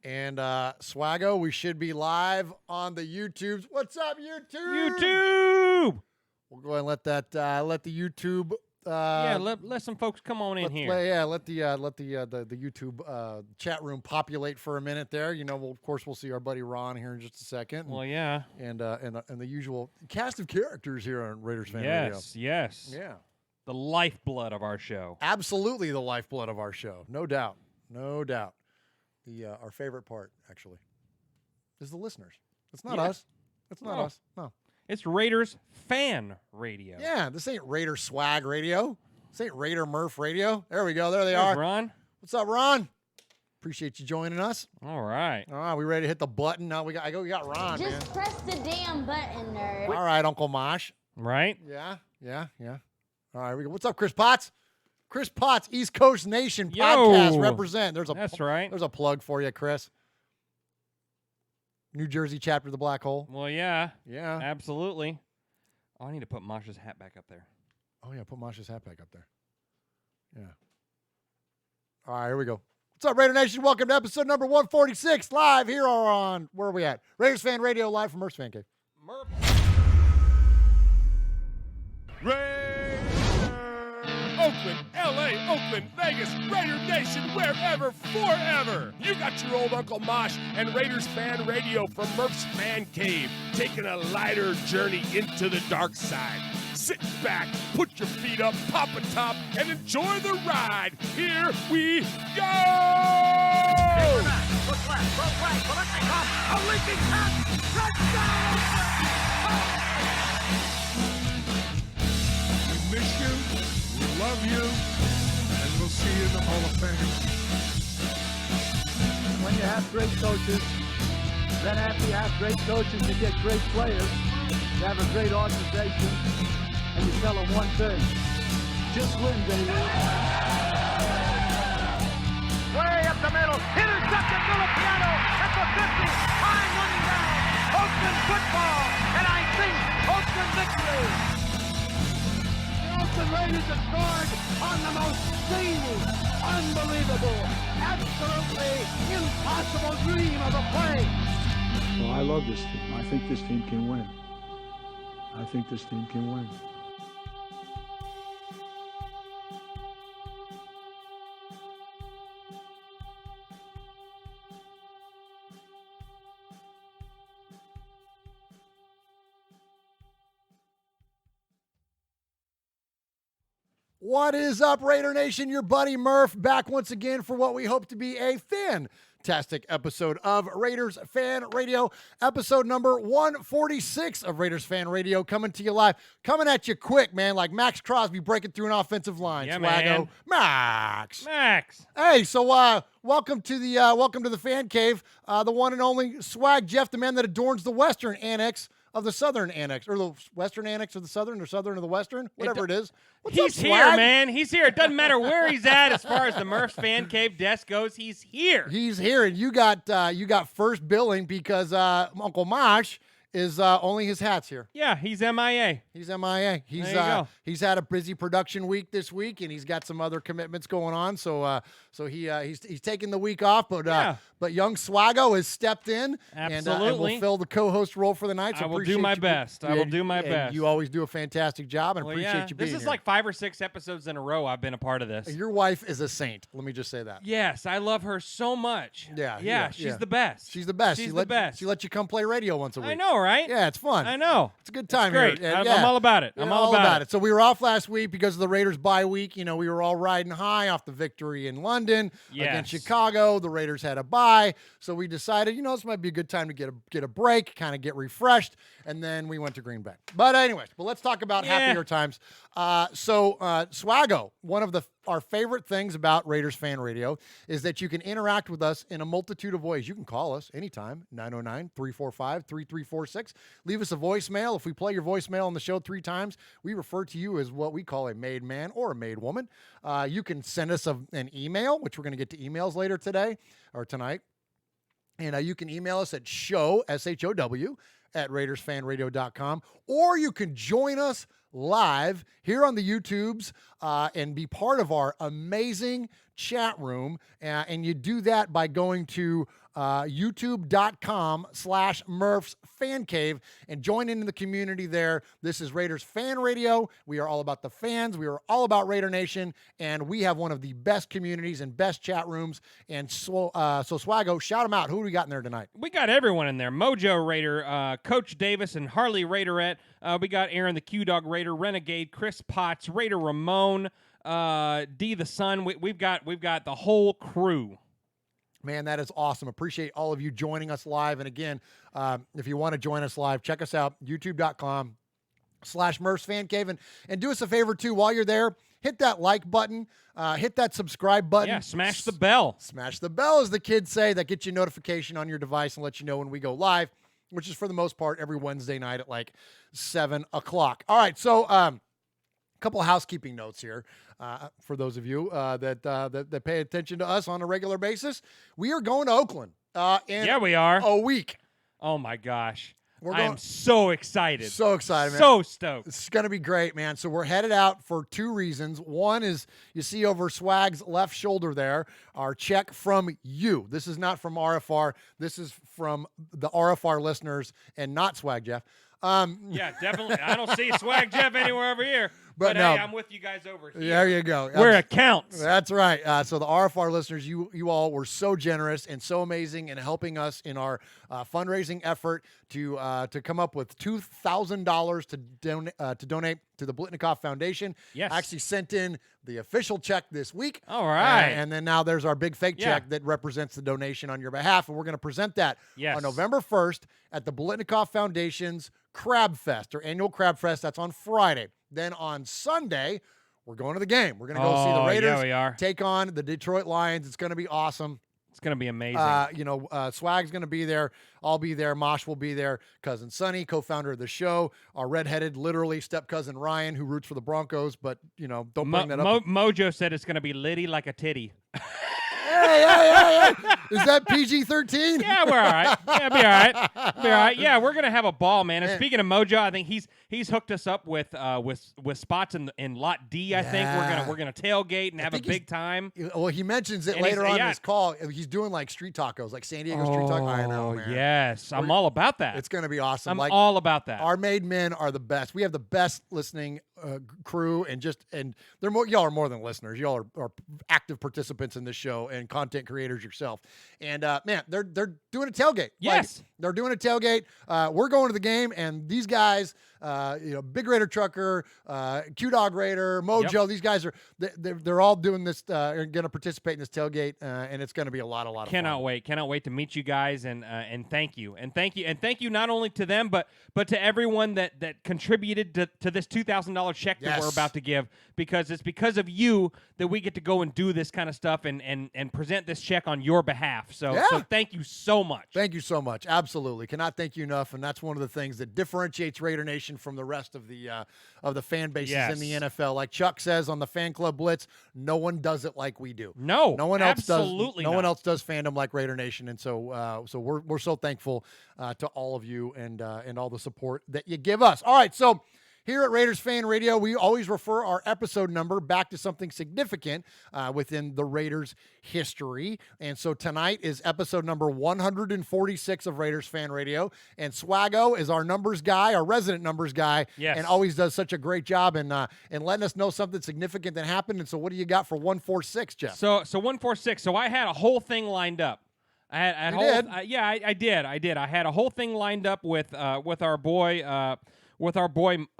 And Swaggo, we should be live on the YouTubes. What's up, YouTube? YouTube! We'll go ahead and let the YouTube. Let some folks come on in here. Let the YouTube chat room populate for a minute there. You know, of course, we'll see our buddy Ron here in just a second. Well, yeah. And the usual cast of characters here on Raiders Fan Radio. Yes. Yeah. The lifeblood of our show. Absolutely the lifeblood of our show. No doubt. Our favorite part, actually, is the listeners. It's not us. It's not us. No. It's Raiders Fan Radio. Yeah, this ain't Raider Swag Radio. This ain't Raider Murph Radio. There we go. There they are. Ron. What's up, Ron? Appreciate you joining us. All right. We ready to hit the button? No, we got Ron. Just man. press the damn button, nerd. All right, Uncle Mosh. Right? Yeah. All right, we go. What's up, Chris Potts? Chris Potts, East Coast Nation podcast represent. That's right. There's a plug for you, Chris. New Jersey chapter of the Black Hole. Well, yeah. Yeah. Absolutely. Oh, I need to put Masha's hat back up there. Oh, yeah, put Masha's hat back up there. Yeah. All right, here we go. What's up, Raider Nation? Welcome to episode number 146, live here on, where are we at? Raiders Fan Radio, live from Murph's Fan Cave. Oakland, L.A., Oakland, Vegas, Raider Nation, wherever, forever. You got your old Uncle Mosh and Raiders Fan Radio from Murph's Fan Cave, taking a lighter journey into the dark side. Sit back, put your feet up, pop a top, and enjoy the ride. Here we go! Look left, look right, Biletnikoff, a leaping pass, touchdown! We miss you. Love you, and we'll see you in the Hall of Fame. When you have great coaches, then after you have great coaches, you get great players. You have a great organization, and you tell them one thing: just win, baby. Way up the middle, intercepted Filipiano at the 50, time running down. Oakland football, and I think Oakland victory. The Raiders have scored on the most zany, unbelievable, absolutely impossible dream of a play. Well, I love this team. I think this team can win. What is up, Raider Nation? Your buddy Murph back once again for what we hope to be a fantastic episode of Raiders Fan Radio, episode number 146 of Raiders Fan Radio, coming to you live, coming at you quick, man, like Max Crosby breaking through an offensive line. Yeah, Swaggo. man. Max. Hey, so welcome to the Fan Cave, the one and only Swag Jeff, the man that adorns the Western Annex of the Southern Annex, or the Western Annex of the Southern, or Southern of the Western, whatever it is. What's He's up, here, Swag? man. He's here. It doesn't matter where he's at as far as the Murph's Fan Cave desk goes. He's here. He's here, and you got first billing because Uncle Mosh is only his hat's here. Yeah, he's MIA. He's MIA. There you go. He's had a busy production week this week, and he's got some other commitments going on. So he's taking the week off, but young Swaggo has stepped in and will fill the co-host role for the night. So I will do my best. I will do my best. You always do a fantastic job, and appreciate you being here. This is like 5 or 6 episodes in a row I've been a part of this. Your wife is a saint. Let me just say that. Yes, I love her so much. Yeah, she's the best. She's the best. She's the best. She let you come play radio once a week. I know, right? Yeah, it's fun. I know. It's a good time. It's great. Here. I'm all about it. I'm all about it. So we were off last week because of the Raiders bye week. You know, we were all riding high off the victory in London against Chicago. The Raiders had a bye, so we decided, this might be a good time to get a break, kind of get refreshed, and then we went to Green Bay. But anyways, let's talk about happier times. Swaggo, one of our favorite things about Raiders Fan Radio is that you can interact with us in a multitude of ways. You can call us anytime, 909-345-3346. Leave us a voicemail. If we play your voicemail on the show 3 times, we refer to you as what we call a made man or a made woman. You can send us an email, which we're going to get to emails later today or tonight. And you can email us at show, SHOW, at RaidersFanRadio.com, or you can join us live here on the YouTubes and be part of our amazing chat room. And you do that by going to youtube.com/Murph's Fan Cave and join into the community there. This is Raiders Fan Radio. We are all about the fans. We are all about Raider Nation, and we have one of the best communities and best chat rooms. And so Swaggo, shout them out. Who do we got in there tonight? We got everyone in there. Mojo Raider, Coach Davis and Harley Raiderette. We got Aaron the Q-Dog Raider, Renegade, Chris Potts, Raider Ramon, D the Sun. We've got the whole crew. Man, that is awesome. Appreciate all of you joining us live. And again, if you want to join us live, check us out, youtube.com/Murph's Fan Cave. And do us a favor, too, while you're there, hit that like button, hit that subscribe button. Yeah, smash the bell. Smash the bell, as the kids say. That gets you a notification on your device and lets you know when we go live, which is, for the most part, every Wednesday night at like 7 o'clock. All right, so a couple of housekeeping notes here. For those of you that pay attention to us on a regular basis, we are going to Oakland. We are. A week. Oh, my gosh. I am so excited. So excited, man. So stoked. It's going to be great, man. So we're headed out for two reasons. One is, you see over Swag's left shoulder there, our check from you. This is not from RFR. This is from the RFR listeners and not Swag Jeff. Yeah, definitely. I don't see Swag Jeff anywhere over here. But no. Hey, I'm with you guys over here. There you go. Where it counts. That's right. So the RFR listeners, you all were so generous and so amazing in helping us in our fundraising effort to come up with $2,000 to donate to the Biletnikoff Foundation. Yes. I actually sent in the official check this week. All right. And then now there's our big fake check that represents the donation on your behalf. And we're going to present that on November 1st at the Biletnikoff Foundation's Crab Fest, or annual Crab Fest. That's on Friday. Then on Sunday, we're going to the game. We're going to go see the Raiders take on the Detroit Lions. It's going to be awesome. It's going to be amazing. Swag's going to be there. I'll be there. Mosh will be there. Cousin Sonny, co-founder of the show. Our redheaded, literally step-cousin Ryan, who roots for the Broncos, but, don't bring that up. Mojo said it's going to be litty like a titty. Hey. Is that PG-13? Yeah, we're all right. Yeah, be all right. Be all right. Yeah, we're gonna have a ball, man. And speaking of Mojo, I think he's hooked us up with spots in Lot D. I think we're gonna tailgate and have a big time. Well, he mentions it later on in his call. He's doing like street tacos, like San Diego street tacos. I know, man. Yes, I'm all about that. It's gonna be awesome. I'm all about that. Our made men are the best. We have the best listening crew, and they're more. Y'all are more than listeners. Y'all are active participants in this show and content creators yourself. And man, they're doing a tailgate. Yes, they're doing a tailgate. We're going to the game, and these guys, Big Raider Trucker, Q-Dog Raider, Mojo. These guys they're all doing this. Are going to participate in this tailgate, and it's going to be a lot of fun. Cannot wait to meet you guys, and thank you not only to them but to everyone that contributed to this $2,000 check that we're about to give, because it's because of you that we get to go and do this kind of stuff and present this check on your behalf. So thank you so much. Thank you so much. Absolutely. Cannot thank you enough. And that's one of the things that differentiates Raider Nation from the rest of the fan bases in the NFL. Like Chuck says on the Fan Club Blitz, no one does it like we do. No one else does. No not. one else does fandom like Raider Nation. And so we're so thankful to all of you and all the support that you give us. All right. So here at Raiders Fan Radio, we always refer our episode number back to something significant within the Raiders' history. And so tonight is episode number 146 of Raiders Fan Radio. And Swaggo is our numbers guy, our resident numbers guy, and always does such a great job in letting us know something significant that happened. And so what do you got for 146, Jeff? So 146. So I had a whole thing lined up. I did. I had a whole thing lined up with our boy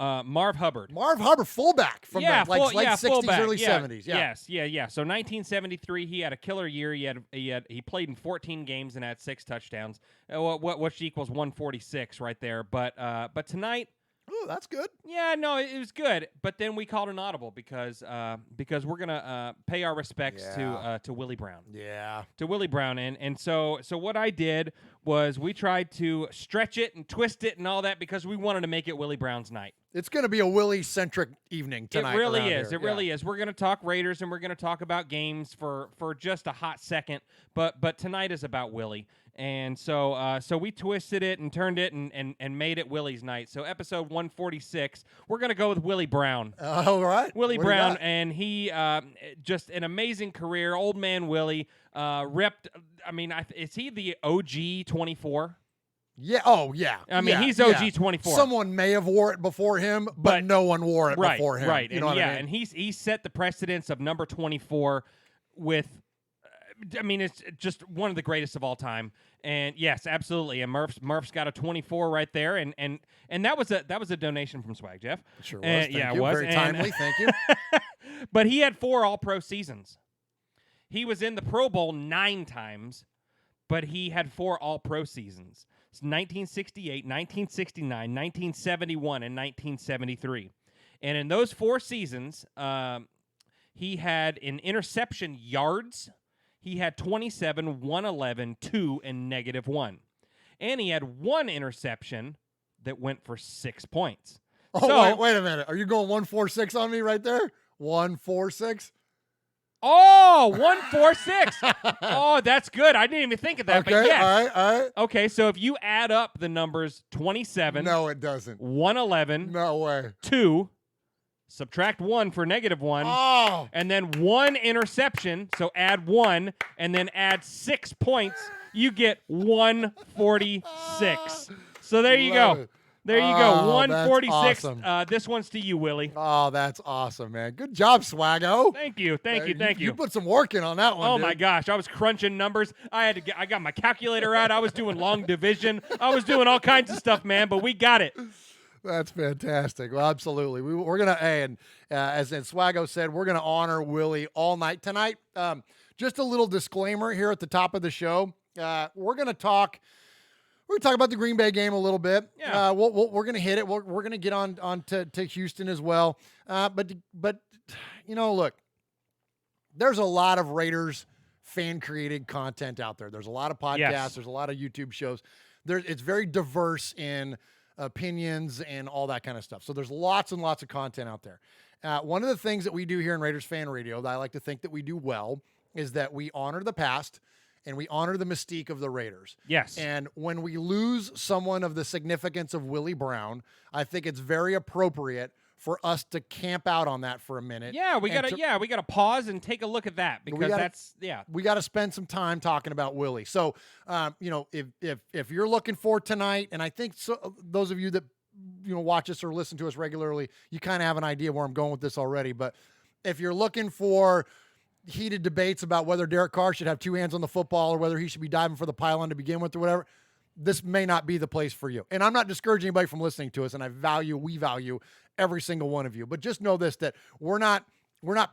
Marv Hubbard. Marv Hubbard, fullback from the late 60s, fullback. early 70s. Yes. So 1973, he had a killer year. He played in 14 games and had 6 touchdowns, which equals 146 right there. But tonight. Oh, that's good. Yeah, no, it was good. But then we called an audible because we're gonna pay our respects to Willie Brown. Yeah. To Willie Brown, and so what I did was we tried to stretch it and twist it and all that because we wanted to make it Willie Brown's night. It's going to be a Willie-centric evening tonight. It really is. Here. It really is. We're going to talk Raiders and we're going to talk about games for just a hot second, but tonight is about Willie. And so we twisted it and turned it and made it Willie's night. So episode 146, we're going to go with Willie Brown. All right. Willie Brown, and he just an amazing career. Old man Willie ripped. I mean, is he the OG 24? Yeah. Oh, yeah. I mean, he's OG 24. Someone may have wore it before him, but no one wore it before him. Right. You know what I mean? And he set the precedence of number 24 with. I mean, it's just one of the greatest of all time. And yes, absolutely. And Murph's got a 24 right there. And that was a donation from Swag Jeff. It sure was. Thank you. It was very timely. Thank you. But he had 4 All-Pro seasons. He was in the Pro Bowl 9 times, but he had 4 All-Pro seasons. It's 1968, 1969, 1971, and 1973. And in those 4 seasons, he had in interception yards. He had 27, 111, 2, and -1. And he had 1 interception that went for 6 points. Oh, so, wait a minute. Are you going 146 on me right there? 146? Oh, 146. Oh, that's good. I didn't even think of that. Okay, but yes. all right. Okay, so if you add up the numbers 27. No, it doesn't. 111. No way. 2. Subtract 1 for -1, oh. and then 1 interception, so add 1, and then add 6 points, you get 146. So there you Love go. it. There you go, Oh, 146. that's awesome. This one's to you, Willie. Oh, that's awesome, man. Good job, Swaggo. Thank you. You put some work in on that one, Oh, dude. my gosh. I was crunching numbers. I got my calculator out. I was doing long division. I was doing all kinds of stuff, man, but we got it. That's fantastic. Well, absolutely. We're going to, and as Swaggo said, we're going to honor Willie all night tonight. Just a little disclaimer here at the top of the show. We're going to talk about the Green Bay game a little bit. Yeah. We're going to hit it. We're going to get on to Houston as well. But look, there's a lot of Raiders fan-created content out there. There's a lot of podcasts. Yes. There's a lot of YouTube shows. It's very diverse in opinions and all that kind of stuff. So there's lots and lots of content out there. One of the things that we do here in Raiders Fan Radio that I like to think that we do well is that we honor the past and we honor the mystique of the Raiders. Yes. And when we lose someone of the significance of Willie Brown, I think it's very appropriate for us to camp out on that for a minute. Yeah, we gotta pause and take a look at that because we got to spend some time talking about Willie. So, if you're looking for tonight, and I think those of you that watch us or listen to us regularly, you kind of have an idea where I'm going with this already. But if you're looking for heated debates about whether Derek Carr should have 2 hands on the football or whether he should be diving for the pylon to begin with or whatever, this may not be the place for you. And I'm not discouraging anybody from listening to us, and we value every single one of you. But just know this, that we're not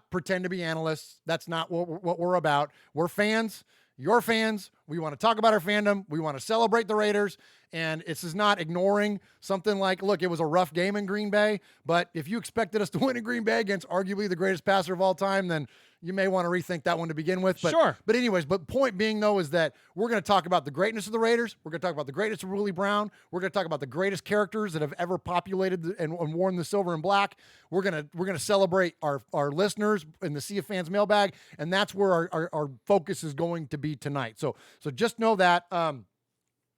pretend to be analysts. That's not what we're about. We're fans. You're fans. We want to talk about our fandom. We want to celebrate the Raiders. And this is not ignoring something like, look, it was a rough game in Green Bay, but if you expected us to win in Green Bay against arguably the greatest passer of all time, then you may want to rethink that one to begin with. But, sure. But anyways, point being, though, is that we're going to talk about the greatness of the Raiders. We're going to talk about the greatness of Willie Brown. We're going to talk about the greatest characters that have ever populated and worn the silver and black. We're going to celebrate our listeners in the Sea of Fans mailbag, and that's where our focus is going to be tonight. So just know that.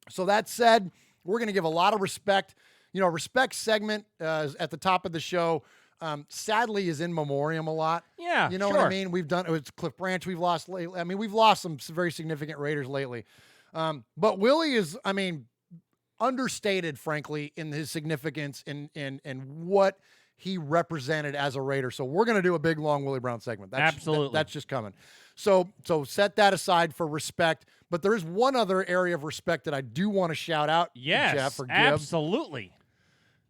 So that said, we're going to give a lot of respect. Respect segment at the top of the show. Sadly is in memoriam a lot. Yeah, you know sure. what I mean? We've done it's Cliff Branch we've lost lately. I mean, we've lost some very significant Raiders lately. But Willie is, understated, frankly, in his significance and what he represented as a Raider. So we're going to do a big, long Willie Brown segment. Absolutely. That's just coming. So set that aside for respect. But there is one other area of respect that I do want to shout out. Yes, Jeff or Gibb. absolutely.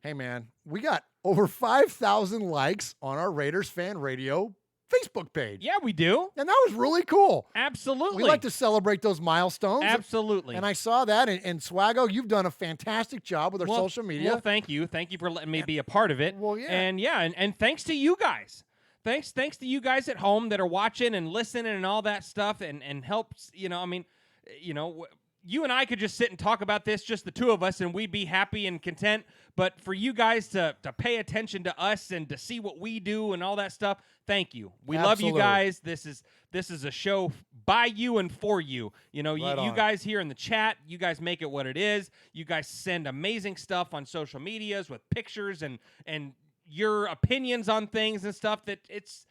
Hey, man, we got over 5,000 likes on our Raiders Fan Radio Facebook page. Yeah, we do. And that was really cool. Absolutely. We like to celebrate those milestones. Absolutely. And I saw that. And Swaggo, you've done a fantastic job with our social media. Well, thank you. Thank you for letting me be a part of it. Well, yeah. And thanks to you guys. Thanks to you guys at home that are watching and listening and all that stuff and helps, you and I could just sit and talk about this, just the two of us, and we'd be happy and content. But for you guys to pay attention to us and to see what we do and all that stuff, thank you. We love you guys. This is a show by you and for you. You know, you guys here in the chat, you guys make it what it is. You guys send amazing stuff on social medias with pictures and your opinions on things and stuff that it's,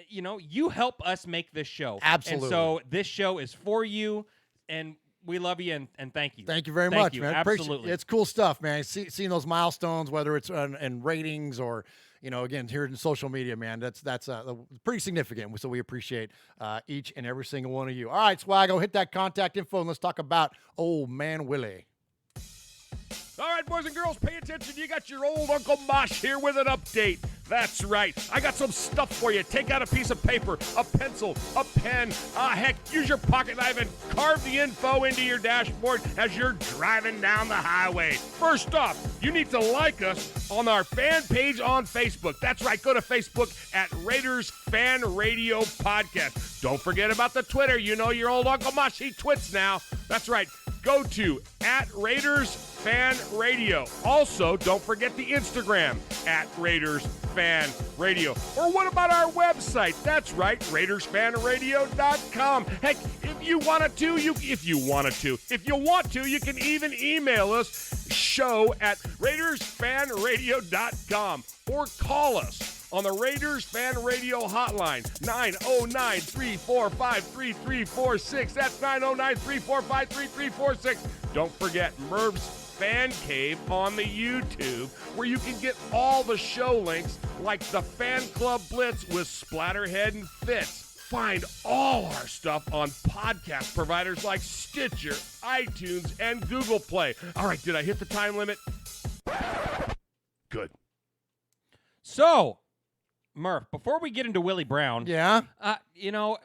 you know, you help us make this show. Absolutely. And so this show is for you, and we love you, and thank you. Thank you very much, man. Absolutely. It's cool stuff, man. Seeing those milestones, whether it's in ratings or, you know, again, here in social media, man, that's pretty significant. So we appreciate each and every single one of you. All right, Swaggo, hit that contact info, and let's talk about old man Willie. All right, boys and girls, pay attention. You got your old Uncle Mosh here with an update. That's right. I got some stuff for you. Take out a piece of paper, a pencil, a pen. Heck, use your pocket knife and carve the info into your dashboard as you're driving down the highway. First off, you need to like us on our fan page on Facebook. That's right. Go to Facebook at Raiders Fan Radio Podcast. Don't forget about the Twitter. You know your old Uncle Mosh, he twits now. That's right. Go to at Raiders Fan Radio. Also, don't forget the Instagram at Raiders Fan Radio. Or what about our website? That's right, RaidersFanRadio.com. Heck, if you want to, you can even email us, show@RaidersFanRadio.com, or call us on the Raiders Fan Radio hotline, 909-345-3346. That's 909-345-3346. Don't forget Merv's Fan Cave on the YouTube, where you can get all the show links like the Fan Club Blitz with Splatterhead and Fitz. Find all our stuff on podcast providers like Stitcher, iTunes, and Google Play. All right, did I hit the time limit? Good. So, Murph, before we get into Willie Brown, you know,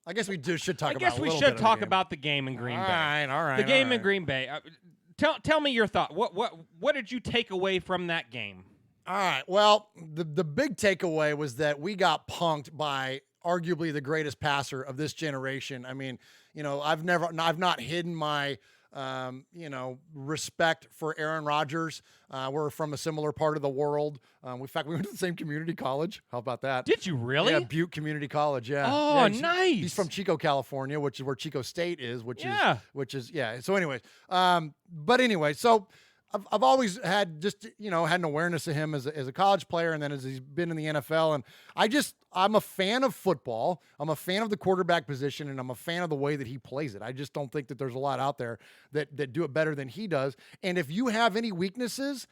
I guess we should talk about. I guess we should talk about the game in Green Bay. All right. The game in Green Bay. Tell me your thought. What did you take away from that game? All right. Well, the big takeaway was that we got punked by arguably the greatest passer of this generation. I mean, you know, I've not hidden my respect for Aaron Rodgers. We're from a similar part of the world. In fact, we went to the same community college. How about that? Did you really? Yeah, Butte Community College. Yeah. Oh, yeah, nice. He's from Chico, California, which is where Chico State is. So anyways, but anyway, so I've always had had an awareness of him as a college player, and then as he's been in the NFL, and I'm a fan of football. I'm a fan of the quarterback position, and I'm a fan of the way that he plays it. I just don't think that there's a lot out there that do it better than he does. And if you have any weaknesses,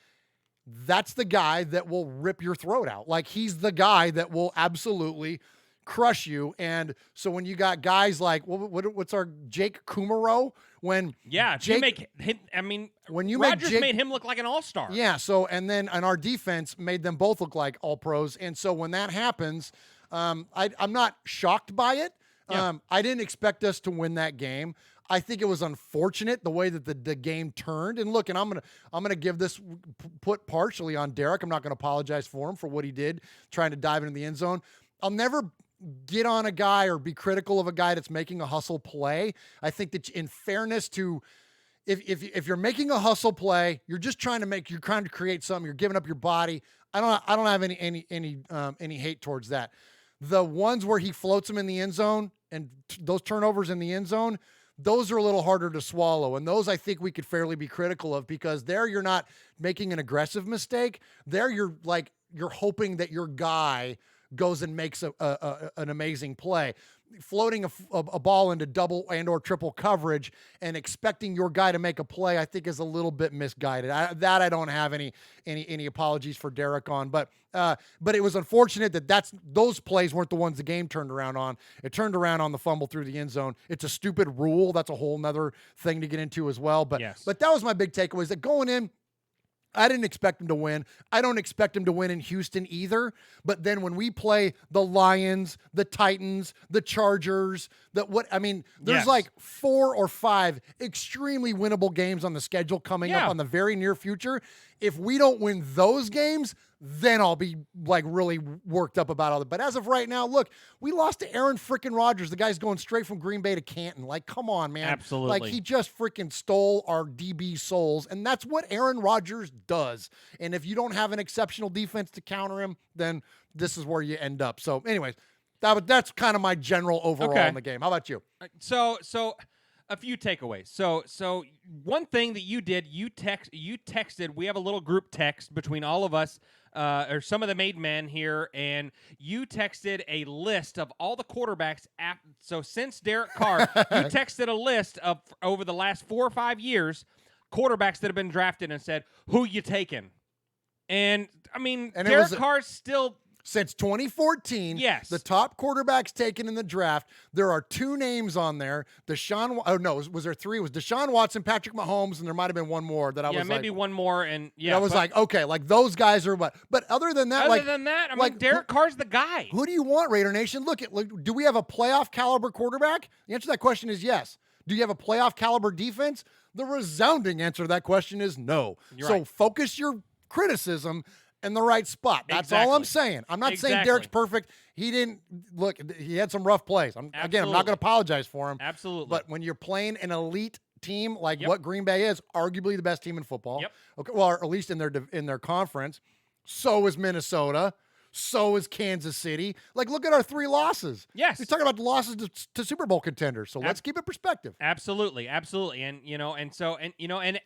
that's the guy that will rip your throat out. Like, he's the guy that will absolutely crush you. And so when you got guys like what's our Jake Kumaro, when Rodgers made him look like an all-star. Yeah. So and our defense made them both look like all pros. And so when that happens, I'm not shocked by it. Yeah. I didn't expect us to win that game. I think it was unfortunate the way that the game turned. And look, and I'm gonna give this put partially on Derek. I'm not gonna apologize for him for what he did trying to dive into the end zone. I'll never get on a guy or be critical of a guy that's making a hustle play. I think that in fairness to, if you're making a hustle play, you're trying to create something. You're giving up your body. I don't have any hate towards that. The ones where he floats them in the end zone and those turnovers in the end zone, those are a little harder to swallow. And those I think we could fairly be critical of, because there you're not making an aggressive mistake. There you're hoping that your guy goes and makes an amazing play. Floating a ball into double and or triple coverage and expecting your guy to make a play, I think, is a little bit misguided. I don't have any apologies for Derek on, but it was unfortunate that those plays weren't the ones the game turned around on. It turned around on the fumble through the end zone. It's a stupid rule. That's a whole nother thing to get into as well. But but that was my big takeaway, is that going in, I didn't expect him to win. I don't expect him to win in Houston either. But then when we play the Lions, the Titans, the Chargers, there's like 4 or 5 extremely winnable games on the schedule coming up on the very near future. If we don't win those games, then I'll be like really worked up about all that. But as of right now, look, we lost to Aaron freaking Rodgers. The guy's going straight from Green Bay to Canton. Like, come on, man. Absolutely. Like, he just freaking stole our DB souls, and that's what Aaron Rodgers does. And if you don't have an exceptional defense to counter him, then this is where you end up. So, anyways, that's kind of my general overall in the game. How about you? So a few takeaways. So one thing that you did, you texted. We have a little group text between all of us, or some of the made men here, and you texted a list of all the quarterbacks. So since Derek Carr, you texted a list of over the last 4 or 5 years, quarterbacks that have been drafted, and said, "Who you taking?" And I mean, Derek Carr's still. Since 2014, yes, the top quarterbacks taken in the draft, there are 2 names on there. Was there 3? It was Deshaun Watson, Patrick Mahomes, and there might have been one more that I was like. Yeah, maybe one more, and I was like, okay, like those guys are what. But other than that, I mean, Derek Carr's the guy. Who do you want, Raider Nation? Look, do we have a playoff caliber quarterback? The answer to that question is yes. Do you have a playoff caliber defense? The resounding answer to that question is no. You're so right. Focus your criticism in the right spot. That's all I'm saying. I'm not saying Derek's perfect. He didn't look. He had some rough plays. I'm not going to apologize for him. Absolutely. But when you're playing an elite team like what Green Bay is, arguably the best team in football. Yep. Okay. Well, or at least in their conference. So is Minnesota. So is Kansas City. Like, look at our 3 losses. Yes. We're talking about the losses to Super Bowl contenders. So let's keep it perspective. Absolutely. And,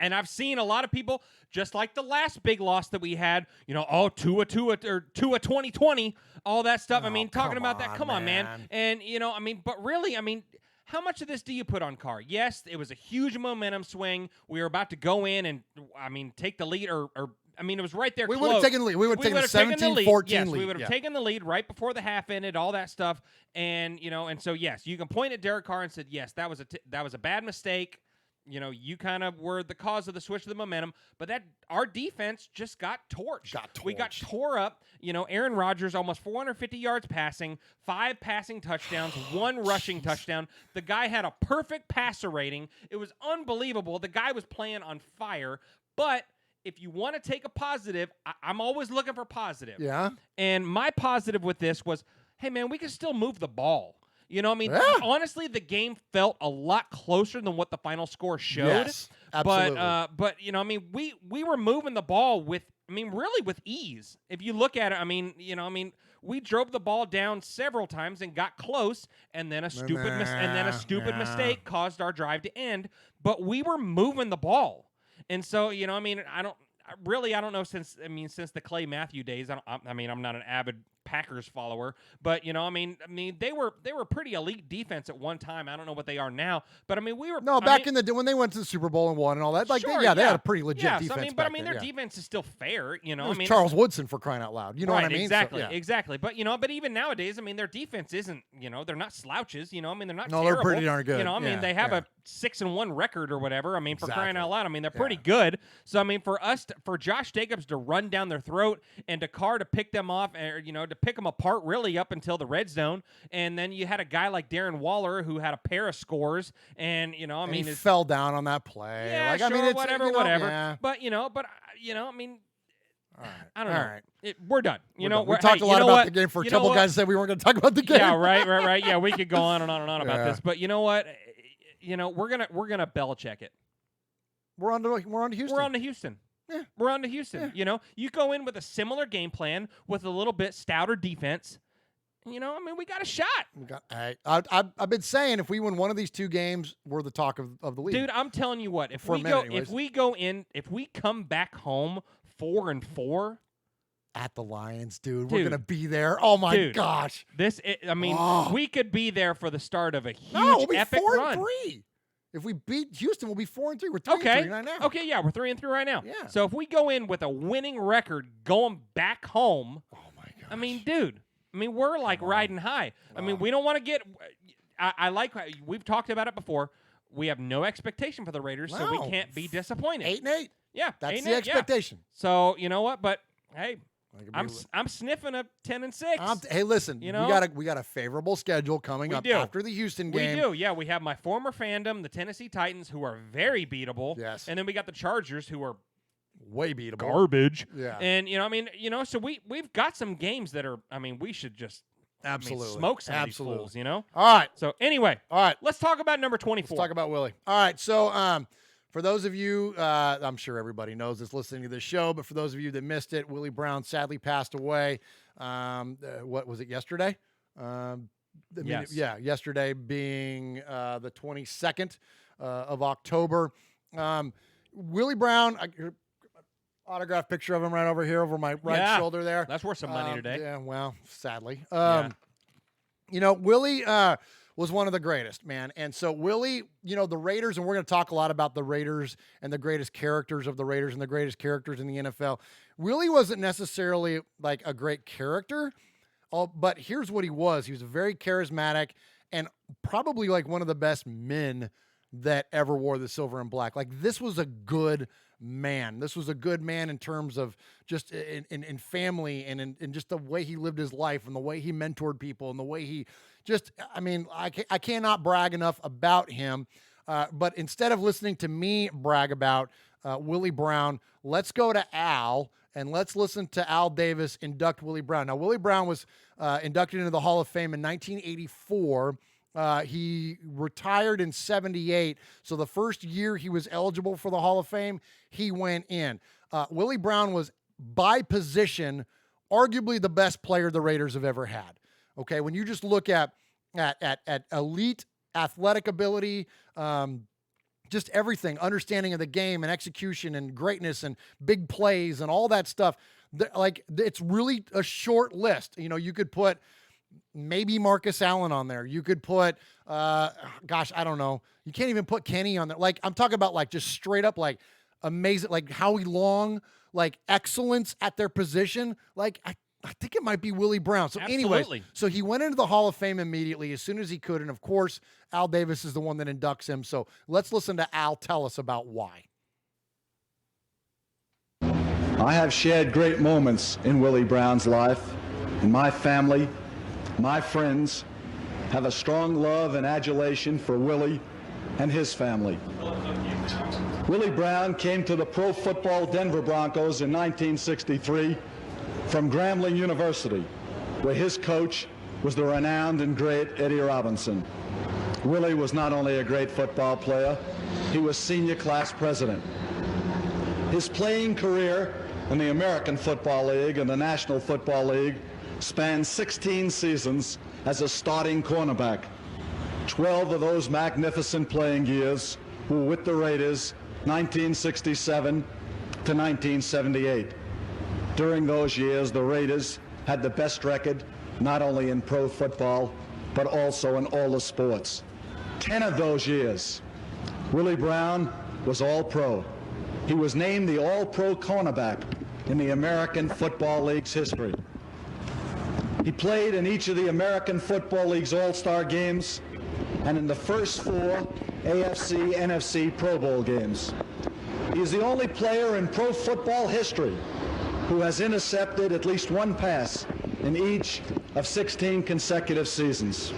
I've seen a lot of people, just like the last big loss that we had, Tua 2020, all that stuff. Talking about that. Come on, man. And, but really, how much of this do you put on Carr? Yes, it was a huge momentum swing. We were about to go in and, take the lead or it was right there. We would have taken the lead. We would have taken the 17-14 yes, lead. We would have taken the lead right before the half ended, all that stuff. And, so, yes, you can point at Derek Carr and said, yes, that was a bad mistake. You kind of were the cause of the switch of the momentum. But our defense just got torched. We got tore up. Aaron Rodgers, almost 450 yards passing, 5 passing touchdowns, 1 rushing touchdown. The guy had a perfect passer rating. It was unbelievable. The guy was playing on fire. But if you want to take a positive, I'm always looking for positive. Yeah. And my positive with this was, hey, man, we can still move the ball. Honestly, the game felt a lot closer than what the final score showed. Yes, absolutely. But we were moving the ball with ease. If you look at it, we drove the ball down several times and got close, and then a stupid mistake caused our drive to end. But we were moving the ball. And so, I don't know since the Clay Matthew days. I'm not an avid Packers follower, but they were pretty elite defense at one time. I don't know what they are now, but we were back in the when they went to the Super Bowl and won and all that. Like, they had a pretty legit defense. So, their defense is still fair. It was Charles Woodson for crying out loud. You know what I mean? Exactly. But but even nowadays, their defense isn't. They're not slouches. They're not. No, terrible. they're pretty darn good. They have a 6-1 record or whatever. For crying out loud. They're pretty good. So for Josh Jacobs to run down their throat and to Carr to pick them off, or to pick them apart really up until the red zone, and then you had a guy like Darren Waller who had a pair of scores, and he fell down on that play. Yeah, sure, it's, whatever. Yeah. But All right. I don't know. All right. We're done. We talked a lot about the game for a couple guys said we weren't going to talk about the game. Yeah, right. Yeah, we could go on and on and on about this, but you know what? We're gonna Belichick it. We're on to Houston. We're on to Houston. Yeah. We're on to Houston. Yeah. You go in with a similar game plan with a little bit stouter defense. We got a shot. I've been saying if we win one of these 2 games, we're the talk of the league. Dude, I'm telling you what. If we come back home 4-4 at the Lions, dude, we're gonna be there. Oh my gosh. We could be there for the start of a huge we'll be epic 4-3. run. If we beat Houston, we'll be 4-3. We're 3-3 right now. Okay, yeah, we're 3-3 right now. Yeah. So if we go in with a winning record going back home, oh my gosh. Dude, we're like riding high. We don't want to get. I like. We've talked about it before. We have no expectation for the Raiders, so we can't be disappointed. 8-8. Yeah, that's the expectation. Yeah. So you know what? But hey, I'm sniffing a 10-6. Hey, listen, we got a favorable schedule coming up after the Houston game. We do, yeah. We have my former fandom, the Tennessee Titans, who are very beatable. Yes. And then we got the Chargers, who are way beatable. Garbage. Yeah. And, so we've got some games that are, we should just Absolutely. smoke some of these fools, All right. So anyway, let's talk about number 24. Let's talk about Willie. All right. So for those of you, I'm sure everybody knows this listening to this show, but for those of you that missed it, Willie Brown sadly passed away. What was it, yesterday? Yes. Yesterday being the 22nd of October. Willie Brown, autographed picture of him right over here over my right shoulder there. That's worth some money today. Yeah, well, sadly. Willie was one of the greatest, man. And so Willie, the Raiders, and we're going to talk a lot about the Raiders and the greatest characters of the Raiders and the greatest characters in the NFL. Willie wasn't necessarily like a great character, but here's what he was. He was very charismatic and probably like one of the best men that ever wore the silver and black. Like, this was a good man. This was a good man in terms of just in family and in just the way he lived his life and the way he mentored people and the way he just, I cannot brag enough about him. But instead of listening to me brag about Willie Brown, let's go to Al and let's listen to Al Davis induct Willie Brown. Now, Willie Brown was inducted into the Hall of Fame in 1984. He retired in 78. So the first year he was eligible for the Hall of Fame, he went in. Willie Brown was by position, arguably the best player the Raiders have ever had. Okay. When you just look at elite athletic ability, just everything, understanding of the game and execution and greatness and big plays and all that stuff, it's really a short list. You could put maybe Marcus Allen on there. You could put, I don't know. You can't even put Kenny on there. Like, I'm talking about like just straight up like amazing, like Howie Long, like excellence at their position. Like, I think it might be Willie Brown. So anyways, so he went into the Hall of Fame immediately as soon as he could. And of course, Al Davis is the one that inducts him. So let's listen to Al tell us about why. I have shared great moments in Willie Brown's life, and my family, my friends, have a strong love and adulation for Willie and his family. Willie Brown came to the Pro Football Denver Broncos in 1963 from Grambling University, where his coach was the renowned and great Eddie Robinson. Willie was not only a great football player, he was senior class president. His playing career in the American Football League and the National Football League spanned 16 seasons as a starting cornerback. 12 of those magnificent playing years were with the Raiders, 1967 to 1978. During those years, the Raiders had the best record, not only in pro football, but also in all the sports. 10 of those years, Willie Brown was All-Pro. He was named the All-Pro cornerback in the American Football League's history. He played in each of the American Football League's All-Star games and in the first 4 AFC, NFC Pro Bowl games. He is the only player in pro football history who has intercepted at least one pass in each of 16 consecutive seasons.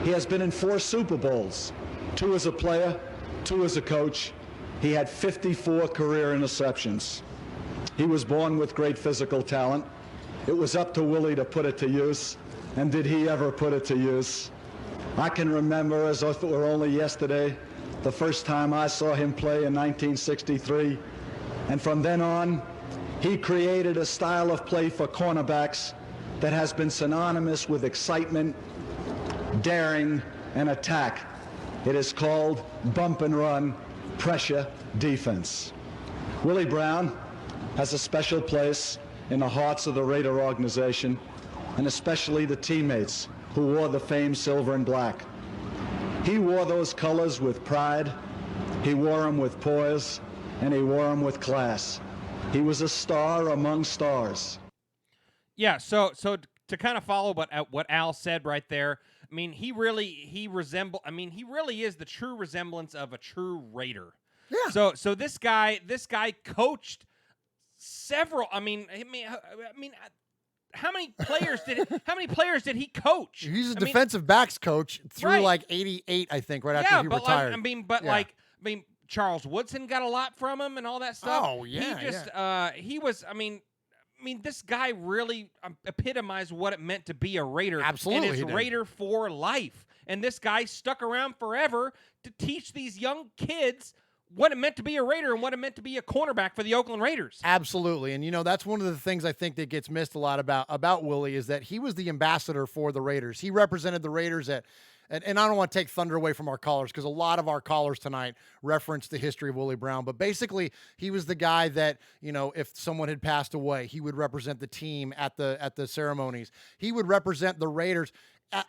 He has been in 4 Super Bowls, 2 as a player, 2 as a coach. He had 54 career interceptions. He was born with great physical talent. It was up to Willie to put it to use, and did he ever put it to use? I can remember, as if it were only yesterday, the first time I saw him play in 1963, and from then on, he created a style of play for cornerbacks that has been synonymous with excitement, daring, and attack. It is called bump and run, pressure defense. Willie Brown has a special place in the hearts of the Raider organization, and especially the teammates who wore the famed silver and black. He wore those colors with pride, he wore them with poise, and he wore them with class. He was a star among stars. Yeah, so to kind of follow what Al said right there, he really is the true resemblance of a true Raider. Yeah. So this guy coached several. How many players did he coach? He's a defensive backs coach through like 88, I think, right after he retired. Charles Woodson got a lot from him and all that stuff. Oh, yeah, he was, I mean, this guy really epitomized what it meant to be a Raider. Absolutely, and it's Raider for life. And this guy stuck around forever to teach these young kids what it meant to be a Raider and what it meant to be a cornerback for the Oakland Raiders. Absolutely. And, that's one of the things I think that gets missed a lot about Willie is that he was the ambassador for the Raiders. He represented the Raiders and I don't want to take thunder away from our callers because a lot of our callers tonight referenced the history of Willie Brown. But basically, he was the guy that, if someone had passed away, he would represent the team at the ceremonies. He would represent the Raiders.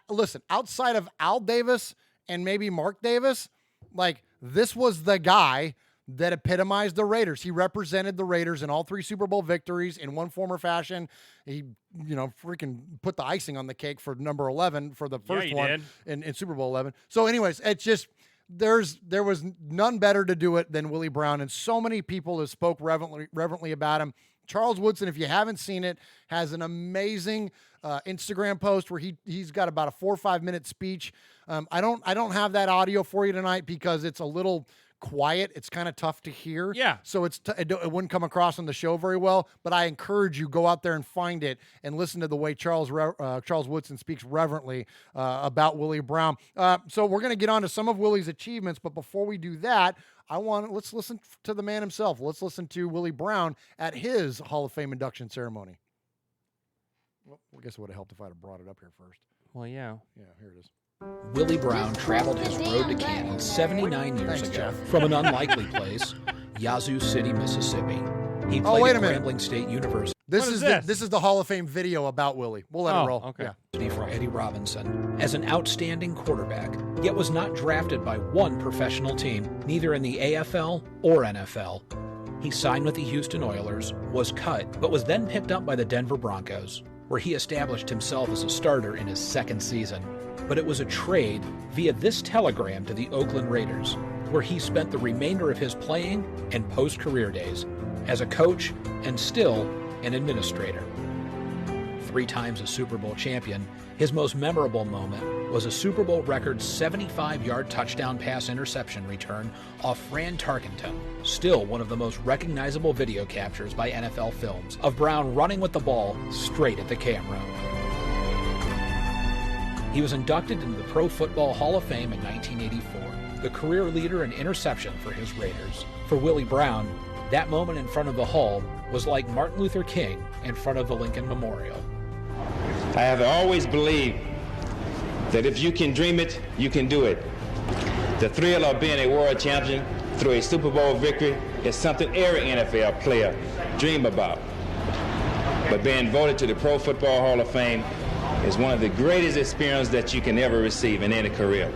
Listen, outside of Al Davis and maybe Mark Davis, this was the guy that epitomized the Raiders. He represented the Raiders in all 3 Super Bowl victories in one form or fashion. He, freaking put the icing on the cake for number 11 for the first one in Super Bowl 11. So anyways, it's just, there was none better to do it than Willie Brown. And so many people have spoke reverently about him. Charles Woodson, if you haven't seen it, has an amazing Instagram post where he's got about a 4 or 5 minute speech. I don't have that audio for you tonight because it's a little quiet. It's kind of tough to hear. Yeah. So it wouldn't come across on the show very well. But I encourage you, go out there and find it and listen to the way Charles Woodson speaks reverently about Willie Brown. So we're going to get on to some of Willie's achievements. But before we do that, let's listen to the man himself. Let's listen to Willie Brown at his Hall of Fame induction ceremony. Well, I guess it would have helped if I'd have brought it up here first. Well, yeah. Yeah, here it is. Willie Brown traveled his road to Canton 79 years ago from an unlikely place, Yazoo City, Mississippi. He played at Grambling State University. This is the Hall of Fame video about Willie. We'll let it roll. Okay. Yeah. For Eddie Robinson as an outstanding quarterback, yet was not drafted by one professional team, neither in the AFL or NFL. He signed with the Houston Oilers, was cut, but was then picked up by the Denver Broncos, where he established himself as a starter in his second season. But it was a trade via this telegram to the Oakland Raiders, where he spent the remainder of his playing and post-career days as a coach and still an administrator. 3 times a Super Bowl champion, his most memorable moment was a Super Bowl record 75-yard touchdown pass interception return off Fran Tarkenton, still one of the most recognizable video captures by NFL films of Brown running with the ball straight at the camera. He was inducted into the Pro Football Hall of Fame in 1984, the career leader in interception for his Raiders. For Willie Brown, that moment in front of the Hall was like Martin Luther King in front of the Lincoln Memorial. I have always believed that if you can dream it, you can do it. The thrill of being a world champion through a Super Bowl victory is something every NFL player dreams about. But being voted to the Pro Football Hall of Fame is one of the greatest experiences that you can ever receive in any career.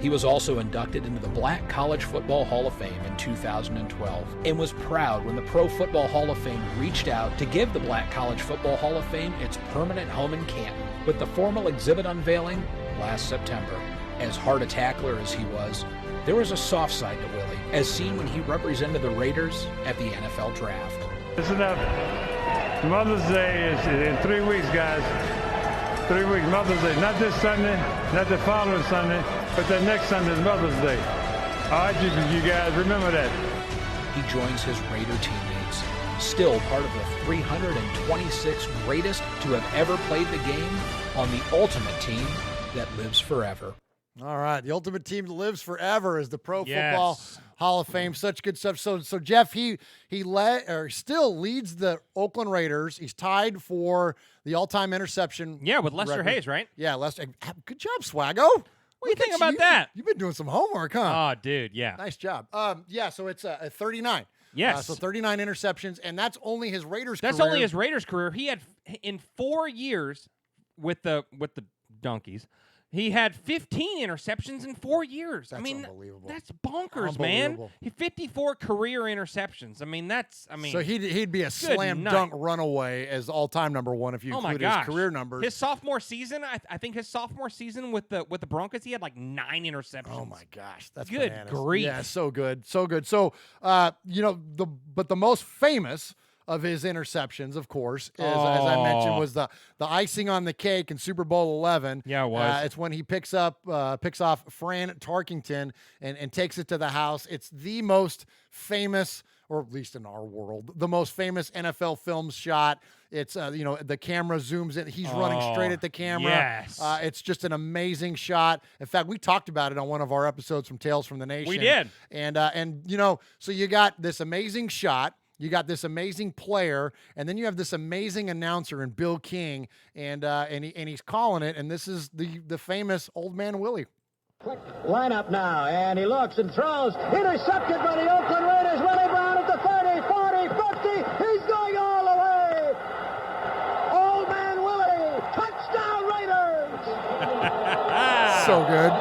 He was also inducted into the Black College Football Hall of Fame in 2012 and was proud when the Pro Football Hall of Fame reached out to give the Black College Football Hall of Fame its permanent home in Canton, with the formal exhibit unveiling last September. As hard a tackler as he was, there was a soft side to Willie, as seen when he represented the Raiders at the NFL Draft. Listen up. Mother's Day is in 3 weeks, guys. 3 weeks, Mother's Day. Not this Sunday, not the following Sunday, but the next Sunday is Mother's Day. All right, you guys, remember that. He joins his Raider teammates, still part of the 326 greatest to have ever played the game on the ultimate team that lives forever. All right, the ultimate team that lives forever is the Pro Football Hall of Fame. Such good stuff. So Jeff, he still leads the Oakland Raiders. He's tied for the all-time interception. Yeah, with Lester record. Hayes, right? Yeah, Lester. Good job, Swaggo. What do you think about that? You've been doing some homework, huh? Oh, dude, yeah. Nice job. So it's 39. Yes. So 39 interceptions, and that's only his Raiders career. That's only his Raiders career. He had, in 4 years with the Donkeys, he had 15 interceptions in 4 years. That's unbelievable. That's bonkers, man. 54 career interceptions. So he'd be a slam dunk runaway as all-time number one if you include his career numbers. His sophomore season, I think his sophomore season with the Broncos, he had like 9 interceptions. Oh my gosh, that's good bananas. grief. Yeah, so good, so good. So but the most famous of his interceptions, of course, is, as I mentioned, was the icing on the cake in Super Bowl 11. Yeah, it was. It's when he picks off Fran Tarkington and takes it to the house. It's the most famous, or at least in our world, the most famous NFL film shot. It's, the camera zooms in. He's running straight at the camera. Yes. It's just an amazing shot. In fact, we talked about it on one of our episodes from Tales from the Nation. We did. And so you got this amazing shot. You got this amazing player, and then you have this amazing announcer in Bill King, and he's calling it, and this is the famous Old Man Willie. Lineup now, and he looks and throws. Intercepted by the Oakland Raiders. Willie Brown at the 30, 40, 50. He's going all the way. Old Man Willie. Touchdown Raiders. So good.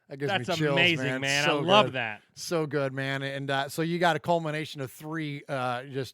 That gives That's me chills, amazing, man. So I love good. that. So good, man. And so you got a culmination of three points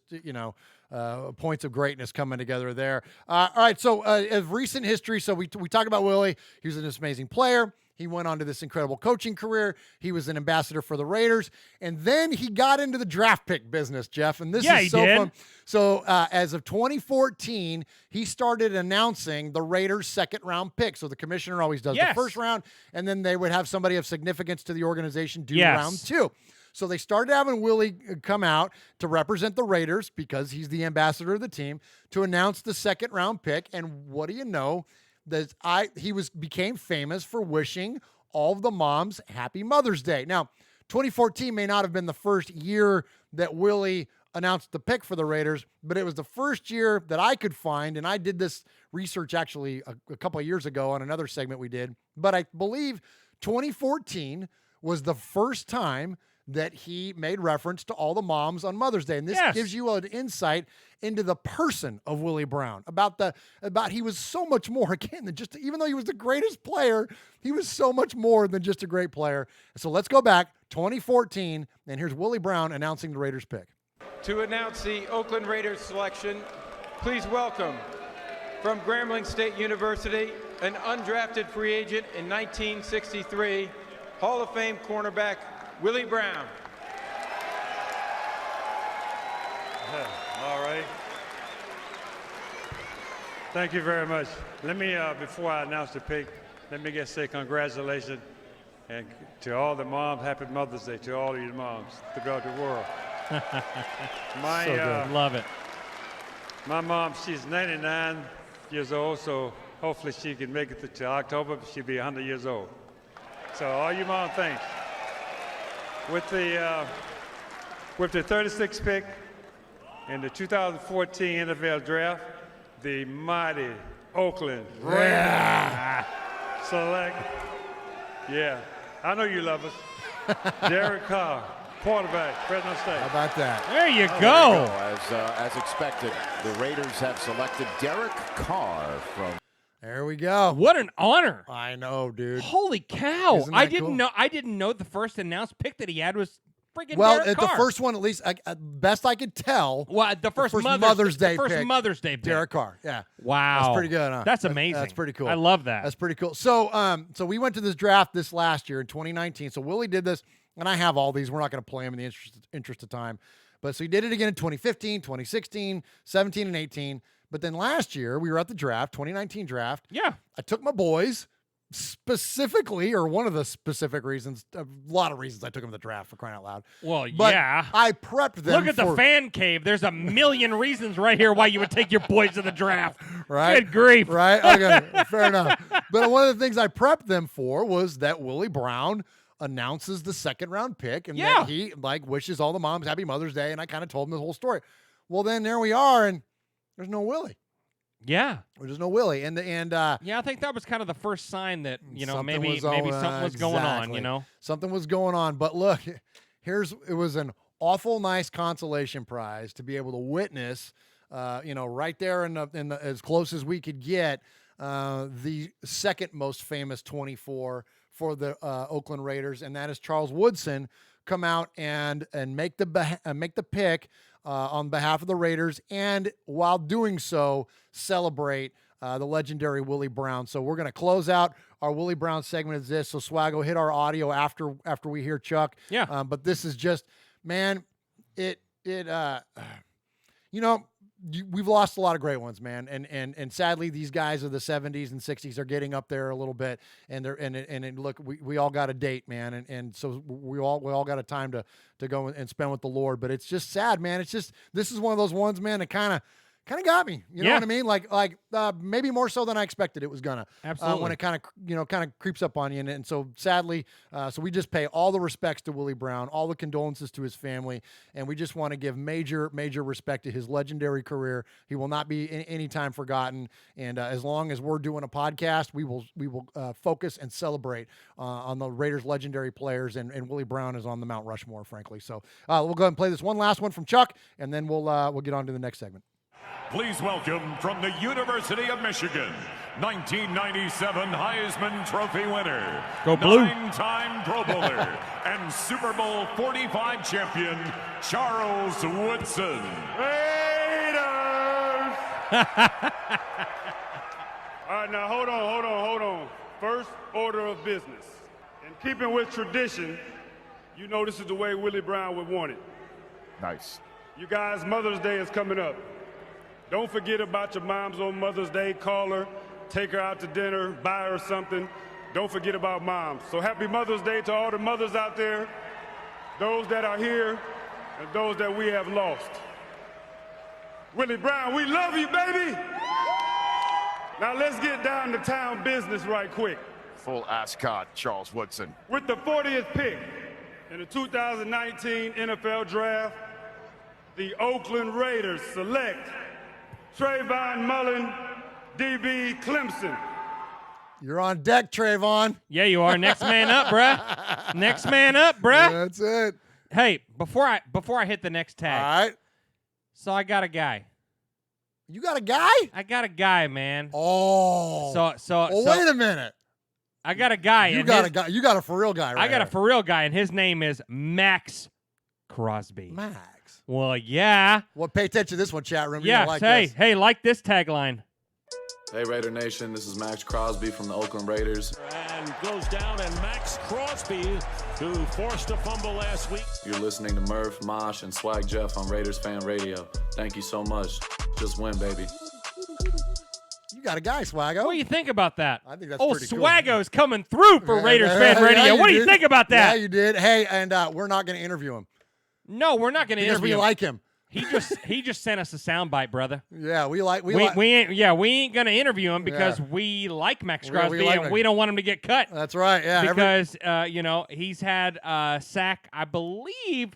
of greatness coming together there. All right, so of recent history, so we talk about Willie. He was an amazing player. He went on to this incredible coaching career. He was an ambassador for the Raiders. And then he got into the draft pick business, Jeff. And this is so fun. So as of 2014, he started announcing the Raiders' second-round pick. So the commissioner always does the first round, and then they would have somebody of significance to the organization do round two. So they started having Willie come out to represent the Raiders because he's the ambassador of the team to announce the second-round pick. And what do you know? He became famous for wishing all of the moms happy Mother's Day. Now, 2014 may not have been the first year that Willie announced the pick for the Raiders, but it was the first year that I could find, and I did this research actually a couple of years ago on another segment we did, but I believe 2014 was the first time that he made reference to all the moms on Mother's Day. And this gives you an insight into the person of Willie Brown, about he was so much more, again, than just, even though he was the greatest player, he was so much more than just a great player. So let's go back, 2014, and here's Willie Brown announcing the Raiders pick. To announce the Oakland Raiders selection, please welcome from Grambling State University, an undrafted free agent in 1963, Hall of Fame cornerback, Willie Brown. All right. Thank you very much. Let me, before I announce the pick, let me just say congratulations and to all the moms, happy Mother's Day to all of you moms throughout the world. So good. Love it. My mom, she's 99 years old, so hopefully she can make it to October. She'll be 100 years old. So all you mom, thanks. With the 36th pick in the 2014 NFL Draft, the mighty Oakland Raiders select. Yeah, I know you love us. Derek Carr, quarterback, Fresno State. How about that? There you go. As expected, the Raiders have selected Derek Carr from. There we go. What an honor. I know, dude. Holy cow. Isn't that I didn't cool? know. I didn't know the first announced pick that he had was freaking Well, Derek Carr. the first one, at least, best I could tell. Well, the first Mother's Day the first pick, Mother's Day pick. Derek Carr. Yeah. Wow. That's pretty good, huh? That's amazing. That's pretty cool. I love that. That's pretty cool. So, so we went to this draft this last year in 2019. So Willie did this, and I have all these. We're not going to play them in the interest of time. But so he did it again in 2015, 2016, 17, and 18. But then last year, we were at the draft, 2019 draft. Yeah. I took my boys specifically, or one of the specific reasons, a lot of reasons I took them to the draft, for crying out loud. Well, But yeah. I prepped them. Look at the fan cave. There's a million reasons right here why you would take your boys to the draft. Right? Good grief. Right? Okay, fair enough. But one of the things I prepped them for was that Willie Brown announces the second round pick, and that he wishes all the moms happy Mother's Day, and I kind of told them the whole story. Well, then there we are, and there's no Willie. Yeah. There's no Willie. And yeah, I think that was kind of the first sign that, maybe something was going on, Something was going on. But look, it was an awful nice consolation prize to be able to witness, right there in the as close as we could get, the second most famous 24 for the Oakland Raiders, and that is Charles Woodson, come out and make the pick on behalf of the Raiders, and while doing so, celebrate the legendary Willie Brown. So we're going to close out our Willie Brown segment as this. So Swaggo, hit our audio after we hear Chuck. Yeah. But this is just, man, we've lost a lot of great ones, man, and sadly, these guys of the 70s and 60s are getting up there a little bit, and look, we all got a date, man, and so we all got a time to go and spend with the Lord, but it's just sad, man. It's just this is one of those ones, man, that kind of got me. You know what I mean? Like maybe more so than I expected it was gonna. Absolutely. When it kind of creeps up on you, and so sadly, so we just pay all the respects to Willie Brown, all the condolences to his family, and we just want to give major respect to his legendary career. He will not be any time forgotten, and as long as we're doing a podcast, we will focus and celebrate on the Raiders' legendary players, and Willie Brown is on the Mount Rushmore, frankly. So we'll go ahead and play this one last one from Chuck, and then we'll get on to the next segment. Please welcome from the University of Michigan, 1997 Heisman Trophy winner, Go Blue, 9-time Pro Bowler, and Super Bowl 45 champion, Charles Woodson. Raiders! All right, now hold on. First order of business. In keeping with tradition, you know this is the way Willie Brown would want it. Nice. You guys, Mother's Day is coming up. Don't forget about your moms on Mother's Day. Call her, take her out to dinner, buy her something. Don't forget about moms. So happy Mother's Day to all the mothers out there, those that are here, and those that we have lost. Willie Brown, we love you, baby! Now let's get down to town business right quick. Full ascot, Charles Woodson. With the 40th pick in the 2019 NFL Draft, the Oakland Raiders select Trayvon Mullen, DB Clemson. You're on deck, Trayvon. Yeah, you are. Next man up, bruh. Next man up, bruh. That's it. Hey, before I hit the next tag. All right. So I got a guy. You got a guy? I got a guy, man. Oh. So wait a minute. I got a guy. You got a guy. You got a for real guy, right? I got a for real guy, and his name is Max Crosby. Max. Well, yeah. Well, pay attention to this one, chat room. Yeah. Like hey, like this tagline. Hey, Raider Nation, this is Max Crosby from the Oakland Raiders. And goes down, and Max Crosby, who forced a fumble last week. You're listening to Murph, Mosh, and Swag Jeff on Raiders Fan Radio. Thank you so much. Just win, baby. You got a guy, Swaggo. What do you think about that? I think that's old pretty cool. Swaggo's coming through for Raiders Fan Radio. What do you think about that? Yeah, you did. Hey, and we're not going to interview him. No, we're not going to interview him. Because we like him. He just sent us a soundbite, brother. Yeah, we ain't gonna interview him because we like Max Crosby and we don't want him to get cut. That's right. Yeah, because he's had a sack, I believe,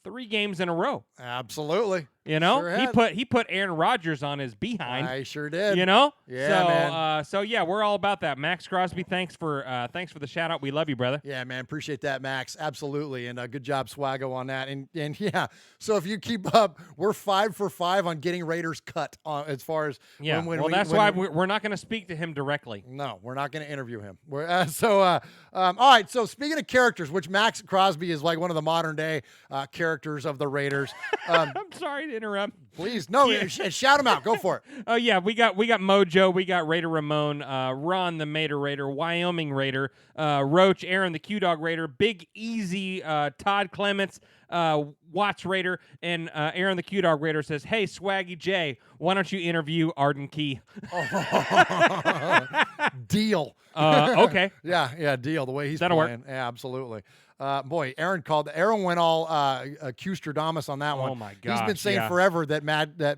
3 games in a row. Absolutely. Sure he put Aaron Rodgers on his behind. I sure did. Yeah, man. So yeah, we're all about that. Max Crosby, thanks for the shout out. We love you, brother. Yeah, man, appreciate that, Max. Absolutely, and good job, Swaggo, on that. And yeah, so if you keep up, we're 5 for 5 on getting Raiders cut as far as that's why we're not going to speak to him directly. No, we're not going to interview him. All right. So speaking of characters, which Max Crosby is like one of the modern day characters of the Raiders. I'm sorry to interrupt. Please, no, shout him out. Go for it. Oh yeah, we got Mojo, we got Raider Ramon, Ron the Mater Raider, Wyoming Raider, Roach, Aaron the Q Dog Raider, Big Easy, Todd Clements, Watts Raider, and Aaron the Q Dog Raider says, "Hey Swaggy J, why don't you interview Arden Key?" Deal. Okay. Yeah, deal. The way he's That'll playing. work. Yeah, absolutely. Boy, Aaron went all Custradamus on that one. Oh my gosh, he's been saying forever that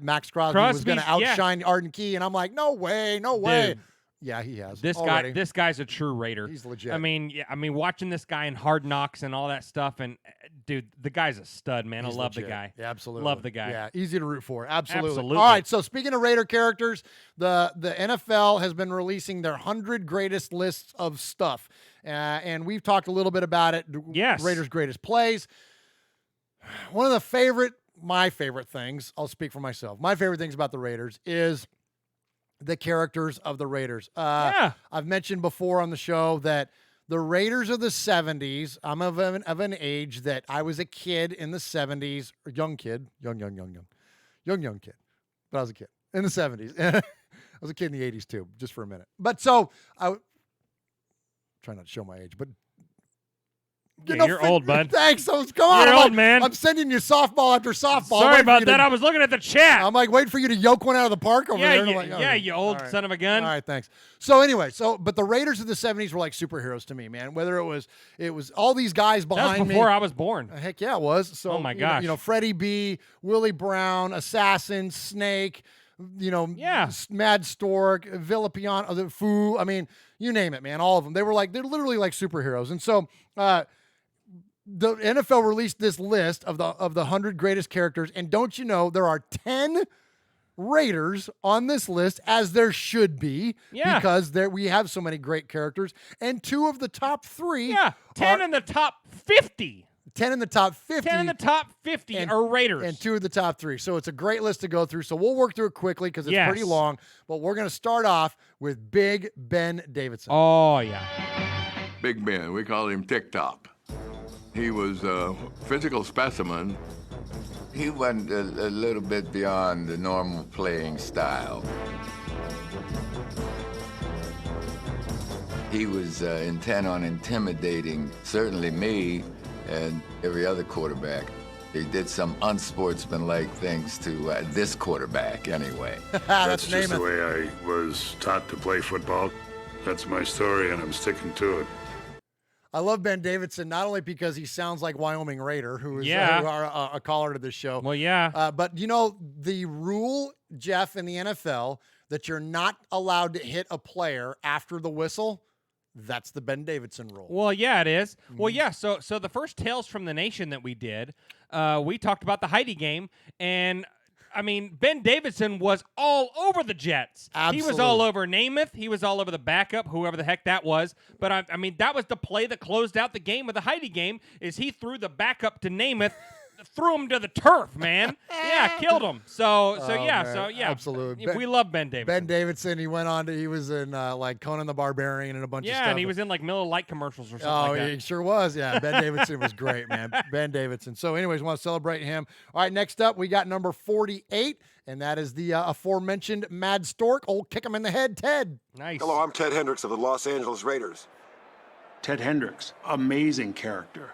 Max Crosby was going to outshine Arden Key, and I'm like, no way. Dude. Yeah, he has. This guy's a true Raider. He's legit. I mean, watching this guy in Hard Knocks and all that stuff, and dude, the guy's a stud, man. He's I love legit. the guy. Yeah, absolutely. Love the guy. Yeah, easy to root for. Absolutely. Absolutely. All right, so speaking of Raider characters, the NFL has been releasing their 100 greatest lists of stuff, and we've talked a little bit about it. Yes. Raiders' greatest plays. One of my favorite things, I'll speak for myself. My favorite things about the Raiders is the characters of the Raiders. I've mentioned before on the show that the Raiders of the 70s, I'm of an age that I was a kid in the 70s, or young kid, young kid, but I was a kid in the 70s. I was a kid in the 80s too, just for a minute. But so I try not to show my age, but Yeah, you're old, bud. Thanks. Come on. You're I'm old, man. I'm sending you softball after softball. Sorry about that. I was looking at the chat. I'm like waiting for you to yoke one out of the park over there. You old son of a gun. All right, thanks. So anyway, but the Raiders of the 70s were like superheroes to me, man. Whether it was all these guys behind me. That was before I was born. Heck yeah, it was. So, oh my gosh. Freddie B, Willie Brown, Assassin, Snake, Mad Stork, Villapiano, the Foo. I mean, you name it, man. All of them. They're literally like superheroes. And so, the NFL released this list of the 100 greatest characters, and don't you know there are 10 Raiders on this list, as there should be, because we have so many great characters, and 2 of the top 3. Yeah, 10 in the top 50. 10 in the top 50. 10 in the top 50 are Raiders. And 2 of the top 3. So it's a great list to go through. So we'll work through it quickly because it's pretty long, but we're going to start off with Big Ben Davidson. Oh, yeah. Big Ben, we call him Tick-Top. He was a physical specimen. He went a little bit beyond the normal playing style. He was intent on intimidating, certainly me and every other quarterback. He did some unsportsmanlike things to this quarterback anyway. That's just the way I was taught to play football. That's my story, and I'm sticking to it. I love Ben Davidson, not only because he sounds like Wyoming Raider, who is a caller to this show. Well, yeah. But, the rule, Jeff, in the NFL, that you're not allowed to hit a player after the whistle, that's the Ben Davidson rule. Well, yeah, it is. Mm-hmm. Well, yeah, so the first Tales from the Nation that we did, we talked about the Heidi game, and I mean, Ben Davidson was all over the Jets. Absolutely. He was all over Namath. He was all over the backup, whoever the heck that was. But, I mean, that was the play that closed out the game of the Heidi game, is he threw the backup to Namath, threw him to the turf, man. Yeah, killed him. So yeah. Absolutely. We love Ben Davidson. Ben Davidson, he was in like Conan the Barbarian and a bunch of stuff. Yeah, and he was in like Miller Lite commercials or something like that. He sure was. Yeah, Ben Davidson was great, man. Ben Davidson. So anyways, want to celebrate him. All right, next up, we got number 48, and that is the aforementioned Mad Stork. Old kick him in the head, Ted. Nice. Hello, I'm Ted Hendricks of the Los Angeles Raiders. Ted Hendricks, amazing character.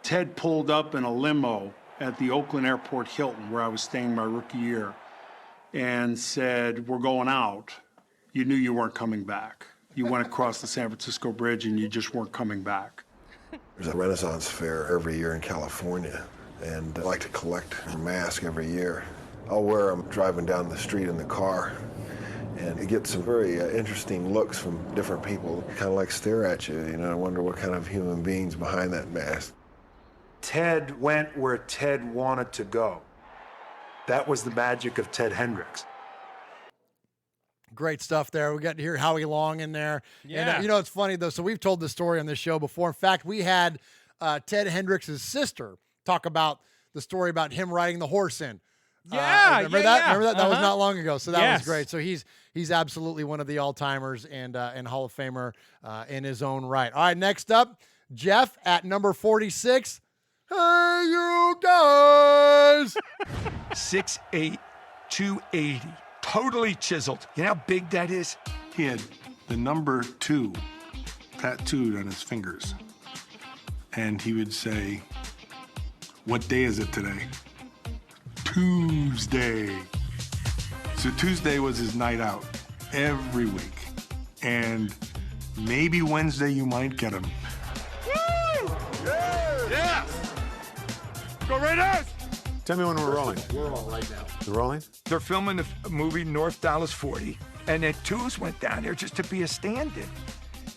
Ted pulled up in a limo at the Oakland Airport Hilton, where I was staying my rookie year, and said, "We're going out." You knew you weren't coming back. You went across the San Francisco Bridge and you just weren't coming back. There's a Renaissance fair every year in California, and I like to collect a mask every year. I'll wear them driving down the street in the car, and you get some very interesting looks from different people, kind of like stare at you. I wonder what kind of human beings behind that mask. Ted went where Ted wanted to go. That was the magic of Ted Hendricks. Great stuff there. We got to hear Howie Long in there. Yeah. And it's funny, though. So we've told this story on this show before. In fact, we had Ted Hendricks' sister talk about the story about him riding the horse in. Remember that? Remember that? That was not long ago. So that was great. So he's absolutely one of the all-timers and Hall of Famer in his own right. All right, next up, Jeff at number 46. Hey, you guys! 6'8", 280, totally chiseled. You know how big that is? He had the number 2 tattooed on his fingers. And he would say, "What day is it today?" Tuesday. So Tuesday was his night out every week. And maybe Wednesday you might get him. Woo! Yeah! Go Raiders! Tell me when we're rolling. We're on right now. We're rolling? They're filming the movie North Dallas 40, and then Tools went down there just to be a stand-in.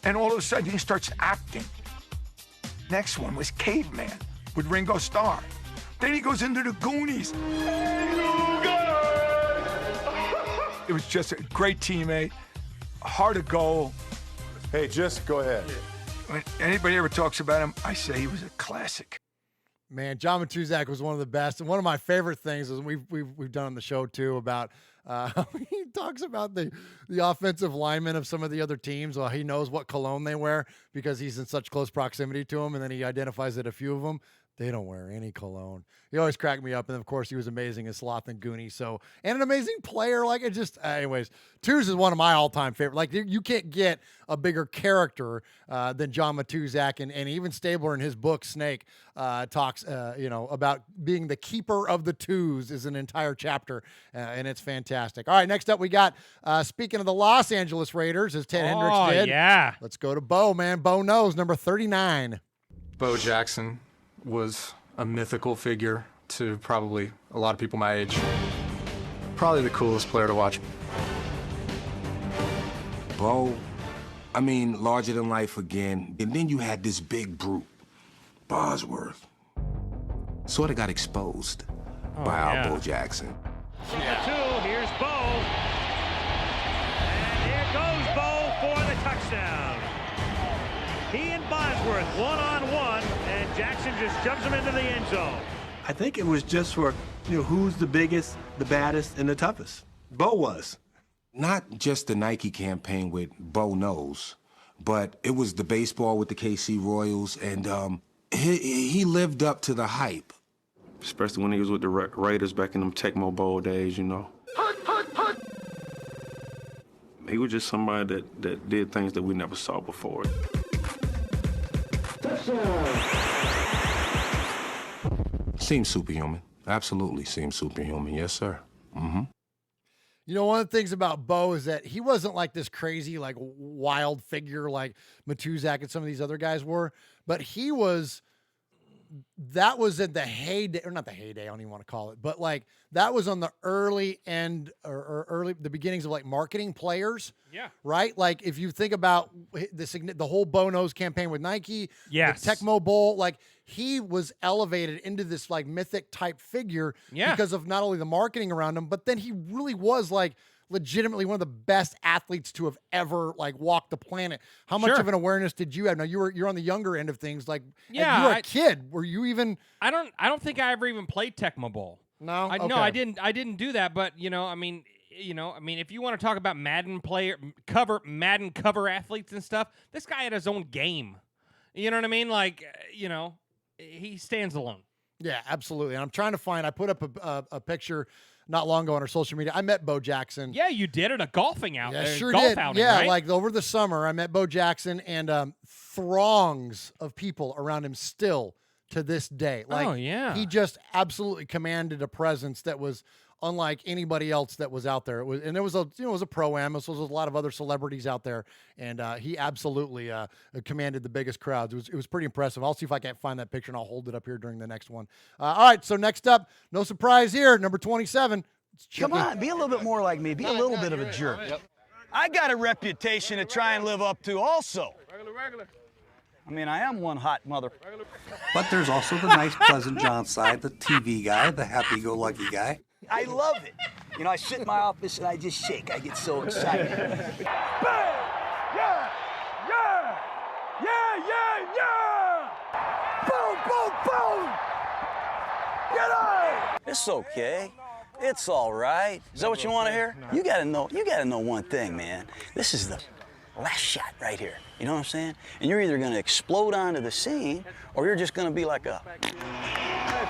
And all of a sudden, he starts acting. Next one was Caveman with Ringo Starr. Then he goes into the Goonies. Hey, you guys! It was just a great teammate, hard to goal. Hey, just go ahead. When anybody ever talks about him, I say he was a classic. Man, John Matuzak was one of the best, and one of my favorite things is we've done on the show too about he talks about the offensive linemen of some of the other teams. He knows what cologne they wear because he's in such close proximity to them, and then he identifies that a few of them They don't wear any cologne. He always cracked me up. And of course, he was amazing as Sloth and Goonie. So, and an amazing player. Like, it just, anyways, Tooze is one of my all-time favorite. Like, you can't get a bigger character than John Matuzak. And even Stabler in his book, Snake, talks, about being the keeper of the twos is an entire chapter. And it's fantastic. All right, next up, we got, speaking of the Los Angeles Raiders, as Ted Hendricks did. Yeah. Let's go to Bo, man. Bo knows, number 39. Bo Jackson was a mythical figure to probably a lot of people my age. Probably the coolest player to watch. Bo, I mean, larger than life again. And then you had this big brute, Bosworth. Sort of got exposed by our Bo Jackson. From the 2, here's Bo. And here goes Bo for the touchdown. He and Bosworth one-on-one, and Jackson just jumps him into the end zone. I think it was just for, who's the biggest, the baddest, and the toughest. Bo was. Not just the Nike campaign with Bo Knows, but it was the baseball with the KC Royals, and he lived up to the hype. Especially when he was with the Raiders back in them Tecmo Bowl days, He was just somebody that did things that we never saw before. Seems superhuman. Absolutely seems superhuman. Yes, sir. Mm-hmm. One of the things about Bo is that he wasn't like this crazy, like wild figure like Matuzak and some of these other guys were, but that was at the heyday, or not the heyday, I don't even want to call it, but like that was on the early end or the beginnings of like marketing players. Yeah. Right? Like if you think about the whole Bo Knows campaign with Nike, yes, the Tecmo Bowl, like he was elevated into this like mythic type figure because of not only the marketing around him, but then he really was like legitimately one of the best athletes to have ever like walked the planet. How much of an awareness did you have? Now you're on the younger end of things. Like, you were a kid. Were you even? I don't think I ever even played Tecmo Bowl. No, no, I didn't do that. But if you want to talk about Madden cover athletes and stuff, this guy had his own game. You know what I mean? Like, he stands alone. Yeah, absolutely. And I'm trying to find. I put up a picture not long ago on our social media. I met Bo Jackson. Yeah, you did at a golfing out. Yeah, sure golf did. Outing, yeah, right? like over the summer, I met Bo Jackson and throngs of people around him still to this day. Like, he just absolutely commanded a presence that was unlike anybody else that was out there. It was a pro-am. So there was a lot of other celebrities out there, and he absolutely commanded the biggest crowds. It was pretty impressive. I'll see if I can't find that picture, and I'll hold it up here during the next one. All right, so next up, no surprise here, number 27. Come on, be a little bit more like me. Be a little bit of a jerk. Yep. I got a reputation to try and live up to also. Regular. I mean, I am one hot mother. But there's also the nice, pleasant John side, the TV guy, the happy-go-lucky guy. I love it. I sit in my office and I just shake. I get so excited. Bang! Yeah! Boom! Get out! It's okay. It's all right. Is that what you want to hear? No. You gotta know one thing, man. This is the last shot right here. You know what I'm saying? And you're either gonna explode onto the scene, or you're just gonna be like a. If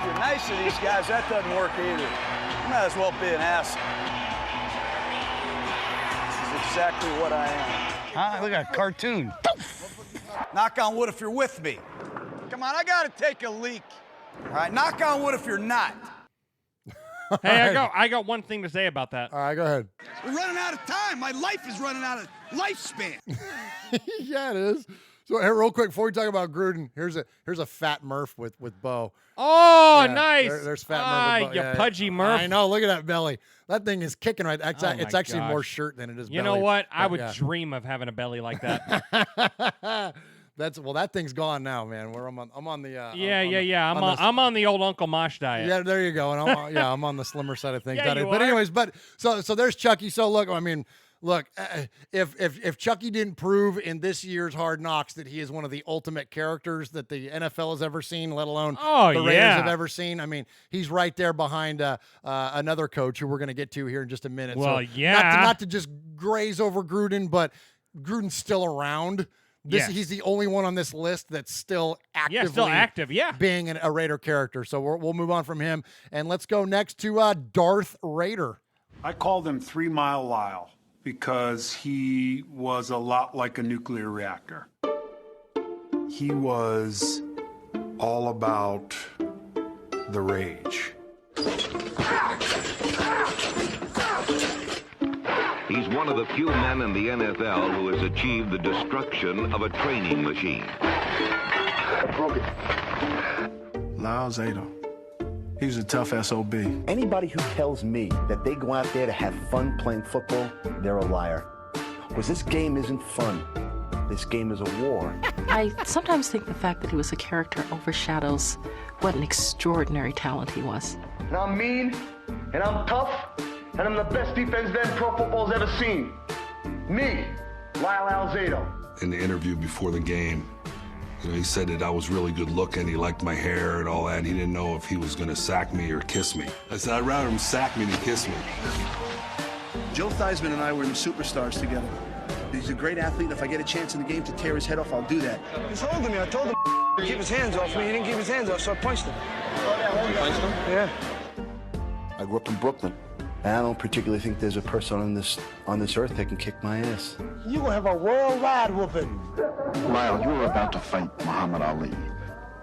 you're nice to these guys, that doesn't work either. You might as well be an ass. This is exactly what I am. Huh? Look at a cartoon. Knock on wood if you're with me. Come on, I gotta take a leak. All right, knock on wood if you're not. Hey, I got one thing to say about that. All right, go ahead. We're running out of time. My life is running out of lifespan. Yeah, it is. So hey, real quick, before we talk about Gruden, here's a fat Murph with Bo. Oh, yeah, nice. There's fat Murph with Bo. You pudgy Murph. I know. Look at that belly. That thing is kicking right. It's actually gosh. more shirt than it is belly. You know what? I would yeah. dream of having a belly like that. That thing's gone now, man. I'm on the I'm on the old Uncle Mosh diet. Yeah, there you go. And I'm on the slimmer side of things. Yeah, you but are. anyways, so there's Chucky. So look, if Chucky didn't prove in this year's Hard Knocks that he is one of the ultimate characters that the NFL has ever seen, let alone the Raiders have ever seen, I mean, he's right there behind another coach who we're going to get to here in just a minute. Well, so not to just graze over Gruden, but Gruden's still around. He's the only one on this list that's still actively active, being a Raider character. So we'll move on from him. And let's go next to Darth Raider. I called him 3 Mile Lyle because he was a lot like a nuclear reactor. He was all about the rage. He's one of the few men in the NFL who has achieved the destruction of a training machine. Lyle Zato. He was a tough SOB. Anybody who tells me that they go out there to have fun playing football, they're a liar. Because this game isn't fun. This game is a war. I sometimes think the fact that he was a character overshadows what an extraordinary talent he was. And I'm mean, and I'm tough, and I'm the best defensive end pro football's ever seen. Me, Lyle Alzado. In the interview before the game, he said that I was really good looking, he liked my hair and all that, and he didn't know if he was gonna sack me or kiss me. I said, I'd rather him sack me than kiss me. Joe Theismann and I were in the Superstars together. He's a great athlete, and if I get a chance in the game to tear his head off, I'll do that. He's holding me. I told him to keep his hands off me. He didn't keep his hands off, so I punched him. You punched him? Yeah. I grew up in Brooklyn, and I don't particularly think there's a person on this earth that can kick my ass. You will have a worldwide whooping. Lyle, you were about to fight Muhammad Ali.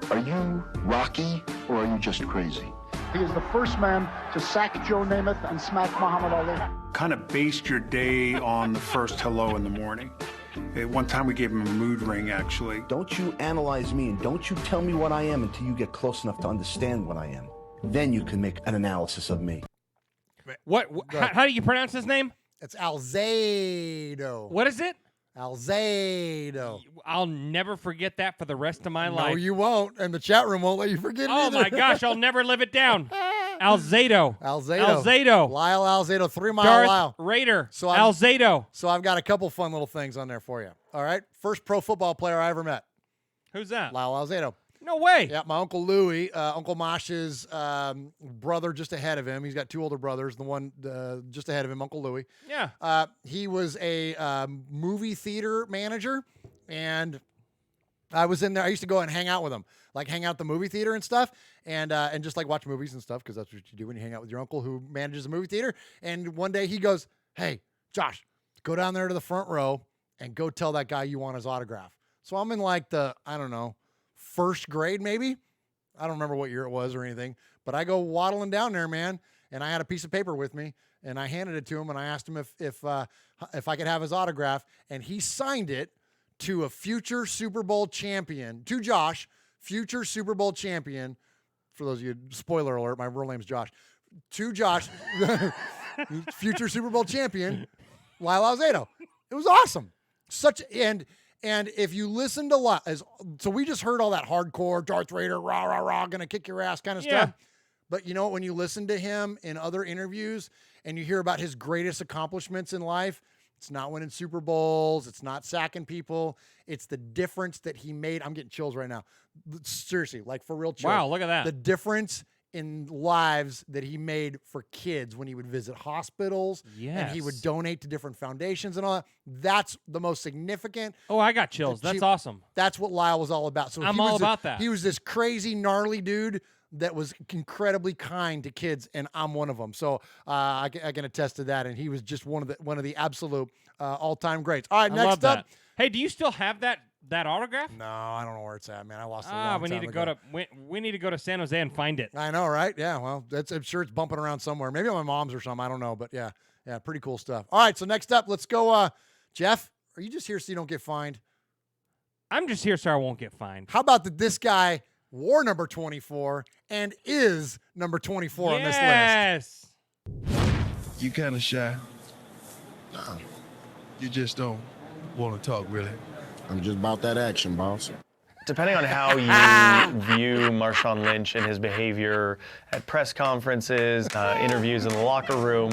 Are you Rocky, or are you just crazy? He is the first man to sack Joe Namath and smack Muhammad Ali. Kind of based your day on the first hello in the morning. At one time we gave him a mood ring, actually. Don't you analyze me, and don't you tell me what I am until you get close enough to understand what I am. Then you can make an analysis of me. How do you pronounce his name? It's Alzado. What is it? Alzado. I'll never forget that for the rest of my life. No, you won't, and the chat room won't let you forget it either. Oh, my gosh, I'll never live it down. Alzado. Alzado. Lyle Alzado, 3 Mile Darth Lyle. Raider. So Alzado. So I've got a couple fun little things on there for you. All right? First pro football player I ever met. Who's that? Lyle Alzado. No way. Yeah, my Uncle Louie, Uncle Mosh's brother just ahead of him. He's got 2 older brothers. The one just ahead of him, Uncle Louie. Yeah. He was a movie theater manager, and I was in there. I used to go and hang out with him, like hang out at the movie theater and stuff, and just like watch movies and stuff, because that's what you do when you hang out with your uncle who manages a movie theater. And one day he goes, "Hey, Josh, go down there to the front row and go tell that guy you want his autograph." So I'm in like the, I don't know, first grade maybe. I don't remember what year it was or anything, but I go waddling down there, man, and I had a piece of paper with me, and I handed it to him, and I asked him if I could have his autograph, and he signed it to a future Super Bowl champion, to Josh, future Super Bowl champion. For those of you, spoiler alert, my real name's Josh. To Josh, future Super Bowl champion, Lyle Alzado. It was awesome. And if you listen to so we just heard all that hardcore Darth Raider, rah, rah, rah, gonna kick your ass kind of stuff. But you know what? When you listen to him in other interviews and you hear about his greatest accomplishments in life, it's not winning Super Bowls. It's not sacking people. It's the difference that he made. I'm getting chills right now. Seriously, like for real chills. Wow, look at that. The difference in lives that he made for kids when he would visit hospitals and he would donate to different foundations and all that. That's the most significant. Oh, I got chills. That's awesome. That's what Lyle was all about. So I'm all about that. He was this crazy, gnarly dude that was incredibly kind to kids, and I'm one of them. So I can attest to that. And he was just one of the absolute all-time greats. All right, next up. Hey, do you still have that autograph? No, I don't know where it's at, man. I lost it a long time ago. We need to go to San Jose and find it. I know, right? Yeah, well, I'm sure it's bumping around somewhere. Maybe on my mom's or something. I don't know, but yeah, pretty cool stuff. All right, so next up, let's go. Jeff, are you just here so you don't get fined? I'm just here so I won't get fined. How about that this guy wore number 24 and is number 24 on this list? Yes. You kind of shy. Nah. You just don't want to talk, really. I'm just about that action, boss. Depending on how you view Marshawn Lynch and his behavior at press conferences, interviews in the locker room,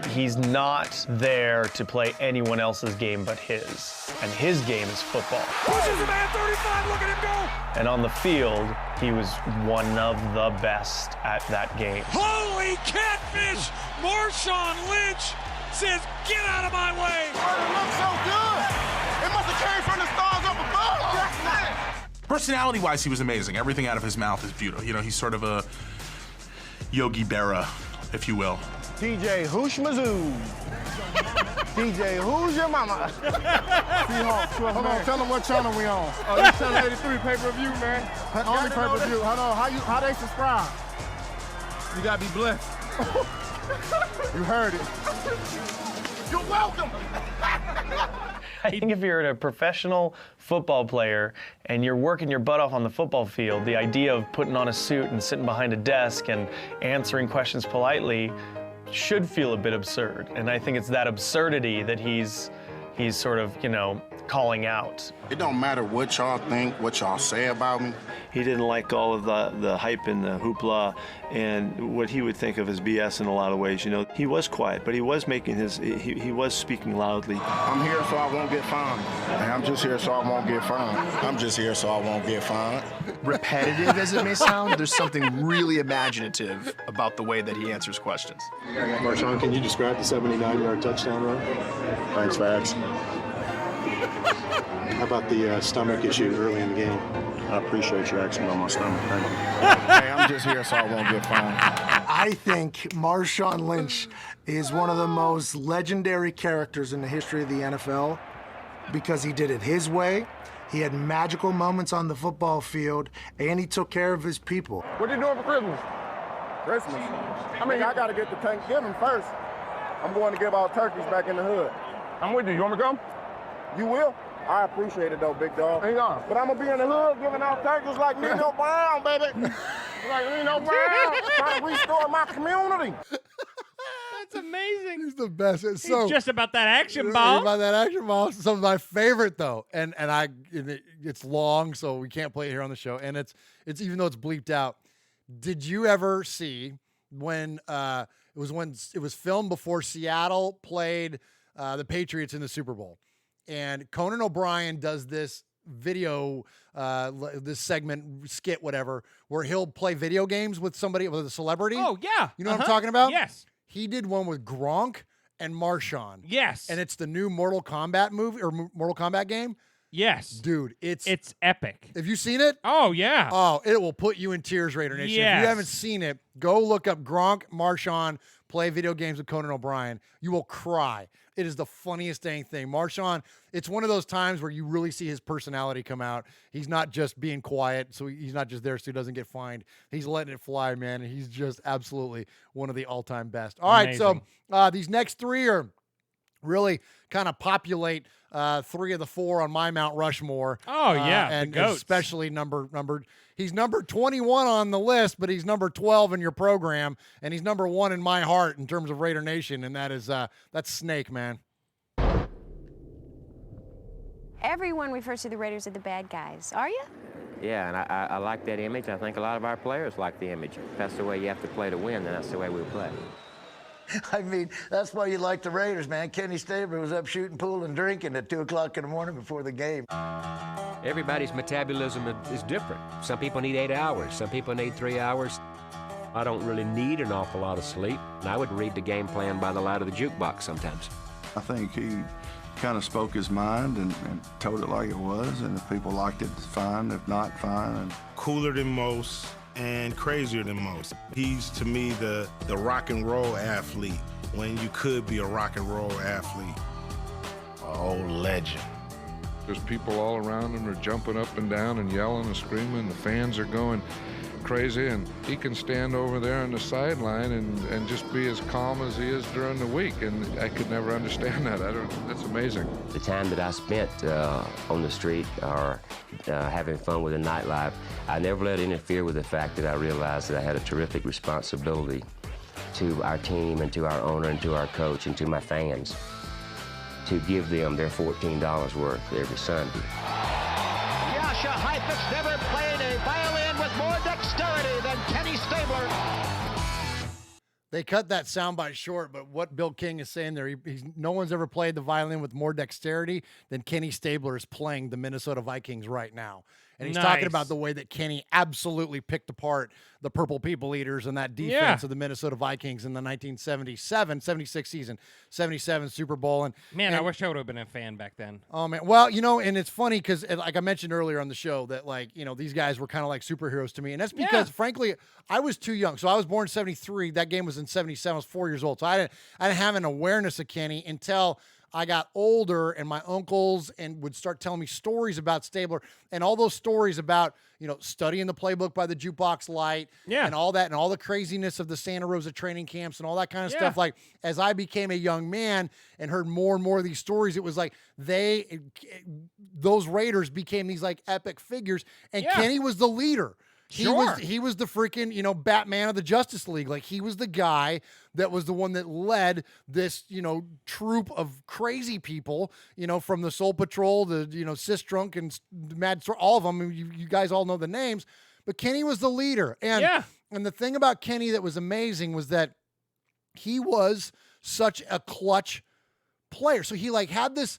he's not there to play anyone else's game but his. And his game is football. Pushes the man, 35, look at him go! And on the field, he was one of the best at that game. Holy catfish! Marshawn Lynch says, get out of my way! Oh, it looks so good! It must have came from the stars Personality-wise, he was amazing. Everything out of his mouth is beautiful. You know, he's sort of a Yogi Berra, if you will. DJ Hooshmazoo. DJ, who's your mama? Hold on, tell them what channel we on. Oh, this channel 83 pay-per-view, man. Only pay-per-view. Hold on, how they subscribe? You gotta be blessed. You heard it. You're welcome. I think if you're a professional football player and you're working your butt off on the football field, the idea of putting on a suit and sitting behind a desk and answering questions politely should feel a bit absurd. And I think it's that absurdity that he's sort of, you know, calling out. It don't matter what y'all think, what y'all say about me. He didn't like all of the hype and the hoopla and what he would think of as BS in a lot of ways. You know, he was quiet, but he was making he was speaking loudly. I'm here so I won't get fined. And I'm just here so I won't get fined. I'm just here so I won't get fined. Repetitive as it may sound, there's something really imaginative about the way that he answers questions. Marshawn, can you describe the 79-yard touchdown run? Thanks for asking. How about the stomach issue early in the game? I appreciate you asking about my stomach. Thank you. Hey, I'm just here so I won't get fined. I think Marshawn Lynch is one of the most legendary characters in the history of the NFL because he did it his way. He had magical moments on the football field, and he took care of his people. What are you doing for Christmas? Christmas? I mean, I got to get to Thanksgiving first. I'm going to give out turkeys back in the hood. I'm with you. You want me to come? You will? I appreciate it, though, big dog. Hang on. But I'm going to be in the hood giving out turkeys like Nino Brown, baby. Like Nino Brown, trying to restore my community. That's amazing. He's the best. It's He's just about that action ball. About that action ball. Some of my favorite though, and it's long, so we can't play it here on the show. And it's even though it's bleeped out. Did you ever see when it was filmed before Seattle played the Patriots in the Super Bowl, and Conan O'Brien does this video, this segment, skit, whatever, where he'll play video games with somebody, with a celebrity. Oh yeah, you know what I'm talking about? Yes. He did one with Gronk and Marshawn. Yes. And it's the new Mortal Kombat movie or Mortal Kombat game. Yes. Dude, it's epic. Have you seen it? Oh, yeah. Oh, it will put you in tears, Raider Nation. Yes. If you haven't seen it, go look up Gronk, Marshawn, play video games with Conan O'Brien. You will cry. It is the funniest dang thing. Marshawn, it's one of those times where you really see his personality come out. He's not just being quiet, so he's not just there so he doesn't get fined. He's letting it fly, man, and he's just absolutely one of the all-time best. All right, so these next three are really kind of populate 3 of the 4 on my Mount Rushmore. Oh, yeah, and the GOATs. especially numbered. He's number 21 on the list, but he's number 12 in your program, and he's number 1 in my heart in terms of Raider Nation, and that's Snake, man. Everyone refers to the Raiders as the bad guys. Are you? Yeah, and I like that image. I think a lot of our players like the image. If that's the way you have to play to win, then that's the way we play. I mean, that's why you like the Raiders, man. Kenny Stabler was up shooting pool and drinking at 2 o'clock in the morning before the game. Everybody's metabolism is different. Some people need 8 hours. Some people need 3 hours. I don't really need an awful lot of sleep, and I would read the game plan by the light of the jukebox sometimes. I think he kind of spoke his mind and told it like it was, and if people liked it, fine. If not, fine. And cooler than most and crazier than most. He's, to me, the rock and roll athlete when you could be a rock and roll athlete. Oh, legend. There's people all around him are jumping up and down and yelling and screaming. The fans are going crazy, and he can stand over there on the sideline and just be as calm as he is during the week, and I could never understand that. That's amazing. The time that I spent on the street or having fun with the nightlife, I never let it interfere with the fact that I realized that I had a terrific responsibility to our team and to our owner and to our coach and to my fans to give them their $14 worth every Sunday. Yasha Heifetz never played a violin with more dexterity than Kenny Stabler. They cut that soundbite short, but what Bill King is saying there, no one's ever played the violin with more dexterity than Kenny Stabler is playing the Minnesota Vikings right now. And he's talking about the way that Kenny absolutely picked apart the Purple People Eaters and that defense of the Minnesota Vikings in the 76 season, 77 Super Bowl. And man, I wish I would have been a fan back then. Oh man, well, and it's funny because like I mentioned earlier on the show that these guys were kind of like superheroes to me, and that's because frankly I was too young. So I was born in 73. That game was in 77. I was 4 years old, so I didn't have an awareness of Kenny until I got older, and my uncles and would start telling me stories about Stabler, and all those stories about, studying the playbook by the jukebox light and all that, and all the craziness of the Santa Rosa training camps and all that kind of stuff. Like, as I became a young man and heard more and more of these stories, it was like those Raiders became these like epic figures, and Kenny was the leader. He was the freaking, Batman of the Justice League. Like, he was the guy that was the one that led this, troop of crazy people, from the Soul Patrol, the, Sis Drunk and Mad Sor, all of them. You guys all know the names, but Kenny was the leader. And the thing about Kenny that was amazing was that he was such a clutch player. So he had this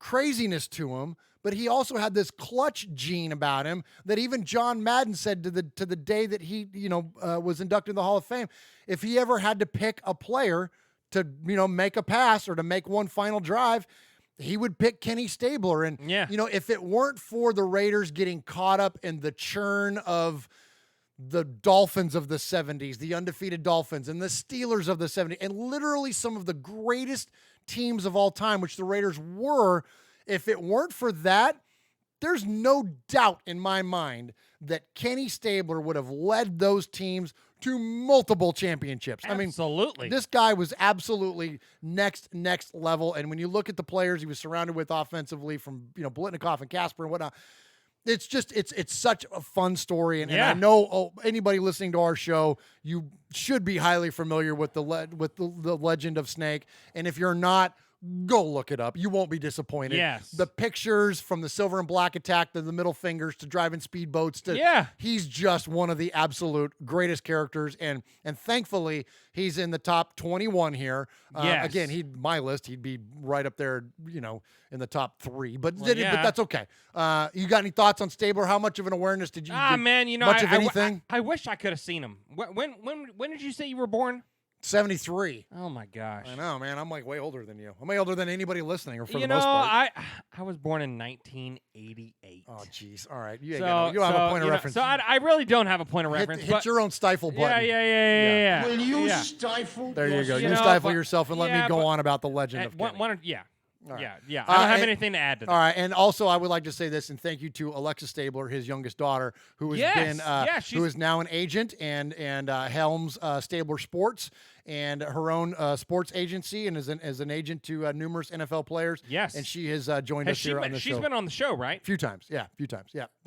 craziness to him, but he also had this clutch gene about him that even John Madden said to the day that he, was inducted in the Hall of Fame, if he ever had to pick a player to, make a pass or to make one final drive, he would pick Kenny Stabler. And, if it weren't for the Raiders getting caught up in the churn of the Dolphins of the 70s, the undefeated Dolphins, and the Steelers of the 70s, and literally some of the greatest teams of all time, which the Raiders were, if it weren't for that, there's no doubt in my mind that Kenny Stabler would have led those teams to multiple championships. Absolutely. I mean, this guy was absolutely next level. And when you look at the players he was surrounded with offensively, from Biletnikoff and Casper and whatnot, it's just it's such a fun story. And I know anybody listening to our show, you should be highly familiar with the legend of Snake. And if you're not, go look it up. You won't be disappointed. Yes. The pictures from the silver and black attack to the middle fingers to driving speedboats to he's just one of the absolute greatest characters, and thankfully he's in the top 21 here. Again, my list, he'd be right up there, in the top 3. But that's okay. You got any thoughts on Stabler? How much of an awareness did you? Much of anything? I wish I could have seen him. When did you say you were born? 73. Oh my gosh. I know, man. I'm like way older than you. I'm way older than anybody listening, or for the most part. I was born in 1988. Oh, jeez. All right. You don't have a point of reference. So I really don't have a point of reference. Hit your own stifle button. Yeah. Will you stifle? There you go. You stifle yourself and let me go on about the legend of Kenny. Right. Yeah. I don't have anything to add to that. All right, and also I would like to say this, and thank you to Alexa Stabler, his youngest daughter, who has who is now an agent and helms Stabler Sports and her own sports agency, and is an agent to numerous NFL players. Yes, and she has joined us here on the show. She's been on the show, right? A few times. Yeah.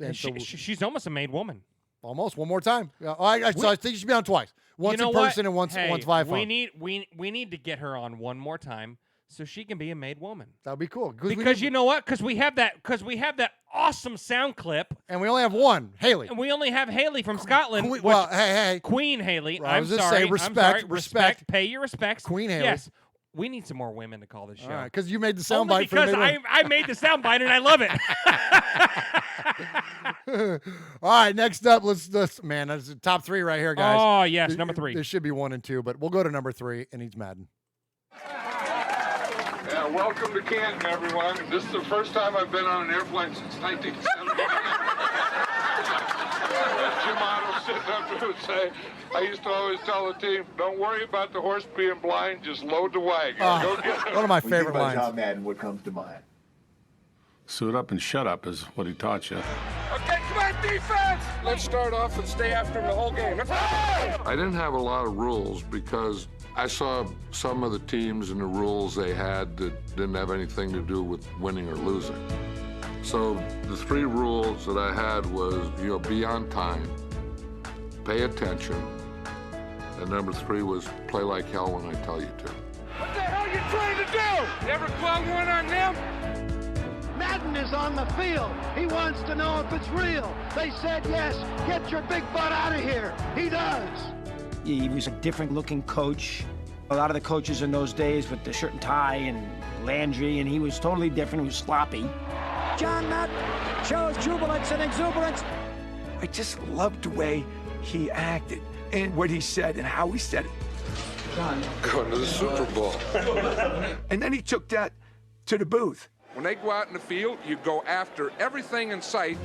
And she's almost a made woman. Almost one more time. So I think you should be on twice. Once in person and once via phone. We need to get her on one more time, so she can be a made woman. That would be cool. Because you know what? Because we have that awesome sound clip, and we only have one, Haley. And we only have Haley from Scotland. Queen Haley. I was just saying respect. Pay your respects, Queen Haley. Yes. We need some more women to call this show. Because you made the soundbite for me. Because I made the soundbite and I love it. All right, next up, let's that's the top 3 right here, guys. Oh yes, number 3. There should be 1 and 2, but we'll go to number 3, and he's Madden. Yeah, welcome to Canton, everyone. This is the first time I've been on an airplane since 1979. Jim Otto sitting up there would say, I used to always tell the team, don't worry about the horse being blind, just load the wagon. Go get it. One of my favorite lines. John Madden, what comes to mind? Suit up and shut up is what he taught you. Okay, come on, defense! Let's start off and stay after the whole game. I didn't have a lot of rules because I saw some of the teams and the rules they had that didn't have anything to do with winning or losing. So the 3 rules that I had was, be on time, pay attention, and number 3 was play like hell when I tell you to. What the hell are you trying to do? Never call one on them? Madden is on the field. He wants to know if it's real. They said yes. Get your big butt out of here. He does. He was a different looking coach. A lot of the coaches in those days with the shirt and tie and Landry, and he was totally different. He was sloppy. John Madden shows jubilance and exuberance. I just loved the way he acted and what he said and how he said it. John. Going to the Super Bowl. And then he took that to the booth. When they go out in the field, you go after everything in sight.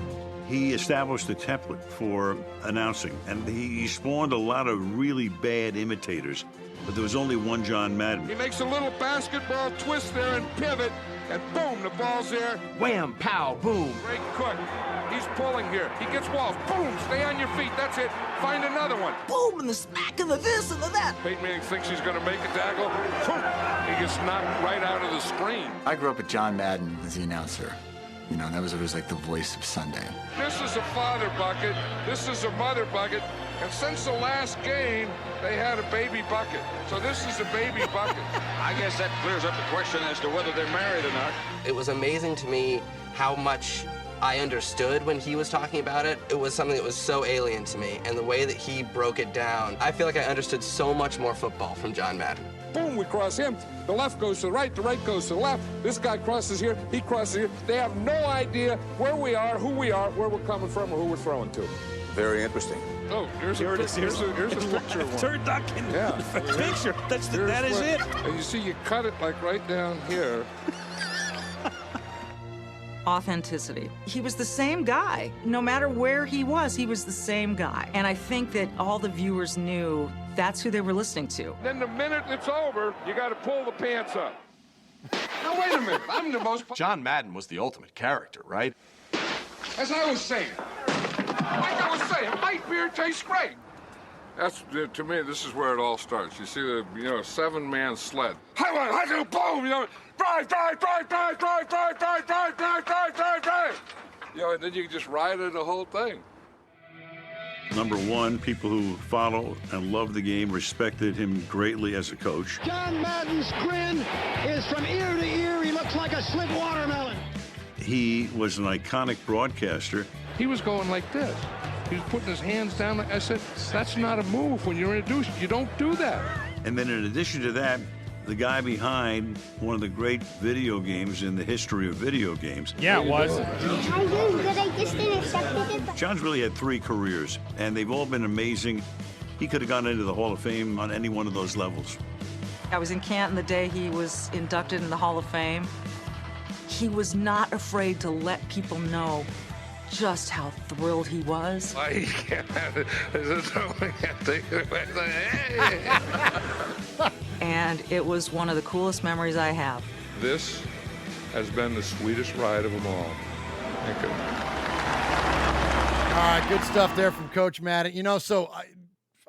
He established a template for announcing, and he spawned a lot of really bad imitators, but there was only one John Madden. He makes a little basketball twist there and pivot, and boom, the ball's there. Wham, pow, boom. Great Cook. He's pulling here. He gets walls. Boom, stay on your feet. That's it. Find another one. Boom, and the smack and the this and the that. Peyton Manning thinks he's going to make a tackle. Boom. He gets knocked right out of the screen. I grew up with John Madden as the announcer. You know, that was like the voice of Sunday. This is a father bucket. This is a mother bucket. And since the last game, they had a baby bucket. So this is a baby bucket. I guess that clears up the question as to whether they're married or not. It was amazing to me how much I understood when he was talking about it. It was something that was so alien to me. And the way that he broke it down, I feel like I understood so much more football from John Madden. Boom, we cross him. The left goes to the right goes to the left. This guy crosses here, he crosses here. They have no idea where we are, who we are, where we're coming from, or who we're throwing to. Very interesting. Oh, here's a picture of one. Turducken. Yeah. Picture. That is it. And you see, you cut it like right down here. Authenticity. He was the same guy. No matter where he was the same guy. And I think that all the viewers knew that's who they were listening to. Then the minute it's over, you got to pull the pants up. Now, wait a minute. I'm the most... John Madden was the ultimate character, right? As I was saying, light beer tastes great. That's, to me, this is where it all starts. You see the, seven-man sled. Boom, drive. And then you just ride it the whole thing. Number one, people who follow and love the game respected him greatly as a coach. John Madden's grin is from ear to ear. He looks like a slit watermelon. He was an iconic broadcaster. He was going like this. He was putting his hands down. I said, that's not a move when you're introduced. You don't do that. And then in addition to that, the guy behind one of the great video games in the history of video games. Yeah, it was. John's really had 3 careers, and they've all been amazing. He could have gone into the Hall of Fame on any one of those levels. I was in Canton the day he was inducted in the Hall of Fame. He was not afraid to let people know just how thrilled he was. I can't have it. And it was one of the coolest memories I have. This has been the sweetest ride of them all. Thank you. All right, good stuff there from Coach Madden. I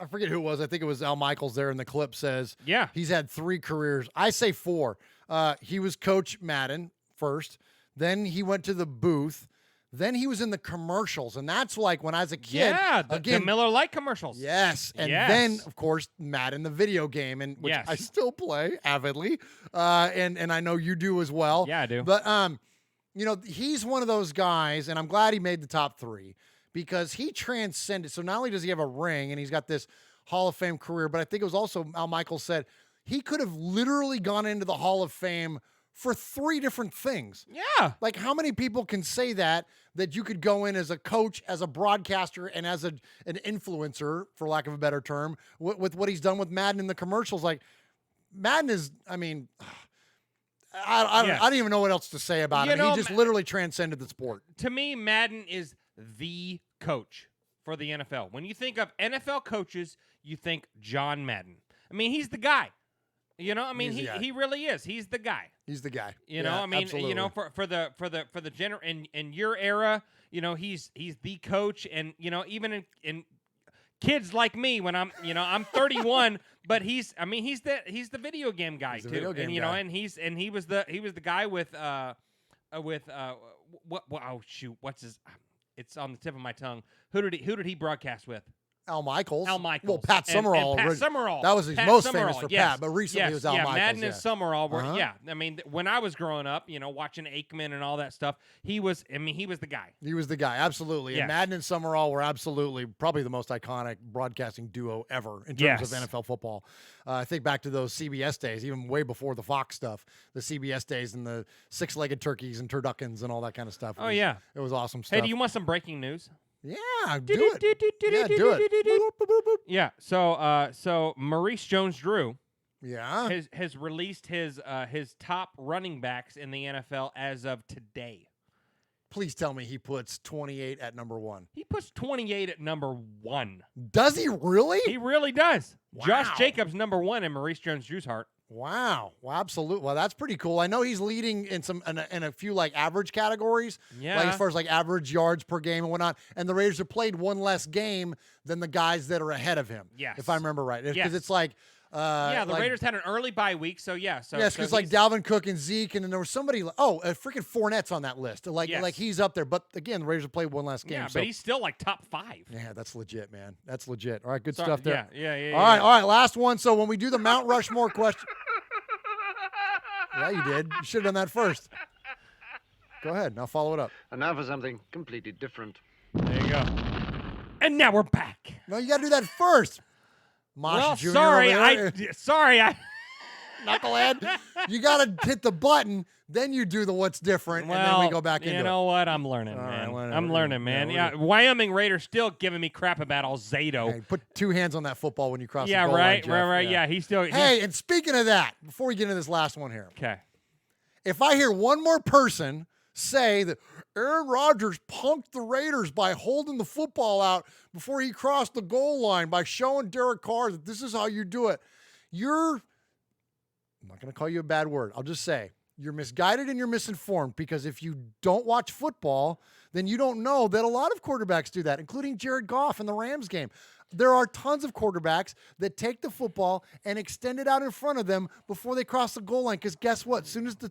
forget who it was. I think it was Al Michaels there in the clip says, yeah, he's had 3 careers. I say 4. He was Coach Madden first. Then he went to the booth. Then he was in the commercials, and that's like when I was a kid. Yeah, the Miller Lite commercials. Yes, and then, of course, Madden, the video game, and which I still play avidly, and I know you do as well. Yeah, I do. But, he's one of those guys, and I'm glad he made the top 3 because he transcended. So not only does he have a ring, and he's got this Hall of Fame career, but I think it was also Al Michaels said he could have literally gone into the Hall of Fame for 3 different things. Yeah. Like how many people can say that you could go in as a coach, as a broadcaster, and as an influencer, for lack of a better term, with what he's done with Madden in the commercials. Like Madden is, I don't even know what else to say about him. He just literally transcended the sport. To me, Madden is the coach for the NFL. When you think of NFL coaches, you think John Madden. I mean, he's the guy. He really is. He's the guy. He's the guy. Absolutely. For the in your era, he's the coach, and even in kids like me when I'm 31, but he's the video game guy too. Video game guy. And he was the guy with what's his, it's on the tip of my tongue. Who did he broadcast with? Al Michaels. Well, Pat Summerall. And Pat Summerall. That was his Pat most Summerall, famous for yes. Pat, but recently it was Al Michaels. Madden and Summerall were, I mean, when I was growing up, watching Aikman and all that stuff, he was the guy. He was the guy, absolutely. Yes. And Madden and Summerall were absolutely probably the most iconic broadcasting duo ever in terms of NFL football. I think back to those CBS days, even way before the Fox stuff, the CBS days and the six-legged turkeys and turduckens and all that kind of stuff. It was awesome stuff. Hey, do you want some breaking news? Yeah, do it. Yeah, do it. Yeah. So Maurice Jones-Drew, has released his top running backs in the NFL as of today. Please tell me he puts 28 at number 1. He puts 28 at number 1. Does he really? He really does. Wow. Josh Jacobs number 1 in Maurice Jones-Drew's heart. Wow. Well, absolutely. Well, that's pretty cool. I know he's leading in in a few like average categories. Yeah. Like as far as like average yards per game and whatnot. And the Raiders have played one less game than the guys that are ahead of him. Yes. If I remember right. Because Yes. it's like the like, Raiders had an early bye week, so yes, because like Dalvin Cook and Zeke, and then there was somebody. Freaking Fournette's on that list. Like he's up there. But again, the Raiders have played one last game. Yeah, so. but he's still like top 5. Yeah, that's legit, man. That's legit. All right, good stuff there. Yeah. All right. Last one. So when we do the Mount Rushmore question, yeah, you did. You should have done that first. Go ahead. Now follow it up. And now for something completely different. There you go. And now we're back. No, you got to do that first. Masha Jr. Sorry, I knucklehead. You got to hit the button, then you do the what's different, and then we go back into it. You know what? I'm learning, man. I'm learning, man. Yeah, Wyoming Raiders still giving me crap about Alzado. Hey, put 2 hands on that football when you cross the goal right, line, Jeff. right. Yeah, he's still. Hey, and speaking of that, before we get into this last one here. Okay. If I hear one more person say that Aaron Rodgers punked the Raiders by holding the football out before he crossed the goal line, by showing Derek Carr that this is how you do it, I'm not going to call you a bad word. I'll just say you're misguided and you're misinformed, because if you don't watch football, then you don't know that a lot of quarterbacks do that, including Jared Goff in the Rams game. There are tons of quarterbacks that take the football and extend it out in front of them before they cross the goal line. Because guess what? As soon as the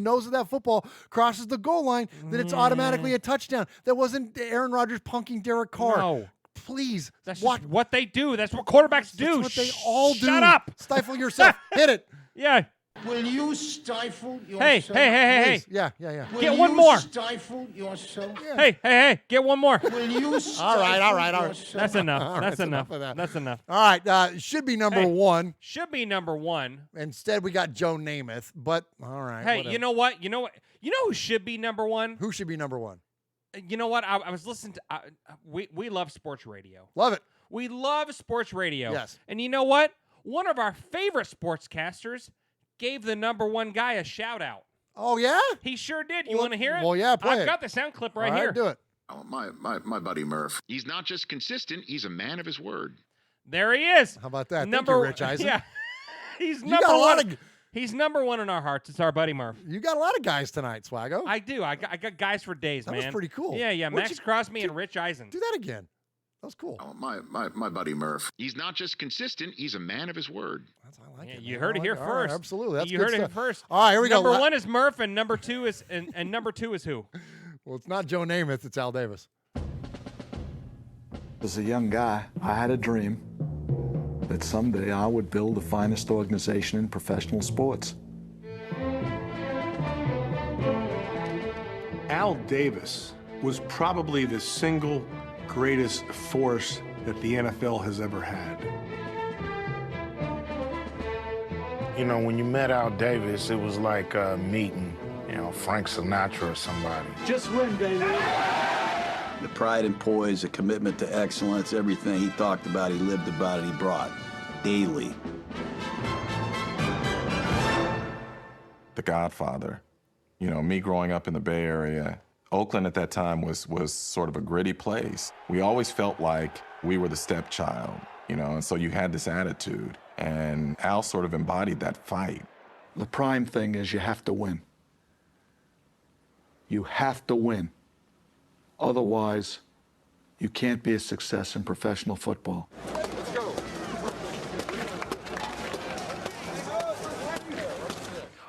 nose of that football crosses the goal line, then it's automatically a touchdown. That wasn't Aaron Rodgers punking Derek Carr. No. Please. That's just what they do. That's what quarterbacks do. That's what they all do. Shut up. Stifle yourself. Hit it. Yeah. Will you stifle yourself? Hey. Yeah. Get one more. Stifle yourself? Yeah. Hey. Get one more. Will you All right. That's enough. All right, That's enough. of that. That's enough. All right. Should be number 1. Should be number 1. Instead, we got Joe Namath. But all right. Hey, whatever. you know what? You know who should be number 1? Who should be number 1? You know what? I was listening to. We love sports radio. Love it. We love sports radio. Yes. And you know what? One of our favorite sportscasters gave the number 1 guy a shout out. Oh yeah? He sure did. You want to hear it? Well, yeah, play I've it. got the sound clip right All right, here. do it. Oh, my buddy Murph. He's not just consistent, he's a man of his word. There he is. How about that? Number, Thank you, Rich Eisen. Yeah. He's You number got a 1. lot of- He's number 1 in our hearts. It's our buddy Murph. You got a lot of guys tonight, Swaggo. I do. I got guys for days, That man. was pretty cool. Yeah. What'd Max you- Crosby and Rich Eisen. Do that again. That was cool. Oh, my buddy Murph. He's not just consistent, he's a man of his word. I like it. You man. heard it I here like All first. right, absolutely. That's you good heard stuff. it first. All right, here we number go. Number 1 is Murph, and number 2 is and number 2 is who? Well, it's not Joe Namath. It's Al Davis. As a young guy, I had a dream that someday I would build the finest organization in professional sports. Al Davis was probably the single greatest force that the NFL has ever had. You know, when you met Al Davis, it was like meeting, Frank Sinatra or somebody. Just win, baby. The pride and poise, the commitment to excellence, everything he talked about, he lived about it, he brought daily. The Godfather. Me growing up in the Bay Area, Oakland at that time was sort of a gritty place. We always felt like we were the stepchild, and so you had this attitude. And Al sort of embodied that fight. The prime thing is you have to win. You have to win. Otherwise, you can't be a success in professional football. Let's go.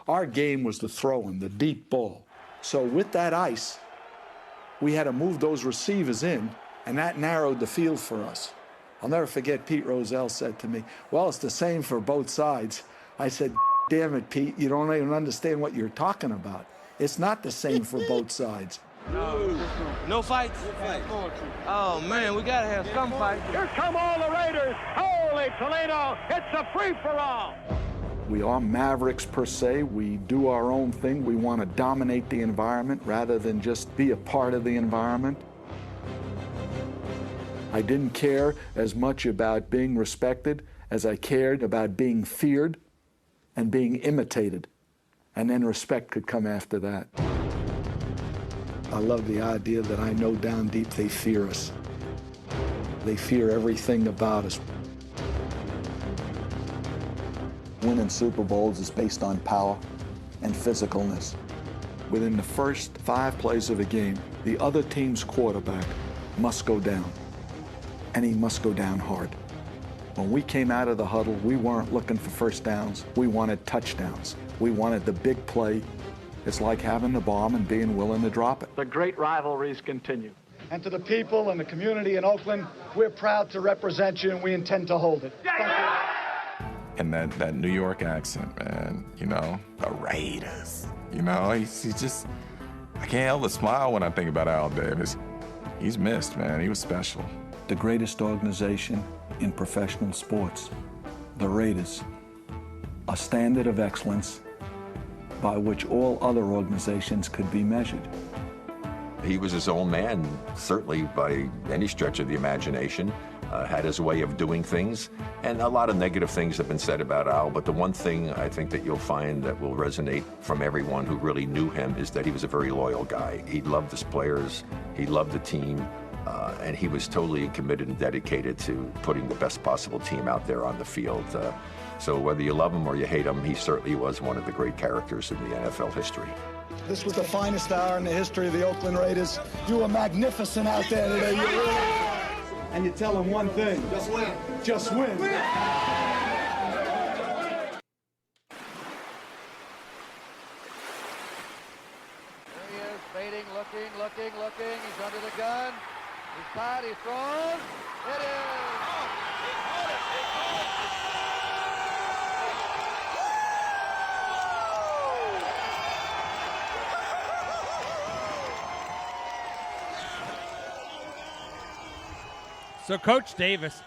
Our game was the throw-in, the deep ball. So with that ice, we had to move those receivers in, and that narrowed the field for us. I'll never forget Pete Rozelle said to me, well, it's the same for both sides. I said, damn it, Pete, you don't even understand what you're talking about. It's not the same for both sides. No fights? Oh, man, we got to have some fights. Here come all the Raiders. Holy Toledo, it's a free-for-all. We are mavericks per se. We do our own thing. We want to dominate the environment rather than just be a part of the environment. I didn't care as much about being respected as I cared about being feared and being imitated. And then respect could come after that. I love the idea that I know down deep they fear us. They fear everything about us. Winning Super Bowls is based on power and physicalness. Within the first 5 plays of a game, the other team's quarterback must go down, and he must go down hard. When we came out of the huddle, we weren't looking for first downs. We wanted touchdowns. We wanted the big play. It's like having the bomb and being willing to drop it. The great rivalries continue. And to the people and the community in Oakland, we're proud to represent you, and we intend to hold it. Thank you. And that New York accent, man, you know, the Raiders. You know, he's just, I can't help but smile when I think about Al Davis. He's missed, man. He was special. The greatest organization in professional sports, the Raiders, a standard of excellence by which all other organizations could be measured. He was his own man, certainly by any stretch of the imagination, had his way of doing things, and a lot of negative things have been said about Al, but the one thing I think that you'll find that will resonate from everyone who really knew him is that he was a very loyal guy. He loved his players, he loved the team, and he was totally committed and dedicated to putting the best possible team out there on the field. So whether you love him or you hate him, he certainly was one of the great characters in the NFL history. This was the finest hour in the history of the Oakland Raiders. You were magnificent out there today. You really are. And you tell them one thing. Just win. Just win. There he is, baiting, looking. He's under the gun. He's tied, he throws. It is. So Coach Davis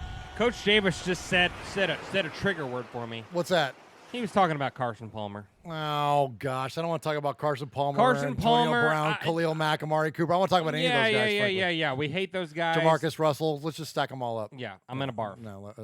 just said a trigger word for me. What's that? He was talking about Carson Palmer. Oh, gosh. I don't want to talk about Carson Palmer, Antonio Brown, Khalil Mack, Amari Cooper. I want to talk about any of those guys. Yeah. We hate those guys. Jamarcus Russell. Let's just stack them all up. Yeah, I'm in a barf. No,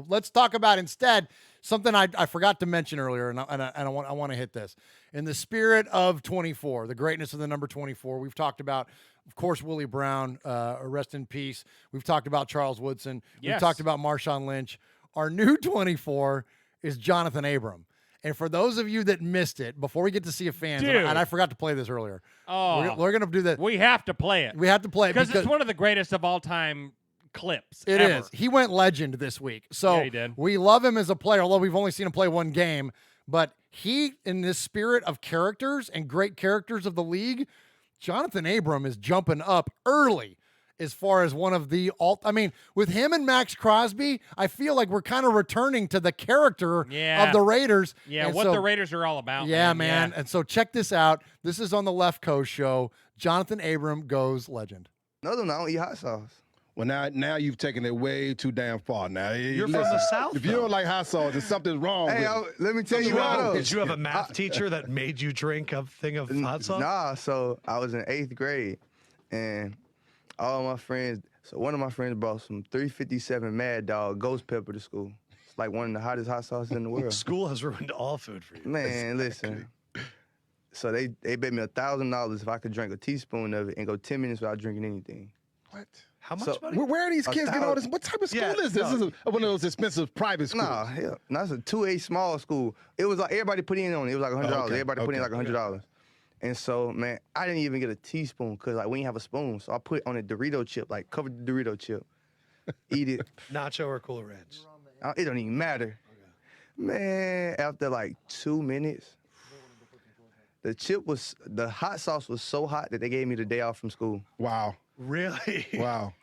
let's talk about instead something I forgot to mention earlier, and I want to hit this. In the spirit of 24, the greatness of the number 24, we've talked about, of course, Willie Brown, rest in peace. We've talked about Charles Woodson. Yes. We've talked about Marshawn Lynch. Our new 24 is Jonathan Abram. And for those of you that missed it, before we get to see a fan, and I forgot to play this earlier. Oh, we're going to do that. We have to play it. We have to play it because it's one of the greatest of all time clips. It ever. is. He went legend this week. So yeah, he did. We love him as a player, although we've only seen him play one game. But he, in this spirit of characters and great characters of the league, Jonathan Abram is jumping up early as far as one of the with him and Max Crosby, I feel like we're kind of returning to the character of the Raiders. Yeah, and what so, the Raiders are all about. Yeah, man. And so check this out. This is on the Left Coast Show. Jonathan Abram goes legend. No, I don't eat hot sauce. Well, now you've taken it way too damn far. Now you're from the South. If you don't like hot sauce, there's something wrong with it. Let me tell you what. Did you have a math teacher that made you drink a thing of hot sauce? Nah, so I was in 8th grade, and all my friends. So one of my friends brought some 357 Mad Dog Ghost Pepper to school. It's like one of the hottest hot sauces in the world. School has ruined all food for you. Man, listen. So they bet me $1,000 if I could drink a teaspoon of it and go 10 minutes without drinking anything. What? How much money? Where are these kids getting all this? What type of school is this? This is one of those expensive private schools. Nah, hell, it's a 2A small school. It was like everybody put in on it. It was like $100. Okay. Everybody put in like $100. And so, man, I didn't even get a teaspoon because like we didn't have a spoon. So I put it on a Dorito chip, like covered the Dorito chip. Eat it. Nacho or Cool Ranch? It don't even matter. Okay. Man, after like 2 minutes, the hot sauce was so hot that they gave me the day off from school. Wow. Really? Wow.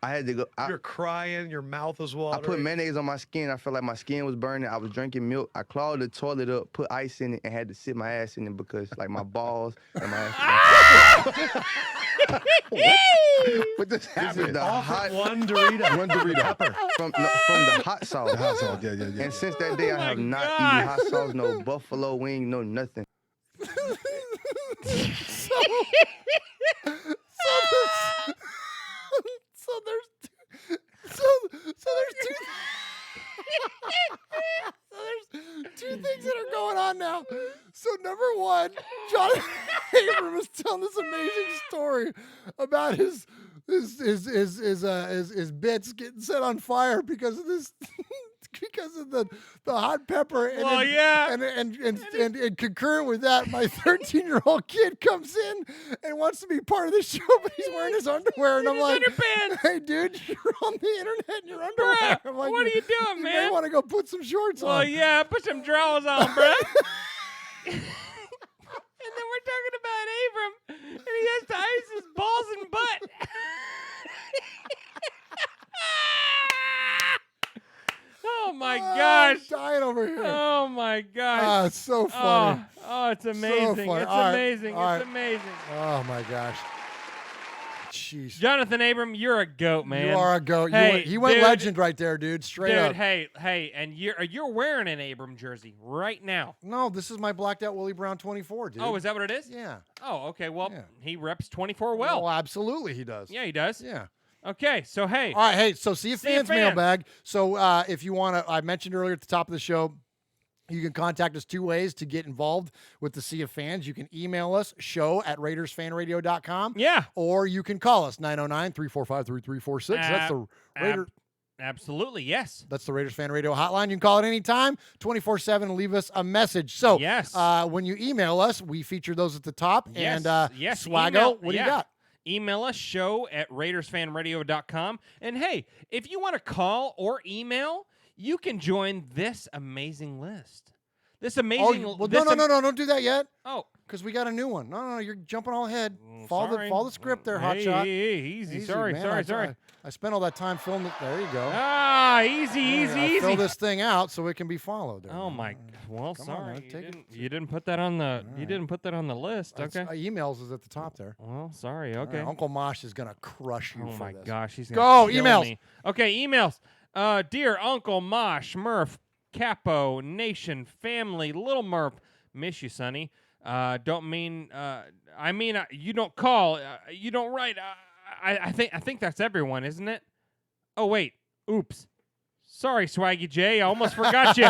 I had to go. You're crying. Your mouth was watering. I put mayonnaise on my skin. I felt like my skin was burning. I was drinking milk. I clogged the toilet up, put ice in it, and had to sit my ass in it because like my balls and my ass. What just happened? This is the hot one Dorito. One Dorito. Pepper. From the hot sauce. The hot sauce, yeah. And since that day, I have not eaten hot sauce, no buffalo wing, no nothing. There's two things that are going on now. So number one, Jonathan Abram is telling this amazing story about his bits getting set on fire because of this. Because of the hot pepper, and concurrent with that, my 13-year-old kid comes in and wants to be part of the show, but he's wearing his underwear, and I'm like, "Hey, dude, you're on the internet in your underwear." Bruh, I'm like, what are you doing, you man? may want to go put some shorts on. Well, yeah, put some drawers on, bruh. And then we're talking about Abram, and he has to ice his balls and butt. Oh my gosh! I'm dying over here. Oh my gosh! It's so funny. Oh, it's amazing! So funny. It's All amazing! right. It's amazing! Oh my gosh! Jeez, Jonathan Abram, you're a goat, man. you are a goat. Hey, He went dude, legend right there, dude. Straight up. Hey, and you're wearing an Abram jersey right now. No, this is my blacked out Willie Brown 24, dude. Oh, is that what it is? Yeah. Oh, okay. Well, Yeah. he reps 24 well. Oh, absolutely, he does. Yeah, he does. Yeah. Okay, so hey. All right, hey, so see you See ya, fans fans. mailbag. So if you want to, I mentioned earlier at the top of the show, you can contact us two ways to get involved with the Sea of Fans. You can email us, show@RaidersFanRadio.com. Yeah. Or you can call us, 909-345-3346. That's the Raider. Absolutely, yes. That's the Raiders Fan Radio hotline. You can call it anytime, 24/7, and leave us a message. So Yes. when you email us, we feature those at the top. Yes, And yes. Swaggo, what do you got? Email us, show@RaidersFanRadio.com. And hey, if you want to call or email, you can join this amazing list. This amazing No, don't do that yet. Oh. Because we got a new one. No, you're jumping all ahead. Sorry. Follow the script there, Hey, Hotshot. hey, easy. Sorry. I spent all that time filming it. There you go. Easy. Fill this thing out so it can be followed. There. Oh my. Well, Come on, sorry. man, You didn't put that on the. You didn't put that on the list. Okay. Emails is at the top there. Well, sorry. Okay. Uncle Mosh is gonna crush you. Oh for my this. gosh, he's Go gonna kill emails. me. Okay, emails. Dear Uncle Mosh, Murph, Capo, Nation, family, Little Murph, miss you, Sonny. Don't mean. I mean, you don't call. You don't write. I think that's everyone, isn't it? Oh wait. Oops. Sorry, Swaggy J. I almost forgot you.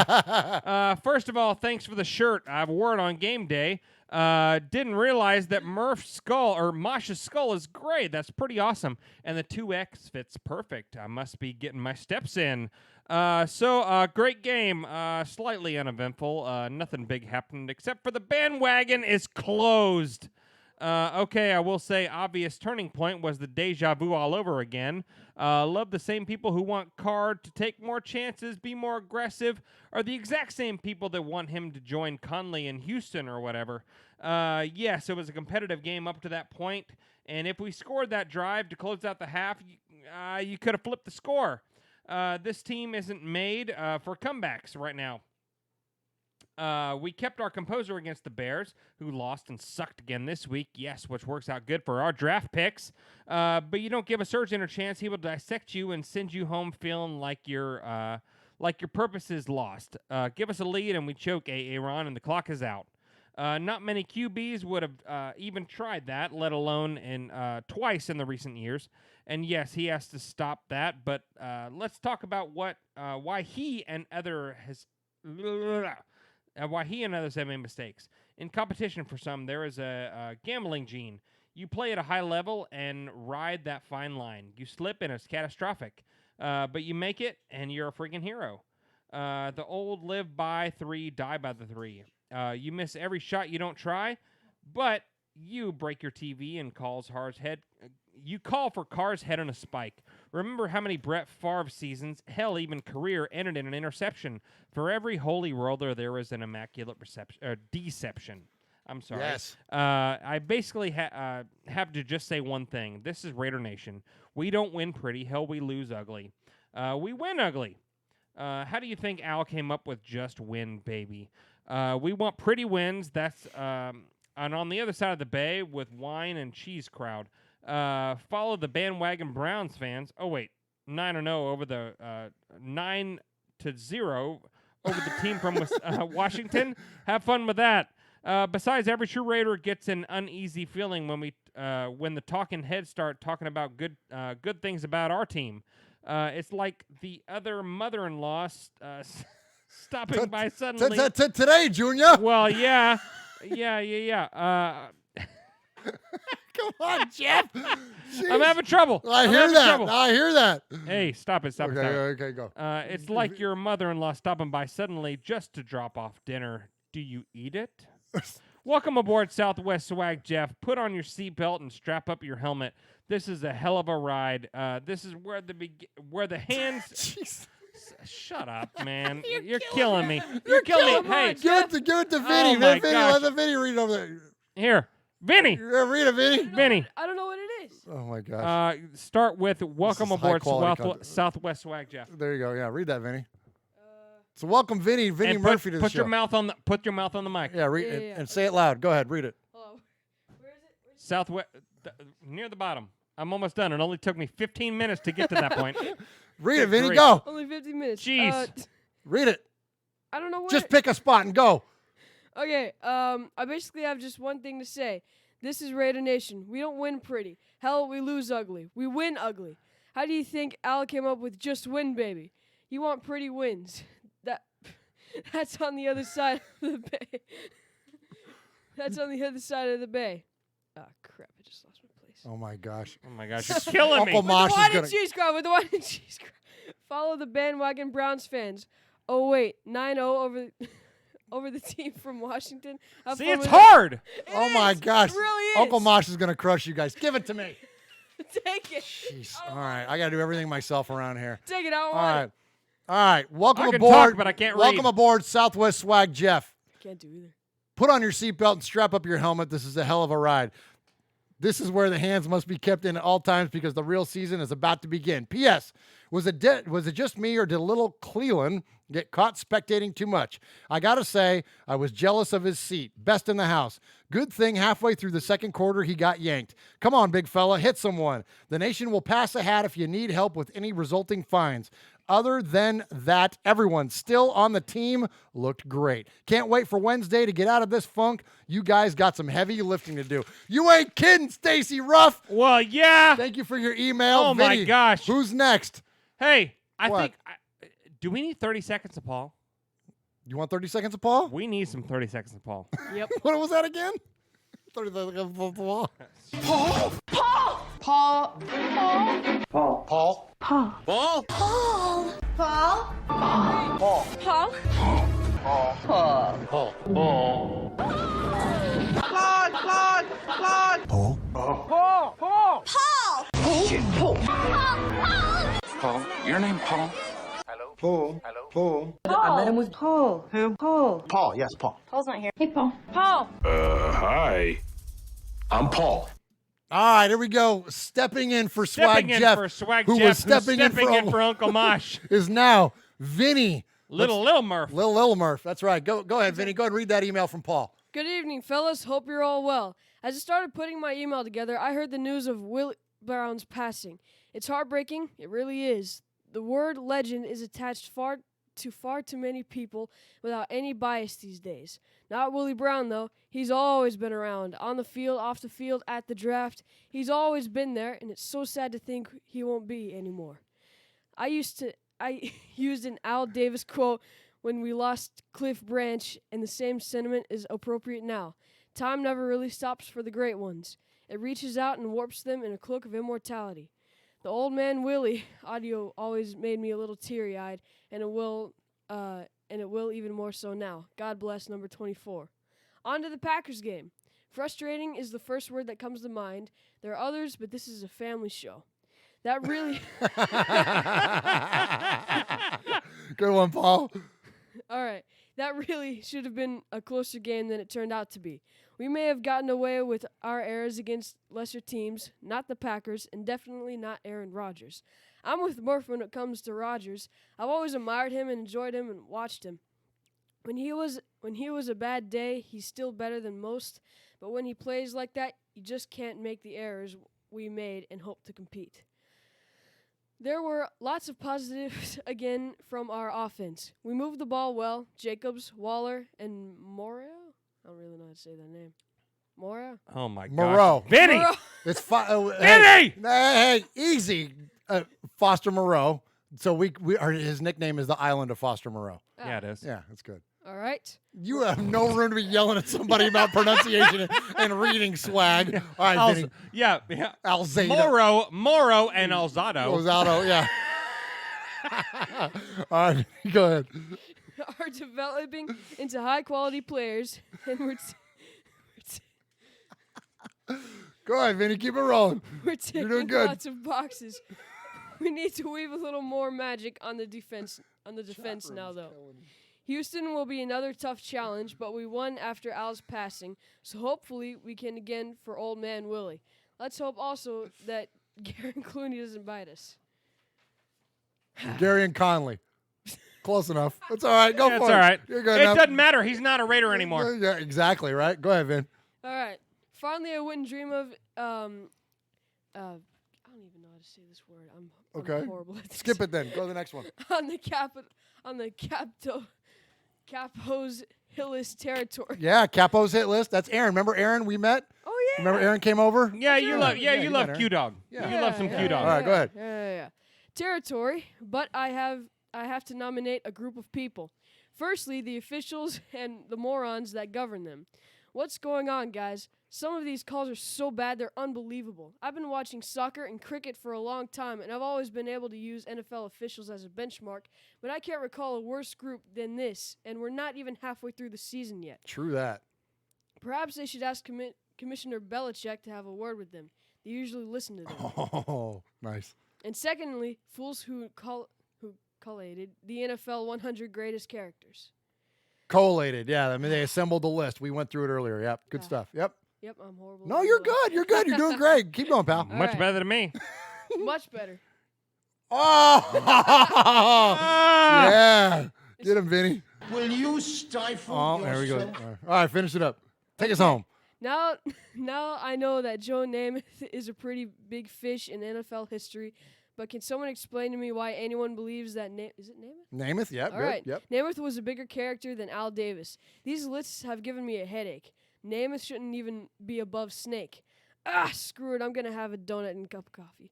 First of all, thanks for the shirt. I've worn it on game day. Didn't realize that Murph's skull or Mosh's skull is gray. That's pretty awesome. And the 2X fits perfect. I must be getting my steps in. Great game. Slightly uneventful. Nothing big happened except for the bandwagon is closed. Okay, I will say obvious turning point was the deja vu all over again. Love the same people who want Card to take more chances, be more aggressive, are the exact same people that want him to join Conley in Houston or whatever. Yes, it was a competitive game up to that point, and if we scored that drive to close out the half, you could have flipped the score. This team isn't made for comebacks right now. We kept our composure against the Bears, who lost and sucked again this week. Yes, which works out good for our draft picks. But you don't give a Surgeon a chance, he will dissect you and send you home feeling like your purpose is lost. Give us a lead and we choke Aaron, and the clock is out. Not many QBs would have even tried that, let alone twice in the recent years. And yes, he has to stop that. But let's talk about why he and others have made mistakes. In competition for some, there is a gambling gene. You play at a high level and ride that fine line. You slip and it's catastrophic. But you make it and you're a freaking hero. The old live by 3, die by the 3. You miss every shot you don't try, but you break your TV and call for Carr's head on a spike. Remember how many Brett Favre seasons, hell, even career, ended in an interception. For every holy roller, there is an immaculate deception. I'm sorry. Yes. I basically have to just say one thing. This is Raider Nation. We don't win pretty. Hell, we lose ugly. We win ugly. How do you think Al came up with just win, baby? We want pretty wins. That's and on the other side of the bay with wine and cheese crowd. Follow the bandwagon Browns fans. Oh wait, 9-0 over the 9-0 over the team from Washington. Have fun with that. Besides, every true Raider gets an uneasy feeling when the talking heads start talking about good things about our team. It's like the other mother-in-law stopping by suddenly. Today, Junior. Well, yeah. Come on, Jeff. I'm having trouble. I hear that. Hey, stop it. Okay, go. It's like your mother-in-law stopping by suddenly just to drop off dinner. Do you eat it? Welcome aboard Southwest Swag, Jeff. Put on your seatbelt and strap up your helmet. This is a hell of a ride. This is where the hands. Jeez. Shut up, man. You're killing me. You're killing me. Hey, give it to Vinny. Oh my Vinny, gosh. let the Vinny read over there. Here, Vinny. Read it, Vinny. Vinny. I don't know what it is. Oh my gosh. Start with welcome This is aboard high-quality content. Southwest Swag, Jeff. There you go. Yeah, read that, Vinny. So welcome, Vinny And Murphy to the put show. your mouth on the mic. Yeah, and say it loud. Go ahead, read it. Hello. Where is it? Southwest, near the bottom. I'm almost done. It only took me 15 minutes to get to that point. Read it, Vinny. Great. Go. Only 15 minutes. Jeez. Read it. I don't know what. Just pick a spot and go. Okay. I basically have just one thing to say. This is Raider Nation. We don't win pretty. Hell, we lose ugly. We win ugly. How do you think Al came up with just win, baby? You want pretty wins. That's on the other side of the bay. That's on the other side of the bay. Oh, crap. I just lost my place. Oh, my gosh. You're killing me. Uncle Mosh is With going the cheese crowd. With the wine and cheese crowd. Follow the bandwagon Browns fans. Oh, wait. 9-0 over the team from Washington. Have See, fun it's with hard. Oh, my gosh. It really is. Uncle Mosh is going to crush you guys. Give it to me. Take it. Jeez. All right. I got to do everything myself around here. Take it out. All right. All right. Welcome I can aboard. talk, but I can't Welcome read. aboard Southwest Swag, Jeff. Can't do either. Put on your seatbelt and strap up your helmet. This is a hell of a ride. This is where the hands must be kept in at all times because the real season is about to begin. P.S. Was it just me or did little Cleland get caught spectating too much? I got to say, I was jealous of his seat. Best in the house. Good thing halfway through the second quarter, he got yanked. Come on, big fella, hit someone. The nation will pass a hat if you need help with any resulting fines. Other than that, everyone still on the team looked great. Can't wait for Wednesday to get out of this funk. You guys got some heavy lifting to do. You ain't kidding, Stacy Ruff. Well, yeah. Thank you for your email. Oh, my Vinny, gosh. Who's next? Hey, I What? think. Do we need 30 seconds of Paul? You want 30 seconds of Paul? We need some 30 seconds of Paul. Yep. What was that again? 30 seconds of Paul. Paul. Paul. Paul. Paul. Paul. Paul. Paul. Paul. Paul. Paul. Paul. Paul. Paul. Paul. Paul. Claude. Claude. Claude. Paul. Paul. Paul. Paul. Paul. Paul. Paul, your name Paul? Paul. Paul. I met him with Paul. Who? Paul. Paul. Yes, Paul. Paul's not here. Hey, Paul. Paul. Hi. I'm Paul. All right, here we go. Stepping in for Swag Stepping in Jeff, for Swag who Jeff, was stepping in for Uncle Mosh. is now Vinny. Little Murph. Little Murph. That's right. Go ahead, Vinny. Go ahead and read that email from Paul. Good evening, fellas. Hope you're all well. As I started putting my email together, I heard the news of Willie Brown's passing. It's heartbreaking. It really is. The word legend is attached far too many people without any bias these days. Not Willie Brown, though. He's always been around. On the field, off the field, at the draft. He's always been there, and it's so sad to think he won't be anymore. I used an Al Davis quote when we lost Cliff Branch, and the same sentiment is appropriate now. Time never really stops for the great ones. It reaches out and warps them in a cloak of immortality. The Old Man Willie audio always made me a little teary-eyed, and it will even more so now. God bless number 24. On to the Packers game. Frustrating is the first word that comes to mind. There are others, but this is a family show. That really... Good one, Paul. All right. That really should have been a closer game than it turned out to be. We may have gotten away with our errors against lesser teams, not the Packers, and definitely not Aaron Rodgers. I'm with Murph when it comes to Rodgers. I've always admired him and enjoyed him and watched him. When he was a bad day, he's still better than most, but when he plays like that, you just can't make the errors we made and hope to compete. There were lots of positives again from our offense. We moved the ball well. Jacobs, Waller, and Moreau? I don't really know how to say that name. Moreau? Oh, my God. Moreau. Vinny! Moreau. It's Vinny! Hey, easy. Foster Moreau. So his nickname is the Island of Foster Moreau. Yeah, it is. Yeah, that's good. All right. You have no room to be yelling at somebody about pronunciation and reading swag. All right, Vinny. Yeah. Alzado. Moro and Alzado. Alzado, yeah. All right, go ahead. Are developing into high-quality players, and Go ahead, Vinny. Keep it rolling. we're You're ticking doing good. lots of boxes. We need to weave a little more magic on the defense. Now, though. Houston will be another tough challenge, but we won after Al's passing, so hopefully we can again for old man Willie. Let's hope also that Gary Clooney doesn't bite us. Gary and Conley. Close enough. That's all right. Go for it. That's all right. You're good It enough. doesn't matter. He's not a Raider anymore. Yeah, exactly, right? Go ahead, Vin. All right. Finally, I wouldn't dream of I don't even know how to say this word. I'm horrible at this. Skip it then. Go to the next one. on the Capo's Hill list territory. Yeah, Capo's hit list. That's Aaron. Remember Aaron we met? Oh yeah. Remember Aaron came over? Yeah, you love Aaron. Q-Dog. Yeah. You love some Q-Dog. All right, go ahead. Yeah. Territory, but I have to nominate a group of people. Firstly, the officials and the morons that govern them. What's going on, guys? Some of these calls are so bad, they're unbelievable. I've been watching soccer and cricket for a long time, and I've always been able to use NFL officials as a benchmark, but I can't recall a worse group than this, and we're not even halfway through the season yet. True that. Perhaps they should ask Commissioner Belichick to have a word with them. They usually listen to them. Oh, nice. And secondly, fools who collated the NFL 100 greatest characters. Collated, yeah. I mean, they assembled the list. We went through it earlier. Yep, good stuff. Yep. Yep, I'm horrible. No, you're good. You're good. You're doing great. Keep going, pal. Much better than me. Much better. Oh, yeah. Get him, Vinny. Will you stifle Oh, there we go. All right, finish it up. Take us home. Now I know that Joe Namath is a pretty big fish in NFL history, but can someone explain to me why anyone believes that is it Namath? Namath, yep. All good, right. Yep. Namath was a bigger character than Al Davis. These lists have given me a headache. Namath shouldn't even be above Snake. Screw it. I'm going to have a donut and a cup of coffee.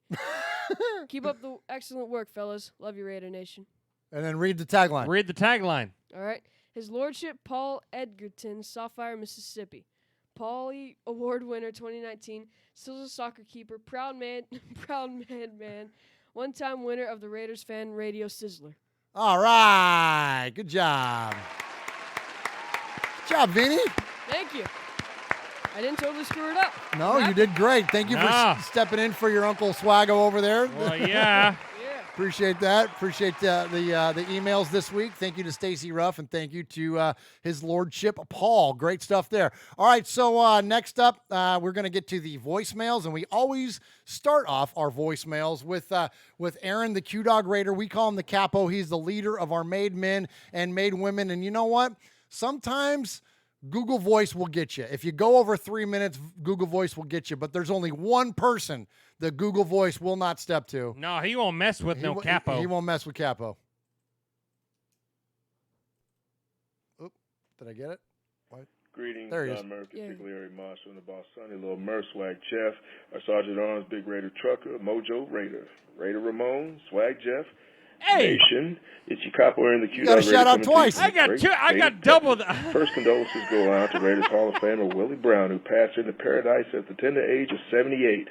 Keep up the excellent work, fellas. Love you, Raider Nation. And then read the tagline. Read the tagline. All right. His Lordship Paul Edgerton, Sapphire, Mississippi. Paulie Award winner 2019, still a soccer keeper, proud man, one-time winner of the Raiders Fan Radio Sizzler. All right. Good job. Good job, Vinny. Thank you. I didn't totally screw it up. No, you did great. Thank you for stepping in for your Uncle Swaggo over there. Well, yeah. Appreciate that. Appreciate the emails this week. Thank you to Stacy Ruff, and thank you to his lordship, Paul. Great stuff there. All right, so next up, we're going to get to the voicemails, and we always start off our voicemails with Aaron, the Q-Dog Raider. We call him the Capo. He's the leader of our made men and made women, and you know what? Sometimes Google Voice will get you. If you go over 3 minutes, Google Voice will get you, but there's only one person that Google Voice will not step to. No, he won't mess with no Capo. He won't mess with Capo. Oop, did I get it? What? Greetings, there he is. Don Murphy, particularly Marshall and the Boss Sonny, Little Murph, Swag Jeff, our Sergeant Arms, Big Raider Trucker, Mojo Raider, Raider Ramon, Swag Jeff, Nation, it's your Capo and the Q. You got a shout out twice. I got double. First condolences go out to Raiders Hall of Famer Willie Brown, who passed into paradise at the tender age of 78.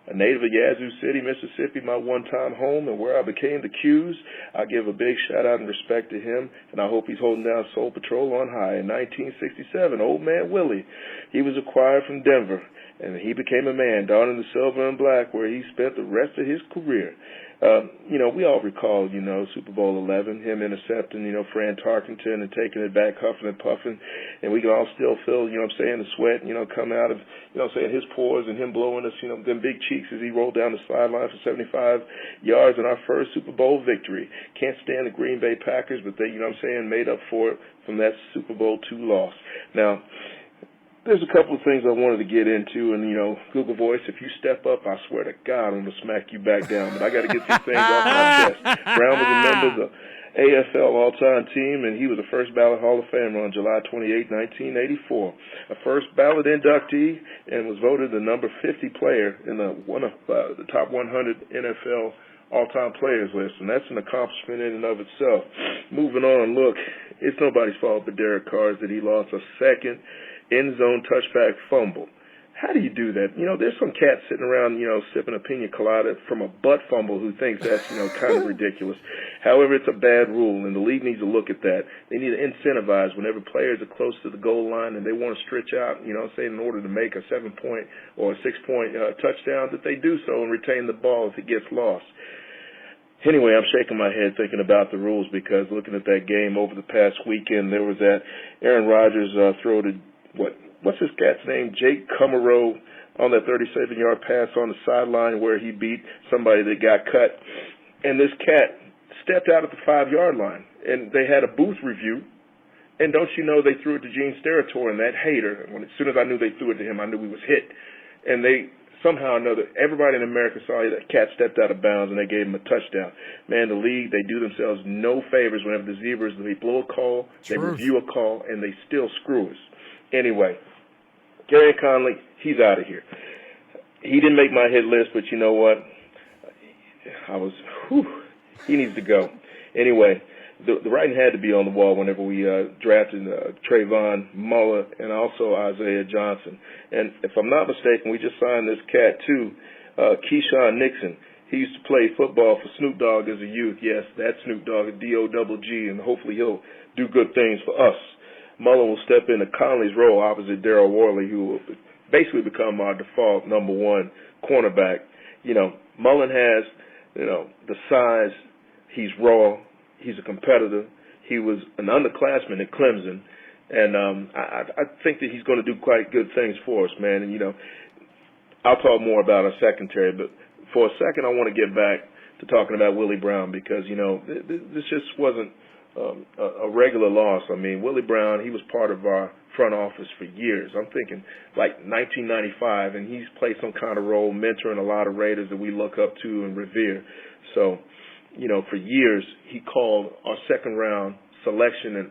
A native of Yazoo City, Mississippi, my one-time home and where I became the Q's. I give a big shout-out and respect to him, and I hope he's holding down Soul Patrol on high. In 1967, old man Willie, he was acquired from Denver, and he became a man, donning the silver and black, where he spent the rest of his career. We all recall, Super Bowl 11, him intercepting, Fran Tarkenton and taking it back, huffing and puffing, and we can all still feel, the sweat, come out of, his pores and him blowing us, them big cheeks as he rolled down the sideline for 75 yards in our first Super Bowl victory. Can't stand the Green Bay Packers, but they, made up for it from that Super Bowl II loss. Now, there's a couple of things I wanted to get into, and, Google Voice, if you step up, I swear to God, I'm going to smack you back down. But I got to get some things off my chest. Brown was a member of the AFL All-Time Team, and he was a first-ballot Hall of Famer on July 28, 1984. A first-ballot inductee, and was voted the number 50 player in the top 100 NFL all-time players list, and that's an accomplishment in and of itself. Moving on, look, it's nobody's fault but Derek Carr's that he lost a second end-zone touchback fumble. How do you do that? There's some cat sitting around, sipping a pina colada from a butt fumble who thinks that's, kind of ridiculous. However, it's a bad rule, and the league needs to look at that. They need to incentivize whenever players are close to the goal line and they want to stretch out, say in order to make a 7-point or a 6-point touchdown, that they do so and retain the ball if it gets lost. Anyway, I'm shaking my head thinking about the rules because looking at that game over the past weekend, there was that Aaron Rodgers throw to what's his cat's name? Jake Kummerow on that 37-yard pass on the sideline where he beat somebody that got cut. And this cat stepped out at the 5-yard line, and they had a booth review. And don't you know they threw it to Gene Steratore, and that hater, as soon as I knew they threw it to him, I knew he was hit. And they somehow or another, everybody in America saw that cat stepped out of bounds, and they gave him a touchdown. Man, the league, they do themselves no favors whenever the Zebras, they blow a call, they review a call, and they still screw us. Anyway, Gary Conley, he's out of here. He didn't make my hit list, but you know what? He needs to go. Anyway, the writing had to be on the wall whenever we drafted Trayvon Mullen and also Isaiah Johnson. And if I'm not mistaken, we just signed this cat too, Keyshawn Nixon. He used to play football for Snoop Dogg as a youth. Yes, that's Snoop Dogg, D-O-double-G, and hopefully he'll do good things for us. Mullen will step into Conley's role opposite Darryl Worley, who will basically become our default number one cornerback. Mullen has, the size. He's raw. He's a competitor. He was an underclassman at Clemson, and I think that he's going to do quite good things for us, man. And, I'll talk more about our secondary, but for a second I want to get back to talking about Willie Brown because, this just wasn't a regular loss. I mean, Willie Brown, he was part of our front office for years. I'm thinking like 1995, and he's played some kind of role mentoring a lot of Raiders that we look up to and revere. So, for years, he called our second-round selection, and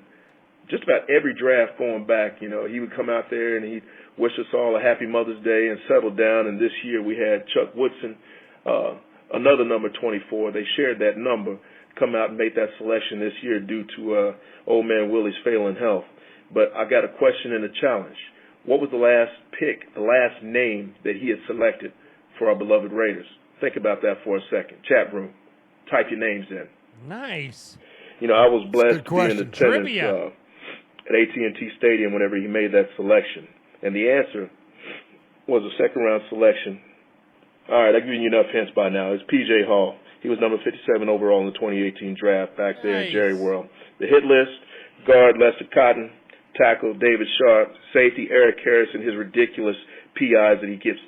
just about every draft going back, he would come out there and he'd wish us all a happy Mother's Day and settle down. And this year we had Chuck Woodson, another number 24. They shared that number, come out and make that selection this year due to old man Willie's failing health. But I got a question and a challenge. What was the last pick, the last name that he had selected for our beloved Raiders? Think about that for a second. Chat room, type your names in. Nice. I was blessed to be in attendance at AT&T Stadium whenever he made that selection. And the answer was a second-round selection. All right, I've given you enough hints by now. It's P.J. Hall. He was number 57 overall in the 2018 draft back there in Jerry World. The hit list, guard Lester Cotton, tackle David Sharp, safety Eric Harrison, his ridiculous PIs that he keeps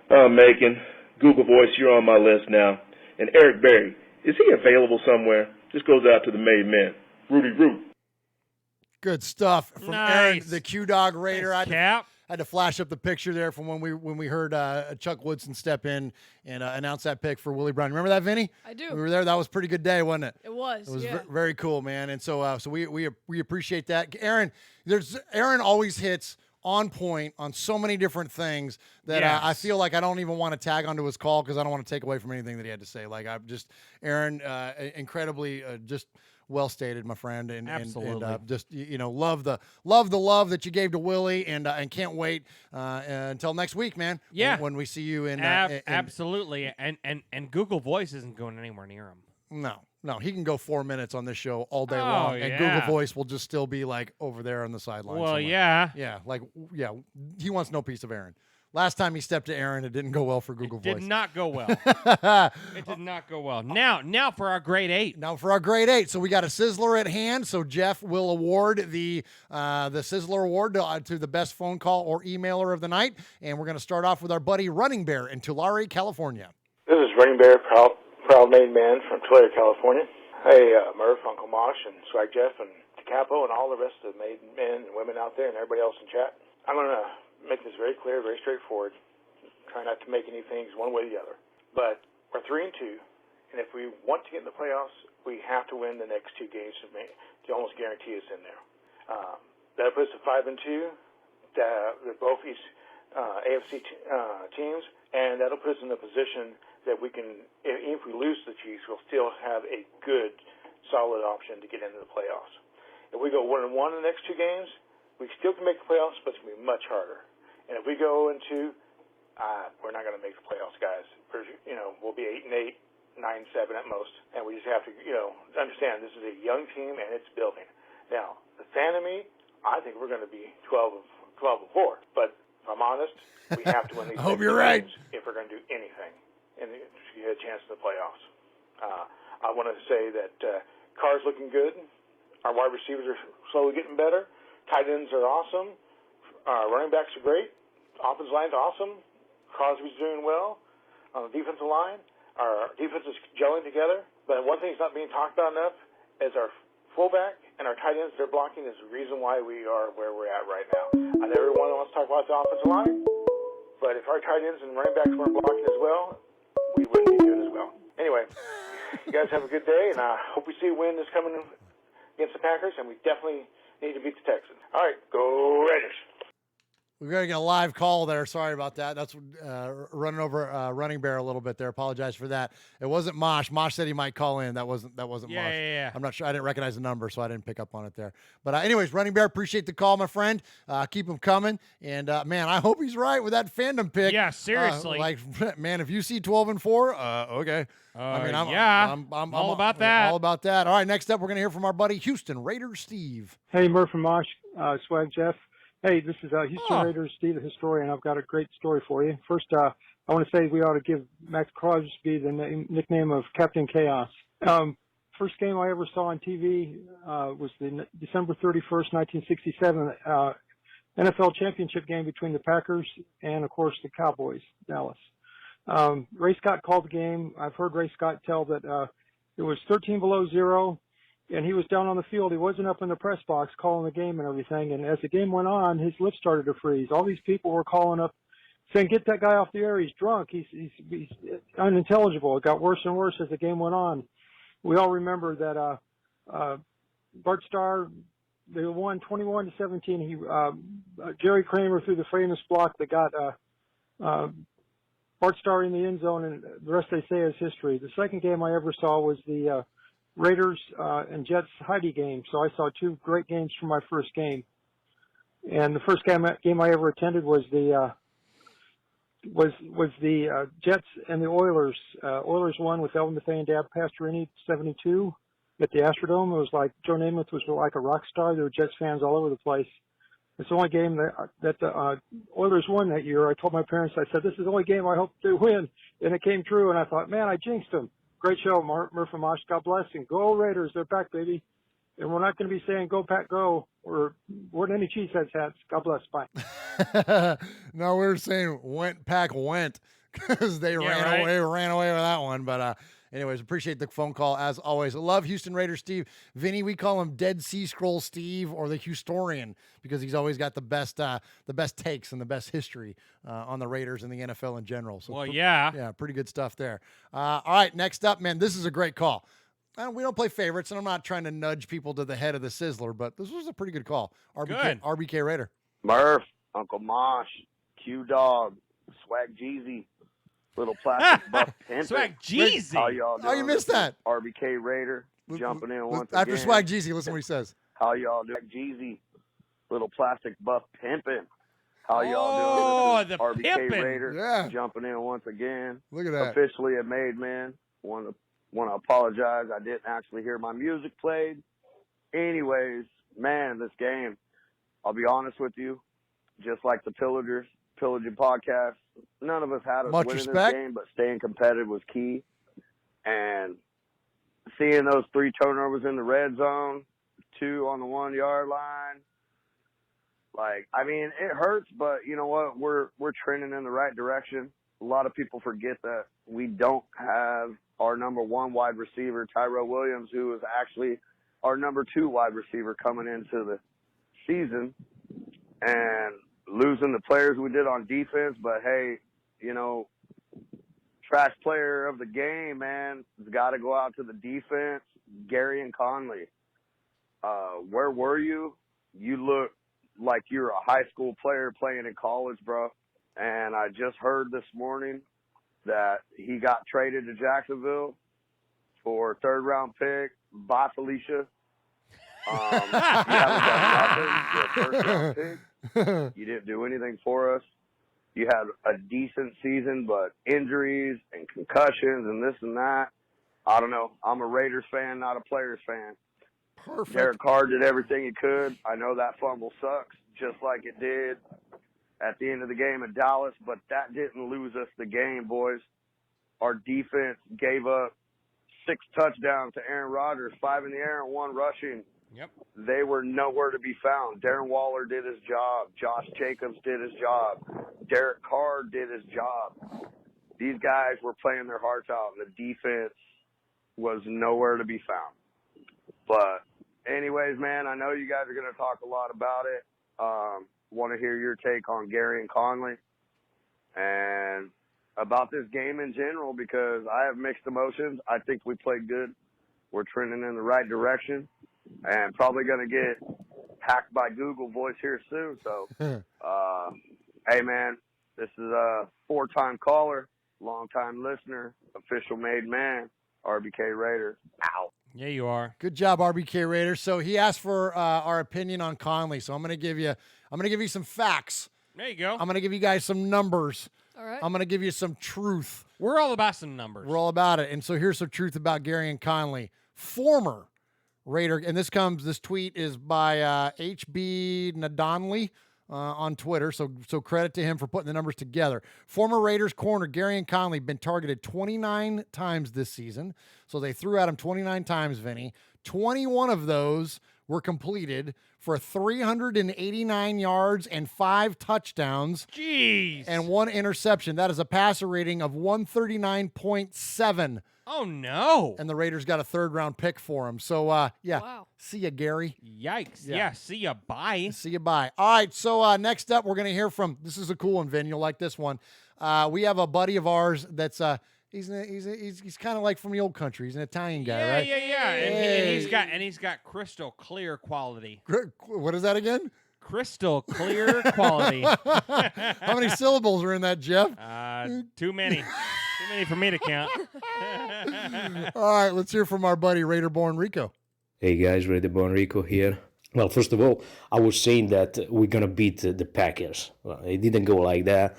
making. Google Voice, you're on my list now. And Eric Berry, is he available somewhere? This goes out to the made men. Rudy Root. Good stuff from Aaron, the Q-Dog Raider. Thanks, I had to flash up the picture there from when we heard Chuck Woodson step in and announce that pick for Willie Brown. Remember that, Vinny? I do. We were there. That was a pretty good day, wasn't it? It was. It was yeah. very cool, man. And so we appreciate that. Aaron always hits on point on so many different things that I feel like I don't even want to tag onto his call because I don't want to take away from anything that he had to say. Like Aaron, incredibly just well stated, my friend, and just love the love that you gave to Willie, and can't wait until next week, man. Yeah, when we see you in absolutely, and Google Voice isn't going anywhere near him. No, he can go 4 minutes on this show all day long, and Google Voice will just still be like over there on the sideline. Well, somewhere. yeah, he wants no piece of Aaron. Last time he stepped to Aaron, it didn't go well for Google Voice. Did not go well. It did not go well. Now for our grade 8. Now for our grade 8. So we got a Sizzler at hand. So Jeff will award the Sizzler award to the best phone call or emailer of the night. And we're going to start off with our buddy Running Bear in Tulare, California. This is Running Bear, proud made man from Tulare, California. Hey, Murph, Uncle Mosh, and Swag Jeff, and DeCapo, and all the rest of the made men and women out there, and everybody else in chat. I'm going to make this very clear, very straightforward. Try not to make any things one way or the other. But we're 3-2, and if we want to get in the playoffs, we have to win the next 2 games to almost guarantee us in there. That puts us 5-2. They're both East AFC teams, and that'll put us in a position that we can, if we lose the Chiefs, we'll still have a good, solid option to get into the playoffs. If we go 1-1 in the next 2 games, we still can make the playoffs, but it's going to be much harder. And if we go into, we're not going to make the playoffs, guys. We'll be 8-8, 9-7 at most, and we just have to, understand this is a young team and it's building. Now, the fan of me, I think we're going to be 12-4, but if I'm honest, we have to win these. I hope you're right. If we're going to do anything and get a chance in the playoffs. I want to say that Carr's looking good. Our wide receivers are slowly getting better. Tight ends are awesome. Running backs are great. Offensive line's awesome. Crosby's doing well. On the defensive line, our defense is gelling together. But one thing that's not being talked about enough is our fullback and our tight ends they're blocking is the reason why we are where we're at right now. I know everyone wants to talk about the offensive line, but if our tight ends and running backs weren't blocking as well, we wouldn't be doing as well. Anyway, you guys have a good day, and I hope we see a win this coming against the Packers, and we definitely need to beat the Texans. All right, go Raiders. We're going to get a live call there. Sorry about that. That's running over Running Bear a little bit there. Apologize for that. It wasn't Mosh. Mosh said he might call in. That wasn't Mosh. Yeah. I'm not sure. I didn't recognize the number, so I didn't pick up on it there. But anyways, Running Bear, appreciate the call, my friend. Keep him coming. And, man, I hope he's right with that fandom pick. Yeah, seriously. Man, if you see 12-4, okay. I'm all about that. All about that. All right, next up, we're going to hear from our buddy Houston Raiders Steve. Hey, Murph and Mosh, Swag Jeff. Hey, this is Houston Raiders Steve, the historian. I've got a great story for you. First, I want to say we ought to give Max Crosby the nickname of Captain Chaos. First game I ever saw on TV was the December 31st, 1967 NFL championship game between the Packers and, of course, the Cowboys, Dallas. Ray Scott called the game. I've heard Ray Scott tell that it was 13 below zero. And he was down on the field. He wasn't up in the press box calling the game and everything. And as the game went on, his lips started to freeze. All these people were calling up, saying, "Get that guy off the air. He's drunk. He's unintelligible." It got worse and worse as the game went on. We all remember that Bart Starr, they won 21-17. Jerry Kramer threw the famous block that got Bart Starr in the end zone, and the rest they say is history. The second game I ever saw was the Raiders and Jets Heidi game. So I saw 2 great games from my first game. And the first game I ever attended was the Jets and the Oilers. Oilers won with Elvin Bethea and Dab Pastorini 72 at the Astrodome. It was like Joe Namath was like a rock star. There were Jets fans all over the place. It's the only game that the Oilers won that year. I told my parents, I said, "This is the only game I hope they win." And it came true, and I thought, man, I jinxed them. Great show, Murph and Mosh. God bless, and go Raiders. They're back, baby. And we're not going to be saying go Pack go or wearing any cheeseheads hats. God bless. Bye. No, we were saying went Pack went because they ran away with that one. But anyways, appreciate the phone call as always. Love Houston Raiders Steve. Vinny, we call him Dead Sea Scroll Steve or the Historian because he's always got the best takes and the best history on the Raiders and the NFL in general. So yeah, pretty good stuff there. All right, next up, man, this is a great call. We don't play favorites, and I'm not trying to nudge people to the head of the Sizzler, but this was a pretty good call. RBK Raider. Murph, Uncle Mosh, Q-Dog, Swag Jeezy, Little Plastic Buff Pimpin'. Swag Jeezy? How y'all doing? Oh, you missed that. RBK Raider, jumping in once again. After Swag Jeezy, listen to what he says. How y'all doing? Swag Jeezy, Little Plastic Buff Pimpin'. How y'all doing? Oh, the RBK pimpin'. Raider, jumping in once again. Look at that. Officially a made man. Want to apologize. I didn't actually hear my music played. Anyways, man, this game, I'll be honest with you, just like the Pillagers Pillaging podcast. None of us had us Much winning respect. this game, but staying competitive was key. And seeing those 3 turnovers in the red zone, 2 on the 1-yard line, it hurts, but you know what? We're trending in the right direction. A lot of people forget that we don't have our number 1 wide receiver, Tyrell Williams, who is actually our number 2 wide receiver coming into the season, and losing the players we did on defense. But hey, trash player of the game, man, has got to go out to the defense. Gary and Conley, where were you? You look like you're a high school player playing in college, bro. And I just heard this morning that he got traded to Jacksonville for a 3rd-round pick. Bye, Felicia. You haven't done nothing for a 1st-round pick. You didn't do anything for us. You had a decent season, but injuries and concussions and this and that. I don't know. I'm a Raiders fan, not a Players fan. Perfect. Derek Carr did everything he could. I know that fumble sucks, just like it did at the end of the game in Dallas, but that didn't lose us the game, boys. Our defense gave up 6 touchdowns to Aaron Rodgers, 5 in the air and 1 rushing. Yep. They were nowhere to be found. Darren Waller did his job. Josh Jacobs did his job. Derek Carr did his job. These guys were playing their hearts out, and the defense was nowhere to be found. But anyways, man, I know you guys are going to talk a lot about it. Want to hear your take on Gary and Conley and about this game in general, because I have mixed emotions. I think we played good. We're trending in the right direction, and probably going to get hacked by Google Voice here soon. So, hey, man, this is a 4-time caller, long-time listener, official made man, RBK Raiders. Out. Yeah, you are. Good job, RBK Raiders. So he asked for our opinion on Conley. So I'm going to give you some facts. There you go. I'm going to give you guys some numbers. All right. I'm going to give you some truth. We're all about some numbers. We're all about it. And so here's some truth about Gary and Conley. Former Raider, and this tweet is by HB Nadonley on Twitter. So credit to him for putting the numbers together. Former Raiders corner Gary and Conley been targeted 29 times this season. So they threw at him 29 times, Vinny. 21 of those were completed for 389 yards and 5 touchdowns. Jeez. And 1 interception. That is a passer rating of 139.7. Oh, no. And the Raiders got a 3rd-round pick for him. So, yeah. Wow. See ya, Gary. Yikes. Yeah, see ya. Bye. See you, bye. All right, so next up, we're going to hear from, this is a cool one, Vin. You'll like this one. We have a buddy of ours that's, he's kind of like from the old country. He's an Italian guy, right? Yeah. And he's got crystal clear quality. What is that again? Crystal clear quality. How many syllables are in that, Jeff? Too many. Too many for me to count. All right, let's hear from our buddy Raider-born Rico. Hey guys, Raider-born Rico here. Well, first of all, I was saying that we're going to beat the Packers. Well, it didn't go like that.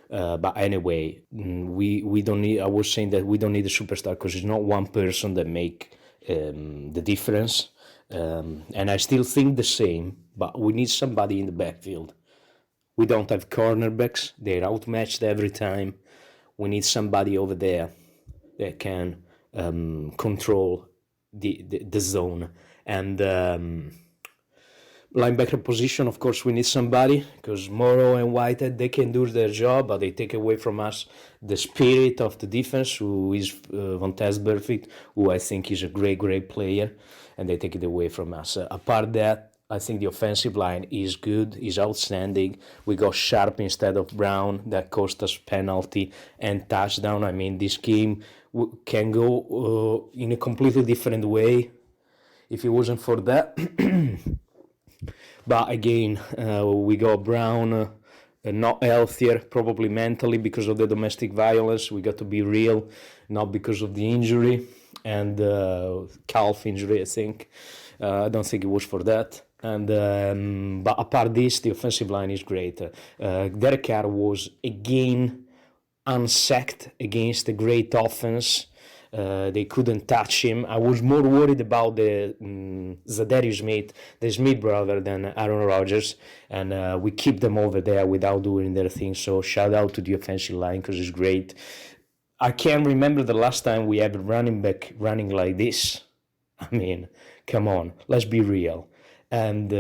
But anyway, we don't need. I was saying that we don't need a superstar because it's not one person that make the difference. And I still think the same. But we need somebody in the backfield. We don't have cornerbacks; they're outmatched every time. We need somebody over there that can control the zone and. Linebacker position, of course, we need somebody because Morrow and Whitehead, they can do their job, but they take away from us the spirit of the defense, who is Von Tesberfit, who I think is a great player, and they take it away from us. Apart that, I think the offensive line is good, is outstanding. We got Sharp instead of Brown. That cost us penalty and touchdown. I mean, this game can go in a completely different way if it wasn't for that. But again, we got Brown not healthier, probably mentally because of the domestic violence. We got to be real, not because of the injury and calf injury, I think. I don't think it was for that. And but apart this, the offensive line is great. Derek Carr was again unsacked against a great offense. They couldn't touch him. I was more worried about the Zadarius Smith, the Smith brother, than Aaron Rodgers. And we keep them over there without doing their thing. So shout out to the offensive line because it's great. I can't remember the last time we had a running back running like this. I mean, come on, let's be real. And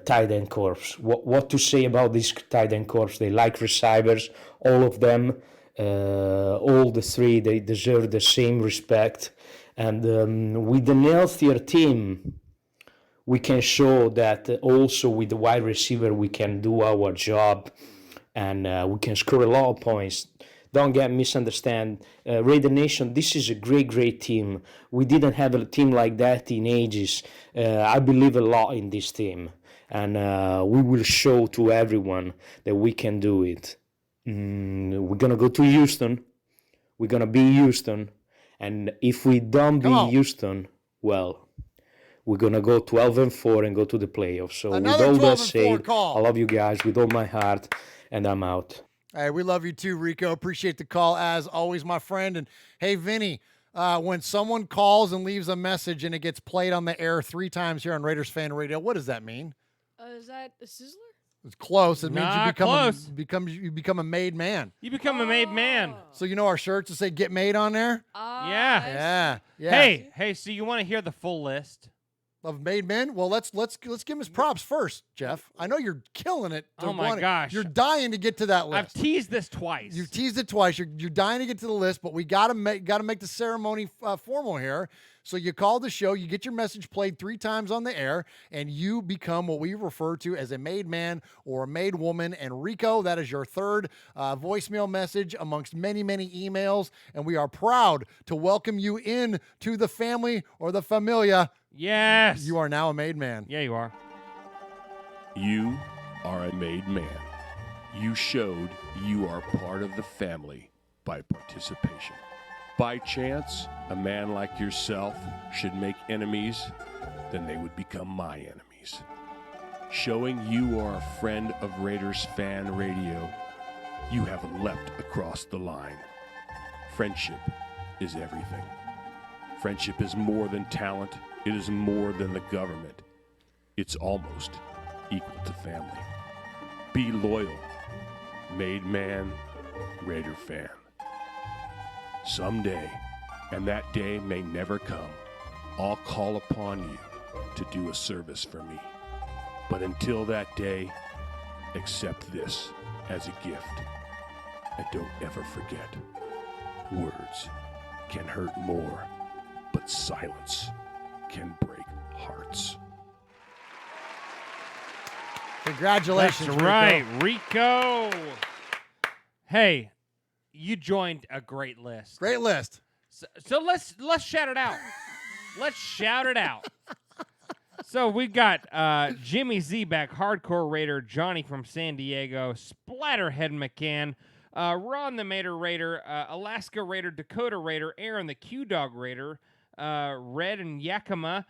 tight end corps. What to say about this tight end corps? They like receivers, all of them. All the three, they deserve the same respect. And with an healthier team, we can show that also with the wide receiver, we can do our job and we can score a lot of points. Don't get misunderstood. Raider Nation, this is a great team. We didn't have a team like that in ages. I believe a lot in this team. And we will show to everyone that we can do it. We're going to go to Houston. We're going to be Houston. And if we don't be Houston, well, we're going to go 12-4 and go to the playoffs. So Another with all that said, call. I love you guys with all my heart, and I'm out. Hey, we love you too, Rico. Appreciate the call as always, my friend. And hey, Vinny, when someone calls and leaves a message and it gets played on the air 3 times here on Raiders Fan Radio, what does that mean? Is that a Sizzler? It's close. It means you Close. become a made man. You become a made man. So you know our shirts that say "Get Made" on there. Yeah. Yeah. Hey. So you want to hear the full list of made men? Well, let's give him his props first, Jeff. I know you're killing it. Oh my gosh. You're dying to get to that list. I've teased this twice. You've teased it twice. You're dying to get to the list, but we gotta make the ceremony formal here. So you call the show, you get your message played 3 times on the air, and you become what we refer to as a made man or a made woman. And Rico, that is your 3rd voicemail message amongst many emails, and we are proud to welcome you in to the family or the familia. Yes. You are now a made man. Yeah, you are. You are a made man. You showed you are part of the family by participation. By chance, a man like yourself should make enemies, then they would become my enemies. Showing you are a friend of Raiders Fan Radio, you have leapt across the line. Friendship is everything. Friendship is more than talent. It is more than the government. It's almost equal to family. Be loyal. Made man, Raider fan. Someday, and that day may never come, I'll call upon you to do a service for me. But until that day, accept this as a gift. And don't ever forget, words can hurt more, but silence can break hearts. Congratulations, That's right, Rico. Hey, you joined a great list. Great list. So let's shout it out. Let's shout it out. So we've got Jimmy Zebak, Hardcore Raider, Johnny from San Diego, Splatterhead McCann, Ron the Mater Raider, Alaska Raider, Dakota Raider, Aaron the Q-Dog Raider, Red and Yakima,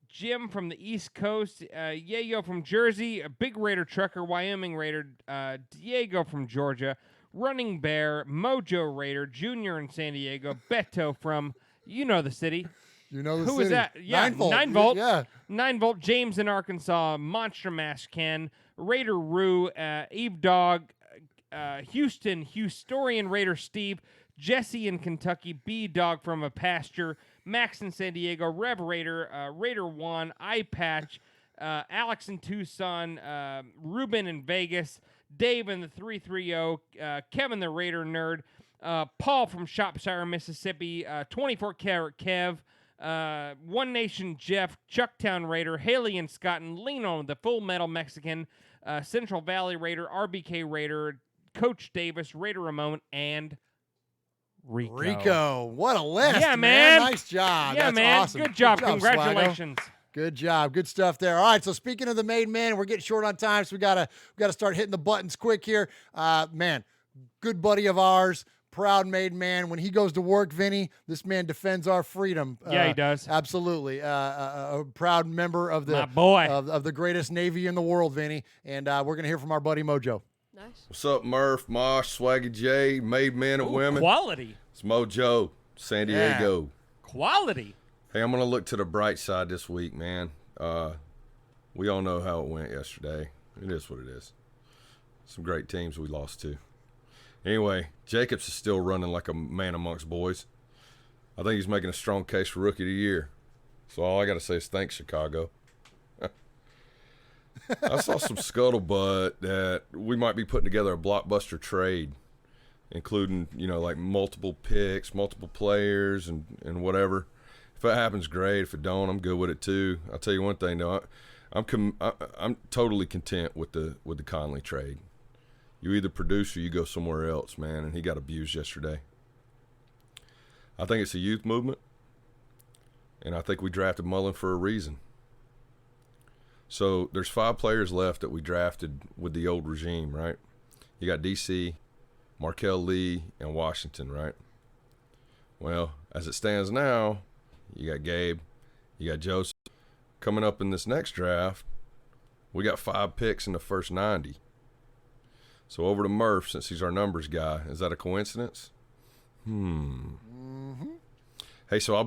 Jim from the East Coast, Yayo from Jersey, a Big Raider Trucker, Wyoming Raider, Diego from Georgia, Running Bear, Mojo Raider, Junior in San Diego, Beto from, you know the city. You know the Who city. was that? Yeah, 9 Volt. Yeah. 9 Volt, James in Arkansas, Monster Mash Ken, Raider Rue, Eve Dog, Houston, Houstorian Raider Steve, Jesse in Kentucky, B Dog from a pasture, Max in San Diego, Rev Raider, Raider One, Eye Patch, Alex in Tucson, Ruben in Vegas, Dave in the 330, Kevin the Raider Nerd, Paul from Shropshire, Mississippi, 24 Karat Kev, One Nation Jeff, Chucktown Raider, Haley and Scotland, Lino the Full Metal Mexican, Central Valley Raider, RBK Raider, Coach Davis, Raider Ramon, and Rico. What a list. Yeah, man. Nice job. Yeah, That's man. awesome. Good job. Swaggo. Congratulations. Good job. Good stuff there. All right, so speaking of the made man, we're getting short on time, so we gotta start hitting the buttons quick here. Man, good buddy of ours, proud made man. When he goes to work, Vinny, this man defends our freedom. Yeah, he does. Absolutely. A proud member of the My boy. of the greatest Navy in the world, Vinny. And we're gonna hear from our buddy Mojo. Nice. What's up, Murph, Mosh, Swaggy J, made men and women? Quality. It's Mojo. San Diego. Quality. Hey, I'm going to look to the bright side this week, man. We all know how it went yesterday. It is what it is. Some great teams we lost to. Anyway, Jacobs is still running like a man amongst boys. I think he's making a strong case for Rookie of the Year. So all I got to say is thanks, Chicago. I saw some scuttlebutt that we might be putting together a blockbuster trade, including, like multiple picks, multiple players, and whatever. If that happens, great. If it don't, I'm good with it too. I'll tell you one thing, though. I'm totally content with the Conley trade. You either produce or you go somewhere else, man, and he got abused yesterday. I think it's a youth movement, and I think we drafted Mullen for a reason. So there's 5 players left that we drafted with the old regime, right? You got DC, Markel Lee, and Washington, right? Well, as it stands now, you got Gabe, you got Joseph. Coming up in this next draft, we got 5 picks in the first 90. So over to Murph, since he's our numbers guy. Is that a coincidence? Hey, so I'll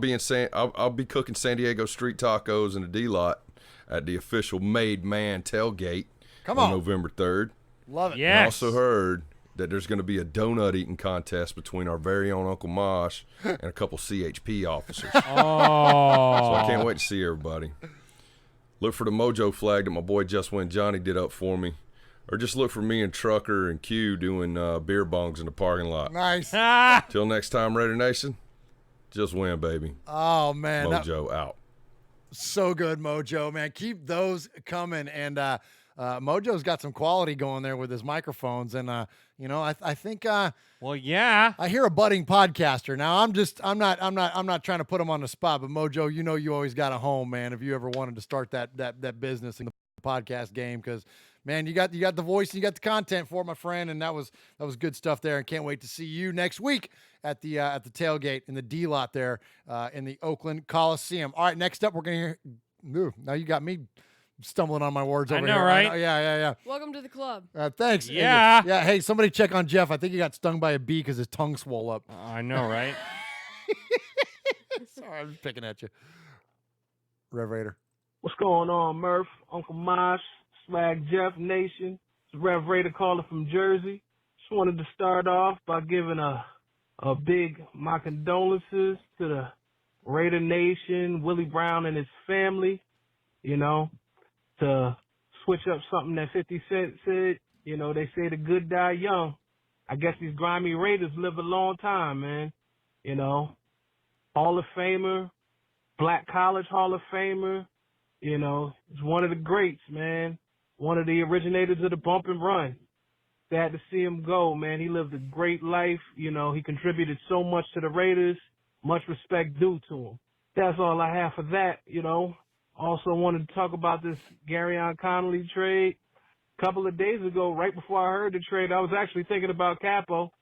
be cooking San Diego street tacos in the D-lot at the official Made Man tailgate on November 3rd. Love it. Yes. I also heard that there's going to be a donut eating contest between our very own Uncle Mosh and a couple CHP officers. So I can't wait to see everybody. Look for the mojo flag that my boy Just Win Johnny did up for me. Or just look for me and Trucker and Q doing beer bongs in the parking lot. Nice. Till next time, Raider Nation, just win, baby. Oh, man. Mojo out. So good, Mojo, man. Keep those coming. And Mojo's got some quality going there with his microphones. And, I think well, yeah. I hear a budding podcaster. Now I'm not trying to put him on the spot, but Mojo, you always got a home, man, if you ever wanted to start that business in the podcast game, because man, you got the voice and you got the content for it, my friend, and that was good stuff there. And can't wait to see you next week at the tailgate in the D lot there in the Oakland Coliseum. All right, next up we're gonna hear. Now you got me stumbling on my words over here. Right? Yeah. Welcome to the club. Thanks. Yeah. Yeah. Hey, somebody check on Jeff. I think he got stung by a bee because his tongue swole up. I know, right? Sorry, I'm just picking at you. Rev Raider. What's going on, Murph? Uncle Mosh, Swag Jeff Nation. It's Rev Raider calling from Jersey. Just wanted to start off by giving a big my condolences to the Raider Nation, Willie Brown and his family. To switch up something that 50 Cent said, they say the good die young. I guess these grimy Raiders live a long time, man. Hall of Famer, Black College Hall of Famer. He's one of the greats, man. One of the originators of the bump and run. Sad to see him go, man. He lived a great life. He contributed so much to the Raiders. Much respect due to him. That's all I have for that, Also wanted to talk about this Garyon Connolly trade. A couple of days ago, right before I heard the trade, I was actually thinking about Capo.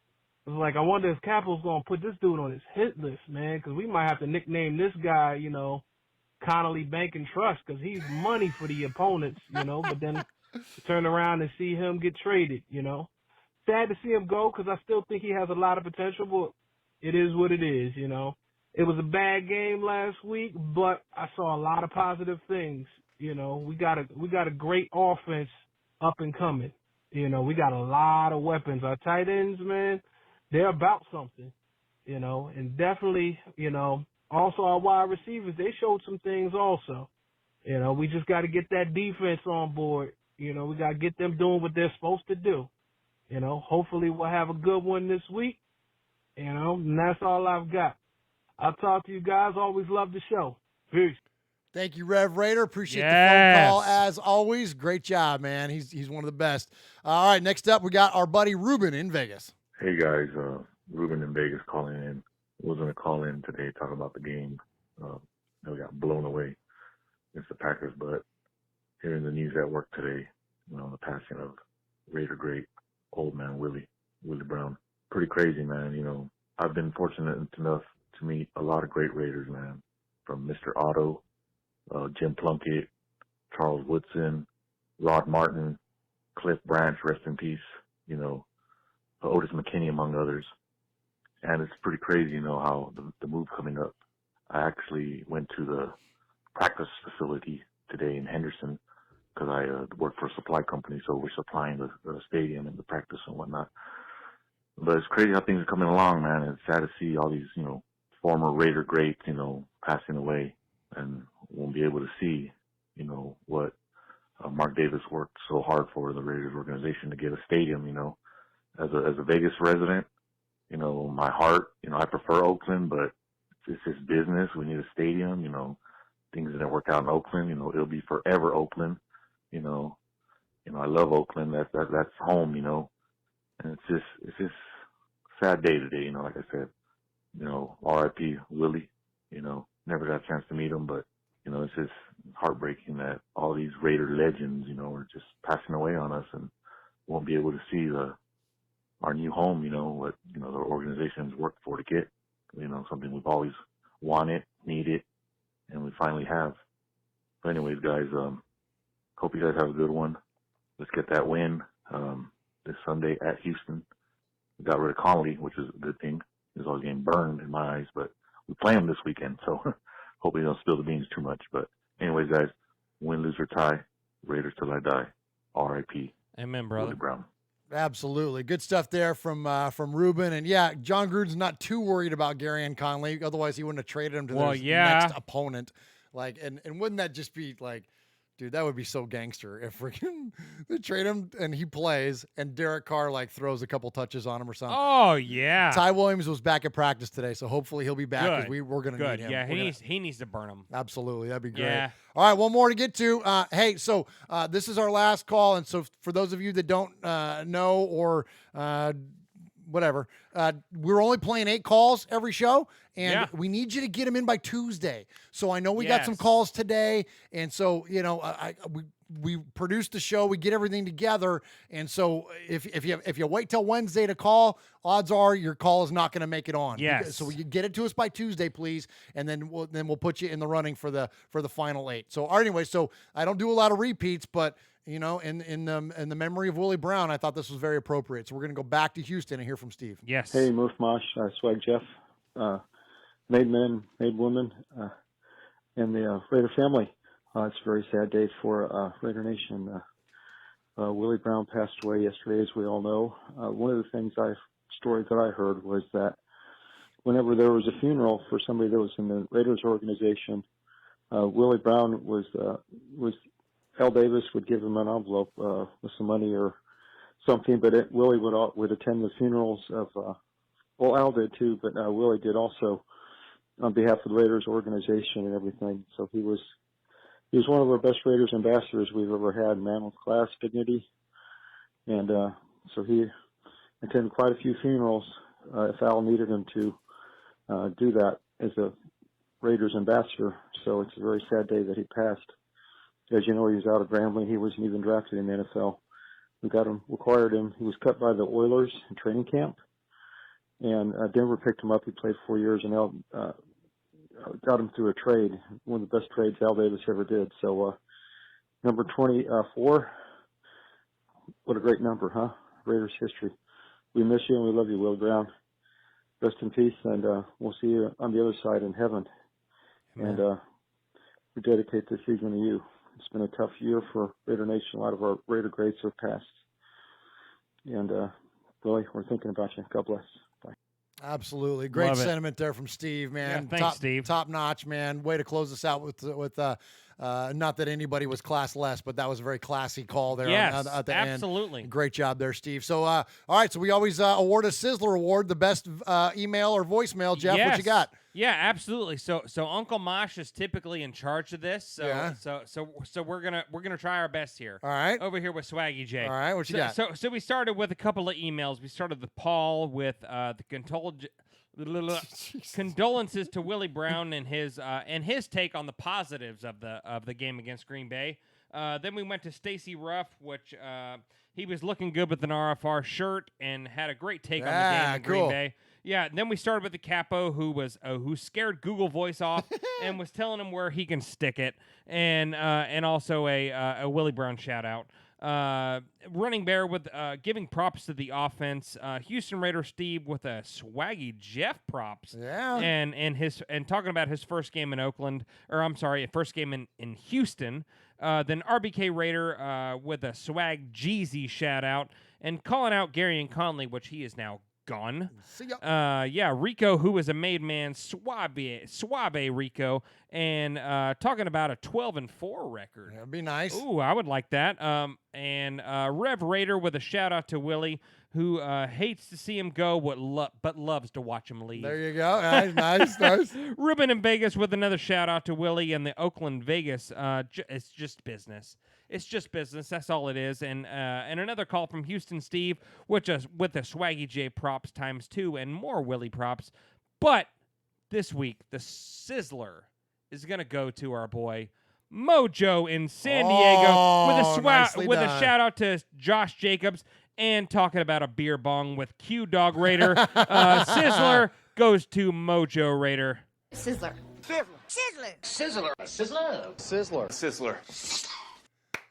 I was like, I wonder if Capo's going to put this dude on his hit list, man, because we might have to nickname this guy, Connolly Bank and Trust, because he's money for the opponents, but then turn around and see him get traded, Sad to see him go because I still think he has a lot of potential, but it is what it is, It was a bad game last week, but I saw a lot of positive things. We got a great offense up and coming. We got a lot of weapons. Our tight ends, man, they're about something. And definitely, also our wide receivers, they showed some things also. We just got to get that defense on board. We got to get them doing what they're supposed to do. Hopefully we'll have a good one this week. And that's all I've got. I'll talk to you guys. Always love the show. Peace. Thank you, Rev Raider. Appreciate the phone call as always. Great job, man. He's one of the best. All right, next up we got our buddy Ruben in Vegas. Hey guys, Ruben in Vegas calling in. Was going to call in today talking about the game. We got blown away against the Packers, but hearing the news at work today, the passing of Raider great old man Willie Brown. Pretty crazy, man. I've been fortunate enough to meet a lot of great Raiders, man. From Mr. Otto, Jim Plunkett, Charles Woodson, Rod Martin, Cliff Branch, rest in peace, Otis McKinney, among others. And it's pretty crazy, how the move coming up. I actually went to the practice facility today in Henderson because I work for a supply company, so we're supplying the stadium and the practice and whatnot. But it's crazy how things are coming along, man. It's sad to see all these, former Raider greats, passing away, and won't be able to see, what Mark Davis worked so hard for the Raiders organization to get a stadium. As a Vegas resident, my heart, I prefer Oakland, but it's just business. We need a stadium. Things didn't work out in Oakland. It'll be forever Oakland. I love Oakland. That's home. And it's just sad day today. Like I said, R.I.P. Willie. Never got a chance to meet him, but it's just heartbreaking that all these Raider legends, are just passing away on us and won't be able to see our new home. What the organization's worked for to get. Something we've always wanted, needed, and we finally have. But anyways, guys, hope you guys have a good one. Let's get that win this Sunday at Houston. We got rid of Connolly, which is a good thing. He's always getting burned in my eyes, but we play him this weekend, so hopefully don't spill the beans too much. But anyways, guys, win, lose, or tie, Raiders till I die. R.I.P. Amen, brother. Willie Brown. Absolutely. Good stuff there from Ruben. And yeah, John Gruden's not too worried about Gary and Conley. Otherwise, he wouldn't have traded him to their next opponent. And wouldn't that just be like, dude, that would be so gangster if freaking they trade him and he plays and Derek Carr throws a couple touches on him or something. Oh, yeah. Ty Williams was back at practice today, so hopefully he'll be back because we're going to need him. Yeah, he needs to burn him. Absolutely. That'd be great. Yeah. All right, one more to get to. Hey, so this is our last call. And so for those of you that don't know or whatever, we're only playing 8 calls every show. And we need you to get them in by Tuesday. So I know we got some calls today. And so, we produce the show, we get everything together. And so if you wait till Wednesday to call, odds are your call is not going to make it on. Yes. So you get it to us by Tuesday, please. And then we'll put you in the running for the final 8. So anyway, so I don't do a lot of repeats, but in the memory of Willie Brown, I thought this was very appropriate. So we're going to go back to Houston and hear from Steve. Yes. Hey, Murph Mosh, Swag Jeff, made men, made women, and the Raider family. It's a very sad day for Raider Nation. Willie Brown passed away yesterday, as we all know. One of the stories that I heard was that whenever there was a funeral for somebody that was in the Raiders organization, Willie Brown was Al Davis would give him an envelope with some money or something, but Willie would attend the funerals of, Al did too, but Willie did also on behalf of the Raiders organization and everything. So he was one of our best Raiders ambassadors we've ever had, man with class, dignity. And so he attended quite a few funerals if Al needed him to do that as a Raiders ambassador. So it's a very sad day that he passed. As you know, he was out of Grambling. He wasn't even drafted in the NFL. We acquired him. He was cut by the Oilers in training camp. And Denver picked him up. He played 4 years, and Al got him through a trade, one of the best trades Al Davis ever did. So number 24, what a great number, huh? Raiders history. We miss you and we love you, Will Brown. Rest in peace, and we'll see you on the other side in heaven. Amen. And we dedicate this season to you. It's been a tough year for Raider Nation. A lot of our Raider greats have passed. And Willie, we're thinking about you. God bless. Bye. Absolutely. Great sentiment there from Steve, man. Yeah, thanks, Steve. Top notch, man. Way to close us out with not that anybody was classless, but that was a very classy call there at the absolutely. End. Great job there, Steve. So, all right. So we always award a Sizzler award, the best email or voicemail. Jeff, what you got? Yeah, absolutely. So Uncle Mosh is typically in charge of this. So we're gonna try our best here. All right. Over here with Swaggy J. All right. What you got? So we started with a couple of emails. We started with Paul with the condolences to Willie Brown and his take on the positives of the game against Green Bay. Then we went to Stacy Ruff, which he was looking good with an RFR shirt and had a great take on the game in Green Bay. Yeah, and then we started with the capo who scared Google Voice off and was telling him where he can stick it, and also a Willie Brown shout out. Running Bear with giving props to the offense. Houston Raider Steve with a Swaggy Jeff props. Yeah. And talking about his first game in Oakland, or I'm sorry, first game in Houston. Then RBK Raider with a Swag Jeezy shout out, and calling out Gary and Conley, which he is now gone. See ya. Yeah, Rico, who was a made man, Suave Rico, and talking about a 12-4 record. That'd be nice. Ooh, I would like that. And Rev Raider with a shout out to Willie, who hates to see him go, but loves to watch him leave. There you go. Nice. Ruben in Vegas with another shout out to Willie, and the Oakland Vegas. It's just business. It's just business. That's all it is. And another call from Houston Steve, with a Swaggy J props ×2 and more Willie props. But this week, the Sizzler is going to go to our boy Mojo in San Diego with a shout out to Josh Jacobs, and talking about a beer bong with Q Dog Raider. Sizzler goes to Mojo Raider. Sizzler. Sizzler.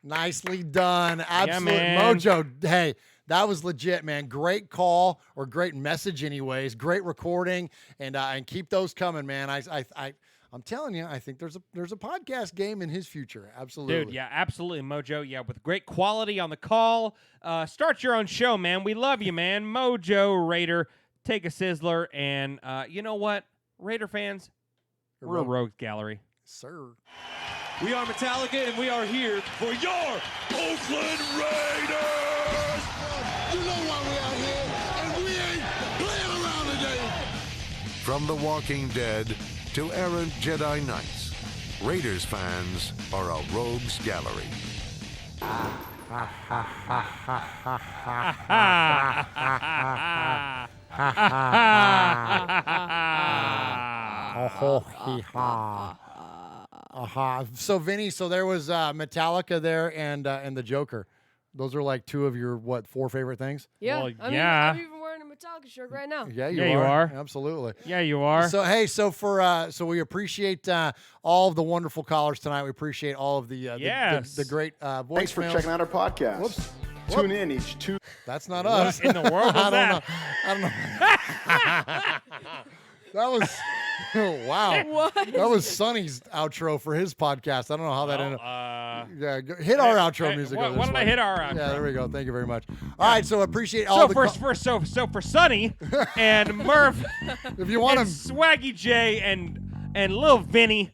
Nicely done. Absolute man. Mojo. Hey, that was legit, man. Great call, or great message anyways. Great recording, and keep those coming, man. I'm telling you, I think there's a podcast game in his future. Absolutely. Dude, yeah, absolutely, Mojo. Yeah, with great quality on the call. Start your own show, man. We love you, man. Mojo Raider, take a Sizzler, and you know what? Raider fans, we're a rogues gallery. Sir. We are Metallica, and we are here for your Oakland Raiders! You know why we out here, and we ain't playing around today. From The Walking Dead to errant Jedi Knights, Raiders fans are a rogues gallery. So Vinny, there was Metallica there and the Joker. Those are like two of your 4 favorite things? Yeah. Well, I'm even wearing a Metallica shirt right now. Yeah, you are. Absolutely. Yeah, you are. So hey, so we appreciate all of the wonderful callers tonight. We appreciate all of the great voicemails. Thanks for checking out our podcast. Whoops. Tune in each two. That's not us. What in the world was that? I don't know. That was wow. What? That was Sonny's outro for his podcast. I don't know how that ended up. Hit our outro music. Why don't I hit our outro? Yeah, there we go. Thank you very much. All right, so appreciate all for Sonny and Murph, if you want and him, Swaggy J and Lil Vinny.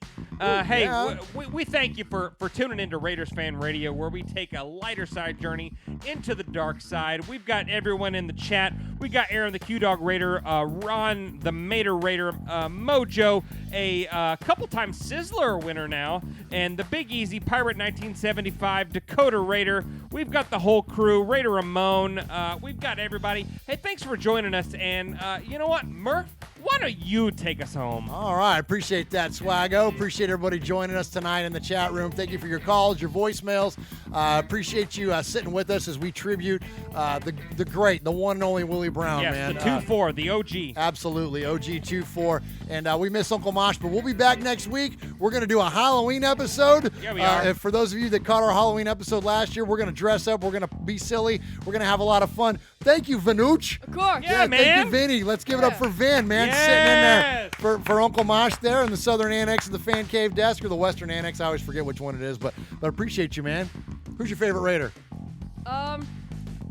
We thank you for tuning into Raiders Fan Radio, where we take a lighter side journey into the dark side. We've got everyone in the chat. We got Aaron the Q-Dog Raider, Ron the Mater Raider, Mojo, a couple-time Sizzler winner now, and the Big Easy Pirate 1975 Dakota Raider. We've got the whole crew, Raider Ramon. We've got everybody. Hey, thanks for joining us, and you know what, Murph? Why don't you take us home? All right. Appreciate that, Swaggo. Appreciate everybody joining us tonight in the chat room. Thank you for your calls, your voicemails. Appreciate you sitting with us as we tribute the great, the one and only Willie Brown, man. Yes, the 2-4, the OG. Absolutely, OG 2-4. And we miss Uncle Mosh, but we'll be back next week. We're going to do a Halloween episode. Yeah, we are. For those of you that caught our Halloween episode last year, we're going to dress up. We're going to be silly. We're going to have a lot of fun. Thank you, Vanuch. Of course. Yeah, man. Thank you, Vinny. Let's give it up for Vin, man. Yes. Sitting in there for Uncle Mosh there in the southern annex of the fan cave desk, or the western annex. I always forget which one it is, but appreciate you, man. Who's your favorite Raider?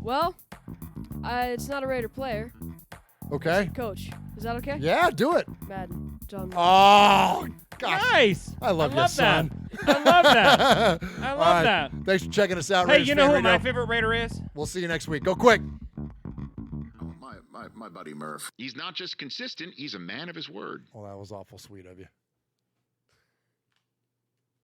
Well, it's not a Raider player. Okay. Coach. Is that okay? Yeah, do it. Madden. John Madden. Oh, gosh. Nice. I love you, that. son. I love that. I All love right. that. Thanks for checking us out. Hey, Raiders you know Fan who Radio. my favorite Raider is? We'll see you next week. Go quick. My buddy Murph. He's not just consistent, he's a man of his word. Well, that was awful sweet of you.